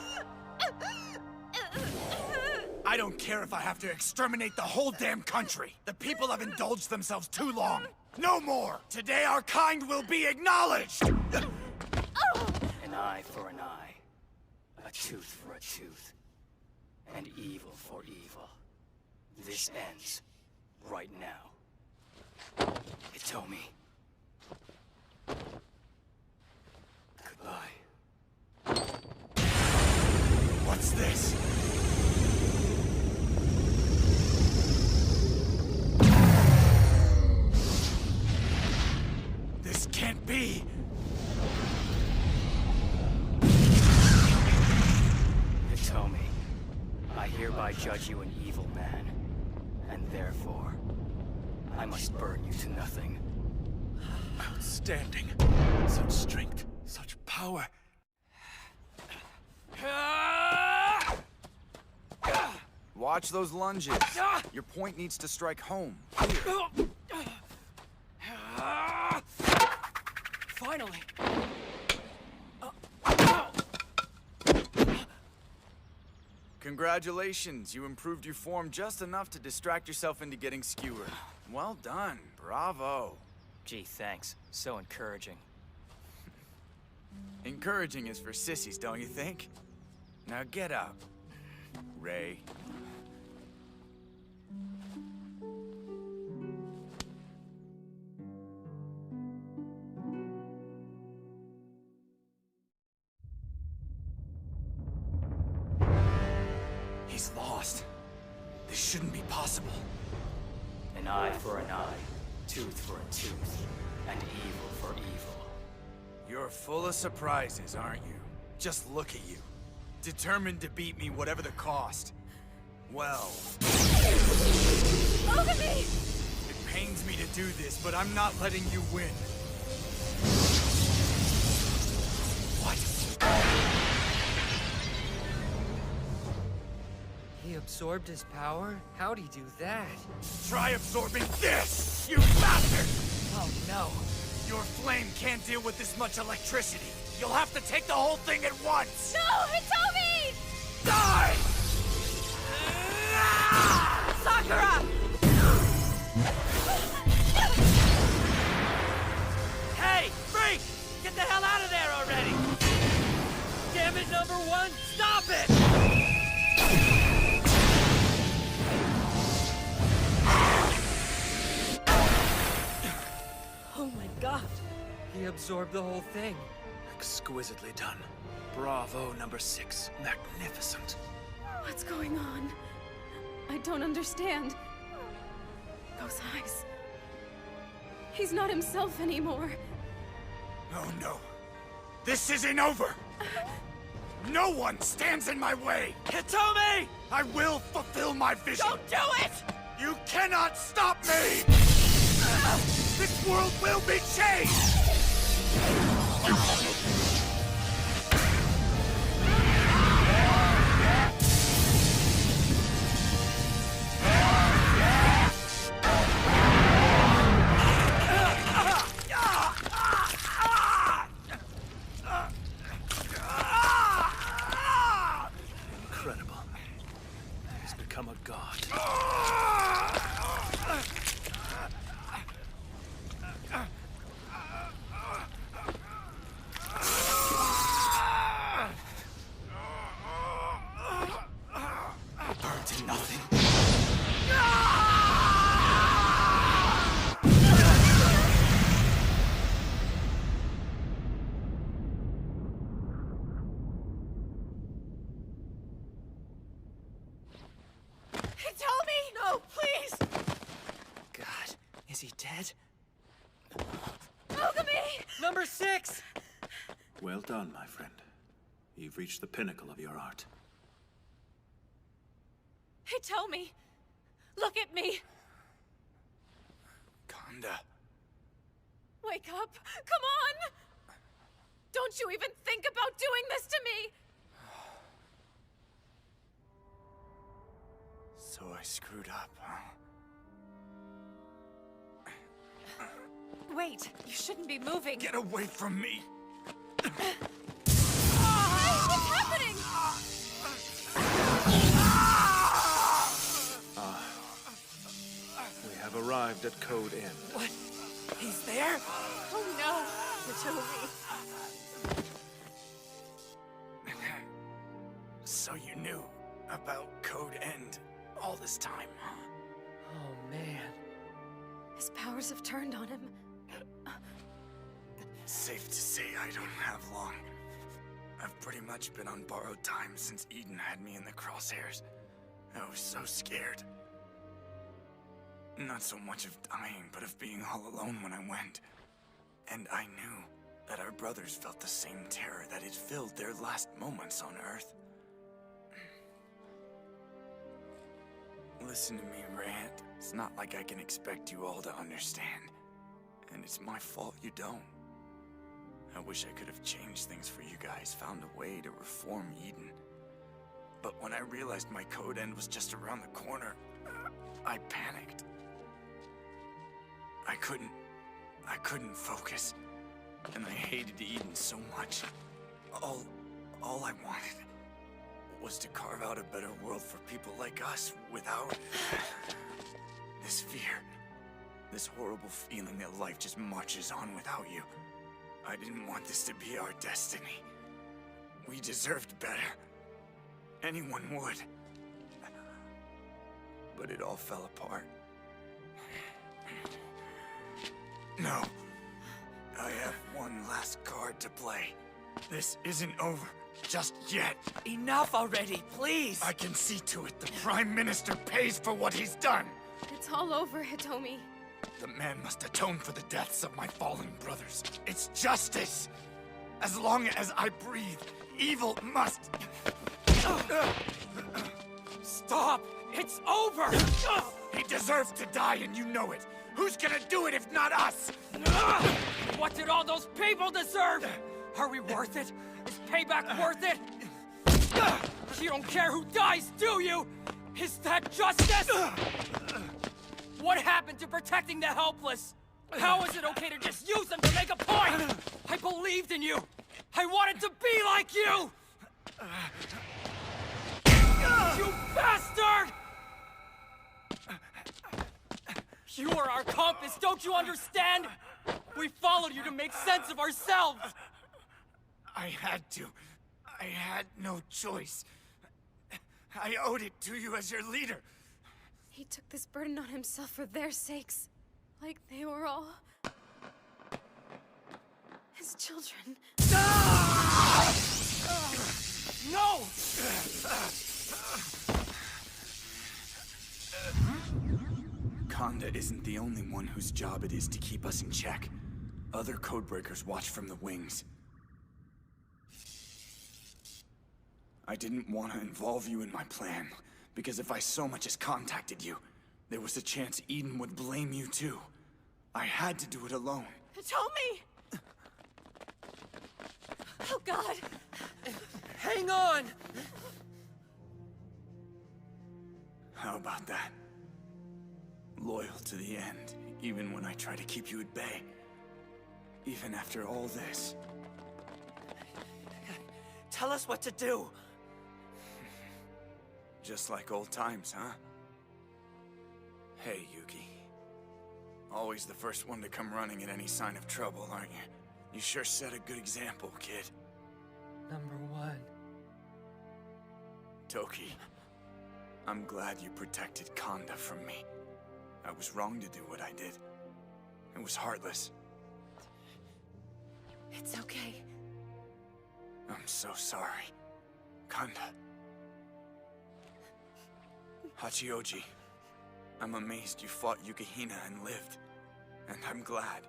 I don't care if I have to exterminate the whole damn country. The people have indulged themselves too long. No more! Today our kind will be acknowledged! An eye for an eye. A tooth for a tooth. And evil for evil. This ends right now. Hitomi. Goodbye. What's this? This can't be! Hitomi, I hereby judge you an evil man. And therefore, I must burn you to nothing. Outstanding. Such strength, such power. Watch those lunges. Your point needs to strike home. Here. Finally! Congratulations, you improved your form just enough to distract yourself into getting skewered. Well done, bravo. Gee, thanks. So encouraging. Encouraging is for sissies, don't you think? Now get up, Ray. He's lost. This shouldn't be possible. An eye for an eye, tooth for a tooth, and evil for evil. You're full of surprises, aren't you? Just look at you. Determined to beat me whatever the cost. Well... Look at me! It pains me to do this, but I'm not letting you win. What? He absorbed his power? How'd he do that? Try absorbing this, you bastard! Oh no. Your flame can't deal with this much electricity. You'll have to take the whole thing at once! No, Hitomi! Die! Sakura! Hey, freak! Get the hell out of there already! Damn it, number one! Stop it! Oh my god. He absorbed the whole thing. Exquisitely done. Bravo, number 6. Magnificent. What's going on? I don't understand. Those eyes. He's not himself anymore. Oh no. This isn't over! No one stands in my way! Hitomi! I will fulfill my vision! Don't do it! You cannot stop me! This world will be changed! Incredible. He's become a god. Burned to nothing. Hitomi! No, please! God, is he dead? Ogami! Number 6! Well done, my friend. You've reached the pinnacle of your art. Hitomi! Look at me! Kanda. Wake up! Come on! Don't you even think about doing this to me! So I screwed up, huh? Wait, you shouldn't be moving. Get away from me! Hey, what's happening? We have arrived at Code End. What? He's there? Oh no, Hitomi. So you knew about Code End all this time, huh? Oh, man. His powers have turned on him. Safe to say I don't have long. I've pretty much been on borrowed time since Eden had me in the crosshairs. I was so scared. Not so much of dying, but of being all alone when I went. And I knew that our brothers felt the same terror that had filled their last moments on Earth. Listen to me rant. It's not like I can expect you all to understand. And it's my fault you don't. I wish I could have changed things for you guys, found a way to reform Eden. But when I realized my code end was just around the corner, I panicked. I couldn't focus. And I hated Eden so much. All I wanted was to carve out a better world for people like us without this fear. This horrible feeling that life just marches on without you. I didn't want this to be our destiny. We deserved better. Anyone would. But it all fell apart. No. I have one last card to play. This isn't over just yet. Enough already, please! I can see to it the Prime Minister pays for what he's done. It's all over, Hitomi. The man must atone for the deaths of my fallen brothers. It's justice. As long as I breathe, evil must... Stop! It's over! He deserves to die, and you know it. Who's gonna do it if not us? What did all those people deserve? Are we worth it? Is payback worth it? You don't care who dies, do you? Is that justice? What happened to protecting the helpless? How is it okay to just use them to make a point? I believed in you. I wanted to be like you! You bastard! You are our compass, don't you understand? We followed you to make sense of ourselves! I had to. I had no choice. I owed it to you as your leader. He took this burden on himself for their sakes. Like they were all... his children. No! Conda isn't the only one whose job it is to keep us in check. Other codebreakers watch from the wings. I didn't want to involve you in my plan, because if I so much as contacted you, there was a chance Eden would blame you too. I had to do it alone. Hitomi! Oh God! Hang on! How about that? Loyal to the end, even when I try to keep you at bay. Even after all this. Tell us what to do! Just like old times, huh? Hey, Yuki. Always the first one to come running at any sign of trouble, aren't you? You sure set a good example, kid. Number one. Toki, I'm glad you protected Conda from me. I was wrong to do what I did. It was heartless. It's okay. I'm so sorry. Conda. Hachioji, I'm amazed you fought Yukihina and lived. And I'm glad.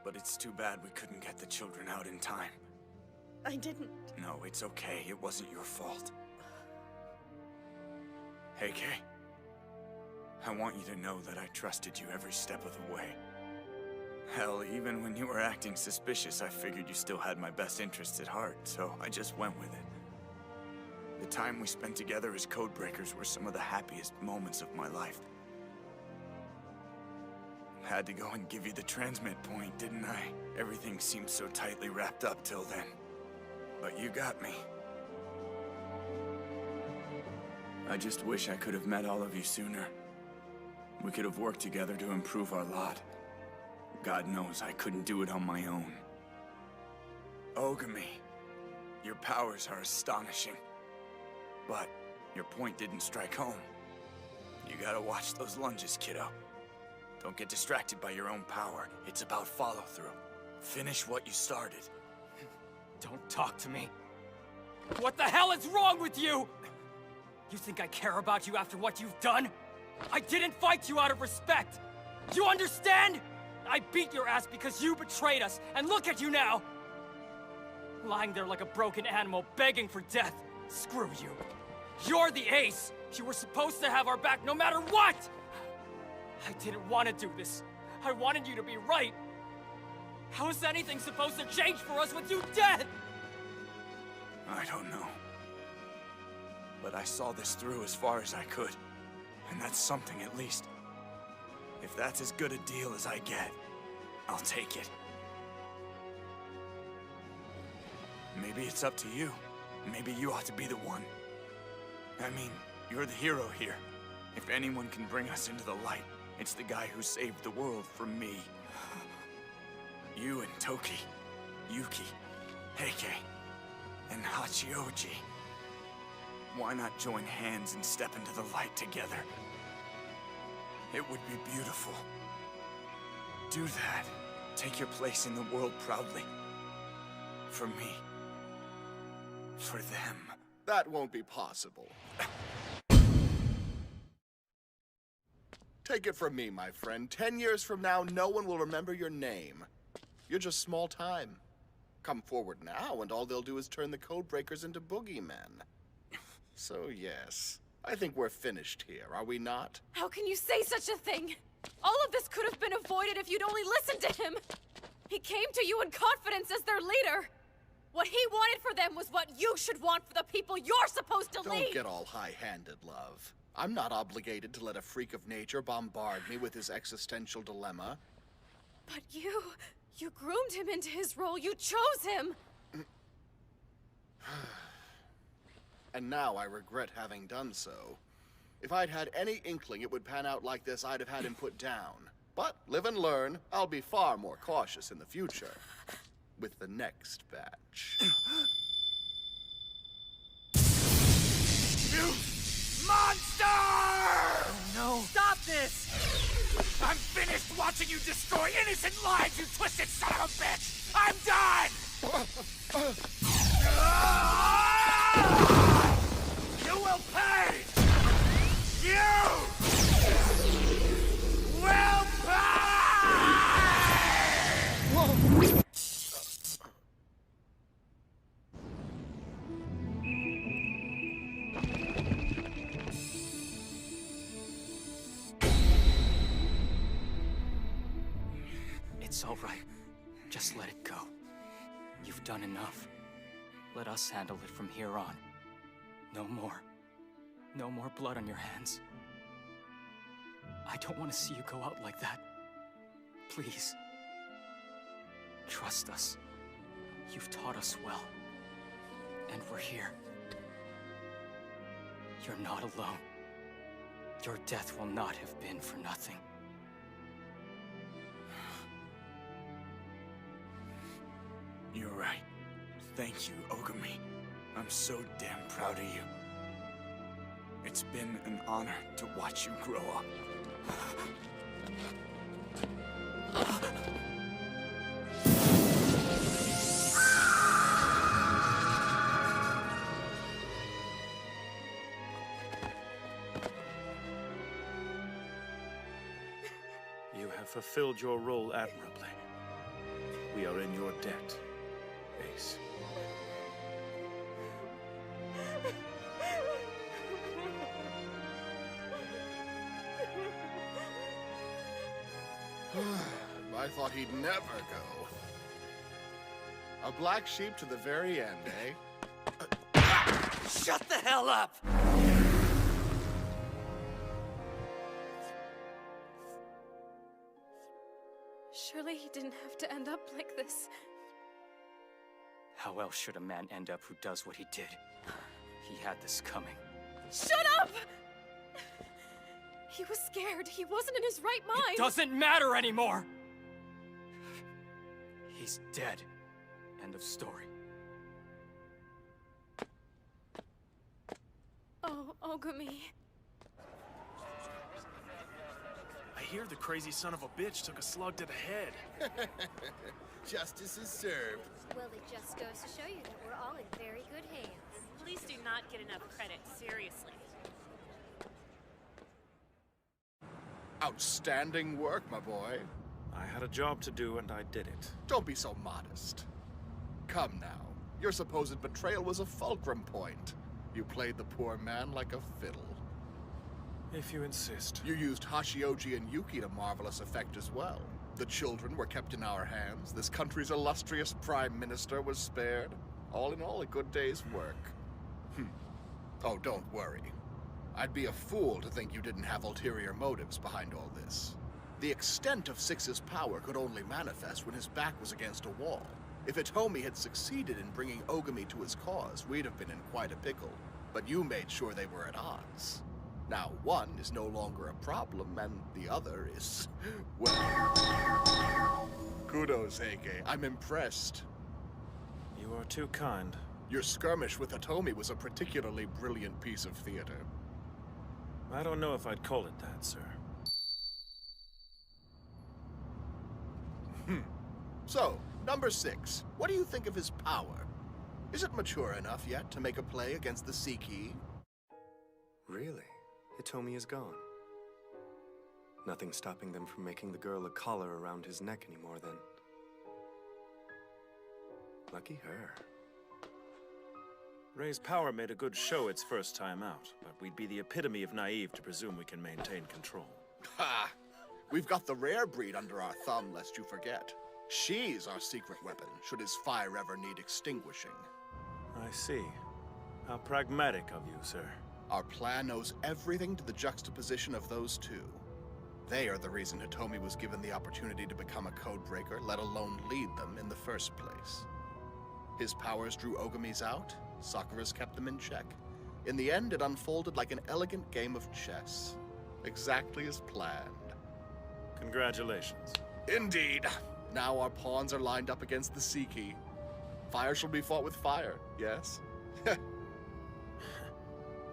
But it's too bad we couldn't get the children out in time. I didn't. No, it's okay. It wasn't your fault. Hey, Kay. I want you to know that I trusted you every step of the way. Hell, even when you were acting suspicious, I figured you still had my best interests at heart, so I just went with it. The time we spent together as codebreakers were some of the happiest moments of my life. Had to go and give you the transmit point, didn't I? Everything seemed so tightly wrapped up till then. But you got me. I just wish I could have met all of you sooner. We could have worked together to improve our lot. God knows I couldn't do it on my own. Ogami, your powers are astonishing. But your point didn't strike home. You gotta watch those lunges, kiddo. Don't get distracted by your own power. It's about follow-through. Finish what you started. Don't talk to me. What the hell is wrong with you? You think I care about you after what you've done? I didn't fight you out of respect. You understand? I beat your ass because you betrayed us, and look at you now! Lying there like a broken animal, begging for death. Screw you. You're the ace! You were supposed to have our back no matter what! I didn't want to do this. I wanted you to be right. How is anything supposed to change for us with you dead? I don't know. But I saw this through as far as I could. And that's something at least. If that's as good a deal as I get, I'll take it. Maybe it's up to you. Maybe you ought to be the one. I mean, you're the hero here. If anyone can bring us into the light, it's the guy who saved the world from me. You and Toki, Yuki, Heike, and Hachioji. Why not join hands and step into the light together? It would be beautiful. Do that. Take your place in the world proudly. For me. For them. That won't be possible. Take it from me, my friend. 10 years from now, no one will remember your name. You're just small time. Come forward now, and all they'll do is turn the Codebreakers into boogeymen. So yes, I think we're finished here, are we not? How can you say such a thing? All of this could have been avoided if you'd only listened to him. He came to you in confidence as their leader. What he wanted for them was what you should want for the people you're supposed to lead. Don't get all high-handed, love. I'm not obligated to let a freak of nature bombard me with his existential dilemma. But you groomed him into his role. You chose him. And now I regret having done so. If I'd had any inkling it would pan out like this, I'd have had him put down. But live and learn. I'll be far more cautious in the future. With the next batch. You monster! Oh no! Stop this! I'm finished watching you destroy innocent lives, you twisted son of a bitch! I'm done! You will pay! You will pay! Whoa! It's all right. Just let it go. You've done enough. Let us handle it from here on. No more. No more blood on your hands. I don't want to see you go out like that. Please. Trust us. You've taught us well. And we're here. You're not alone. Your death will not have been for nothing. You're right. Thank you, Ogami. I'm so damn proud of you. It's been an honor to watch you grow up. You have fulfilled your role admirably. We are in your debt, Ace. I thought he'd never go. A black sheep to the very end, eh? Shut the hell up! Surely he didn't have to end up like this. How else should a man end up who does what he did? He had this coming. Shut up! He was scared. He wasn't in his right mind. It doesn't matter anymore! He's dead. End of story. Oh, Ogami. I hear the crazy son of a bitch took a slug to the head. Justice is served. Well, it just goes to show you that we're all in very good hands. Police do not get enough credit, seriously. Outstanding work, my boy. I had a job to do and I did it. Don't be so modest. Come now. Your supposed betrayal was a fulcrum point. You played the poor man like a fiddle. If you insist. You used Hashioji and Yuki to marvelous effect as well. The children were kept in our hands. This country's illustrious prime minister was spared. All in all, a good day's work. Oh, don't worry. I'd be a fool to think you didn't have ulterior motives behind all this. The extent of Six's power could only manifest when his back was against a wall. If Hitomi had succeeded in bringing Ogami to his cause, we'd have been in quite a pickle. But you made sure they were at odds. Now, one is no longer a problem, and the other is, well... Kudos, Heike. I'm impressed. You are too kind. Your skirmish with Hitomi was a particularly brilliant piece of theater. I don't know if I'd call it that, sir. So, number 6. What do you think of his power? Is it mature enough yet to make a play against the Sea-Key? Really? Hitomi is gone. Nothing stopping them from making the girl a collar around his neck anymore, then. Lucky her. Ray's power made a good show its first time out, but we'd be the epitome of naive to presume we can maintain control. Ha! We've got the rare breed under our thumb, lest you forget. She's our secret weapon, should his fire ever need extinguishing. I see. How pragmatic of you, sir. Our plan owes everything to the juxtaposition of those two. They are the reason Hitomi was given the opportunity to become a codebreaker, let alone lead them in the first place. His powers drew Ogami's out, Sakura's kept them in check. In the end, it unfolded like an elegant game of chess. Exactly as planned. Congratulations. Indeed. Now our pawns are lined up against the Sea-Key. Fire shall be fought with fire, yes?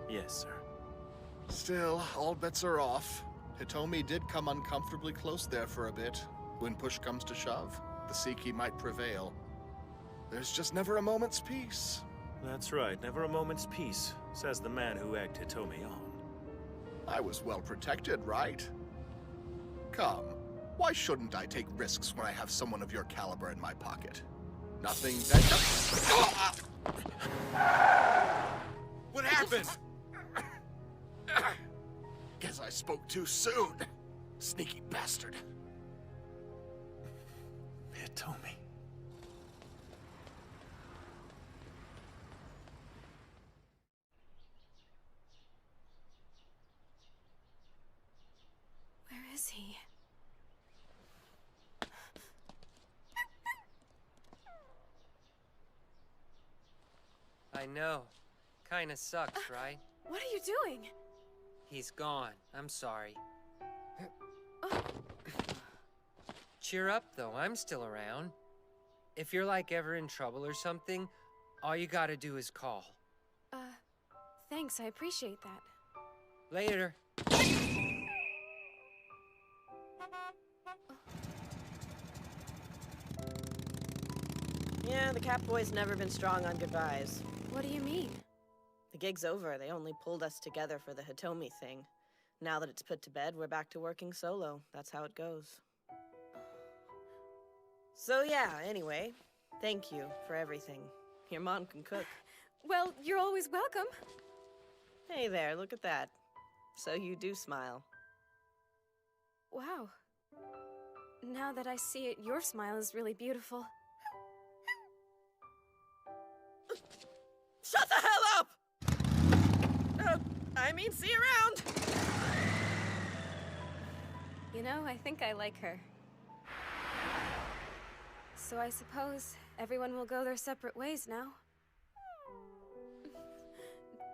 Yes, sir. Still, all bets are off. Hitomi did come uncomfortably close there for a bit. When push comes to shove, the Sea-Key might prevail. There's just never a moment's peace. That's right, never a moment's peace, says the man who egged Hitomi on. I was well protected, right? Come, why shouldn't I take risks when I have someone of your caliber in my pocket? Nothing that... What happened? Guess I spoke too soon. Sneaky bastard. Hitomi. Where is he? I know. Kinda sucks, right? What are you doing? He's gone. I'm sorry. Cheer up, though. I'm still around. If you're, like, ever in trouble or something, all you gotta do is call. Thanks. I appreciate that. Later. Yeah, the Catboy's never been strong on goodbyes. What do you mean? The gig's over. They only pulled us together for the Hitomi thing. Now that it's put to bed, we're back to working solo. That's how it goes. So yeah, anyway, thank you for everything. Your mom can cook. Well, you're always welcome. Hey there, look at that. So you do smile. Wow. Now that I see it, your smile is really beautiful. Shut the hell up! I mean, see you around! You know, I think I like her. So I suppose everyone will go their separate ways now.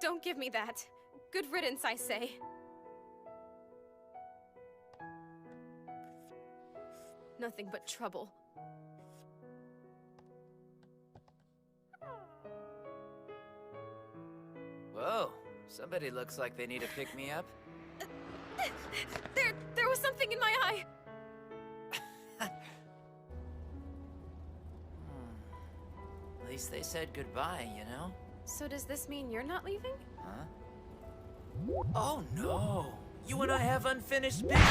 Don't give me that. Good riddance, I say. Nothing but trouble. Whoa, somebody looks like they need to pick me up. There was something in my eye! At least they said goodbye, you know? So does this mean you're not leaving? Huh? Oh no! You and I have unfinished business!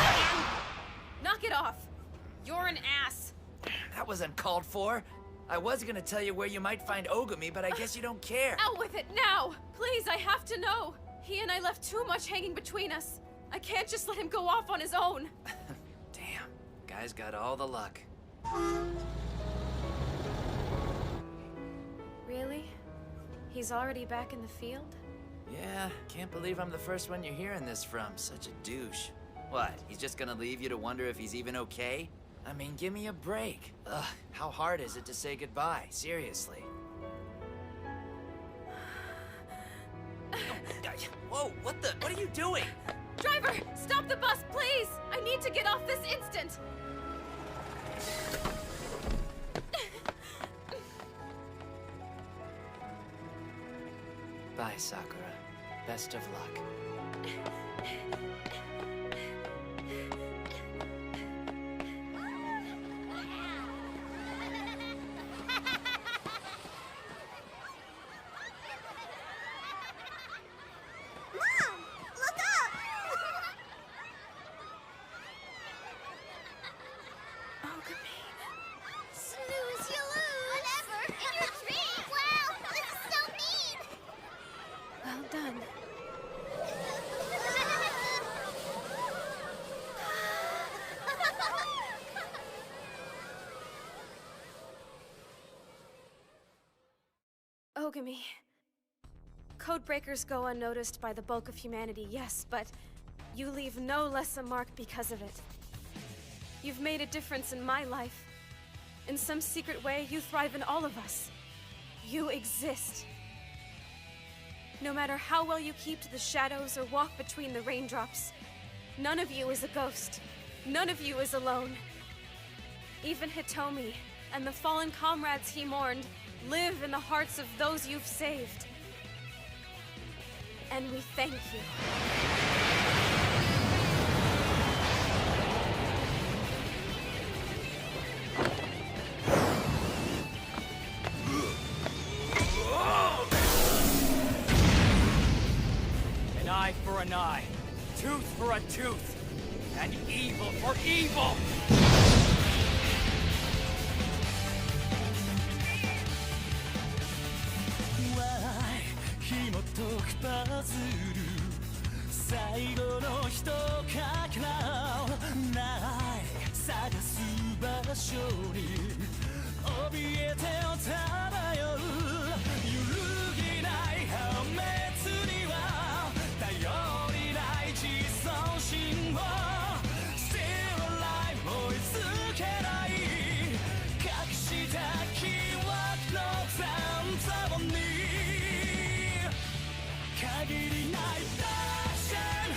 Knock it off! You're an ass! That was uncalled for. I was gonna tell you where you might find Ogami, but I guess you don't care. Out with it now! Please, I have to know! He and I left too much hanging between us. I can't just let him go off on his own. Damn, guy's got all the luck. Really? He's already back in the field? Yeah, can't believe I'm the first one you're hearing this from. Such a douche. What, he's just gonna leave you to wonder if he's even okay? I mean, give me a break. Ugh, how hard is it to say goodbye? Seriously. Whoa, what are you doing? Driver, stop the bus, please! I need to get off this instant! Bye, Sakura. Best of luck. Mom! Look up! Snooze, you lose! Whatever! In your dream! Wow! This is so neat! Well done. Ogami. Codebreakers go unnoticed by the bulk of humanity, yes, but you leave no less a mark because of it. You've made a difference in my life. In some secret way, you thrive in all of us. You exist. No matter how well you keep to the shadows or walk between the raindrops, none of you is a ghost. None of you is alone. Even Hitomi and the fallen comrades he mourned live in the hearts of those you've saved. And we thank you. An eye for an eye, tooth for a tooth, and evil for evil!パズル最後の一かけらない探す場所に怯えてを漂う揺るぎない破滅には頼りない自尊心を Still alive 追いつけない隠した記憶の残像に限りない passion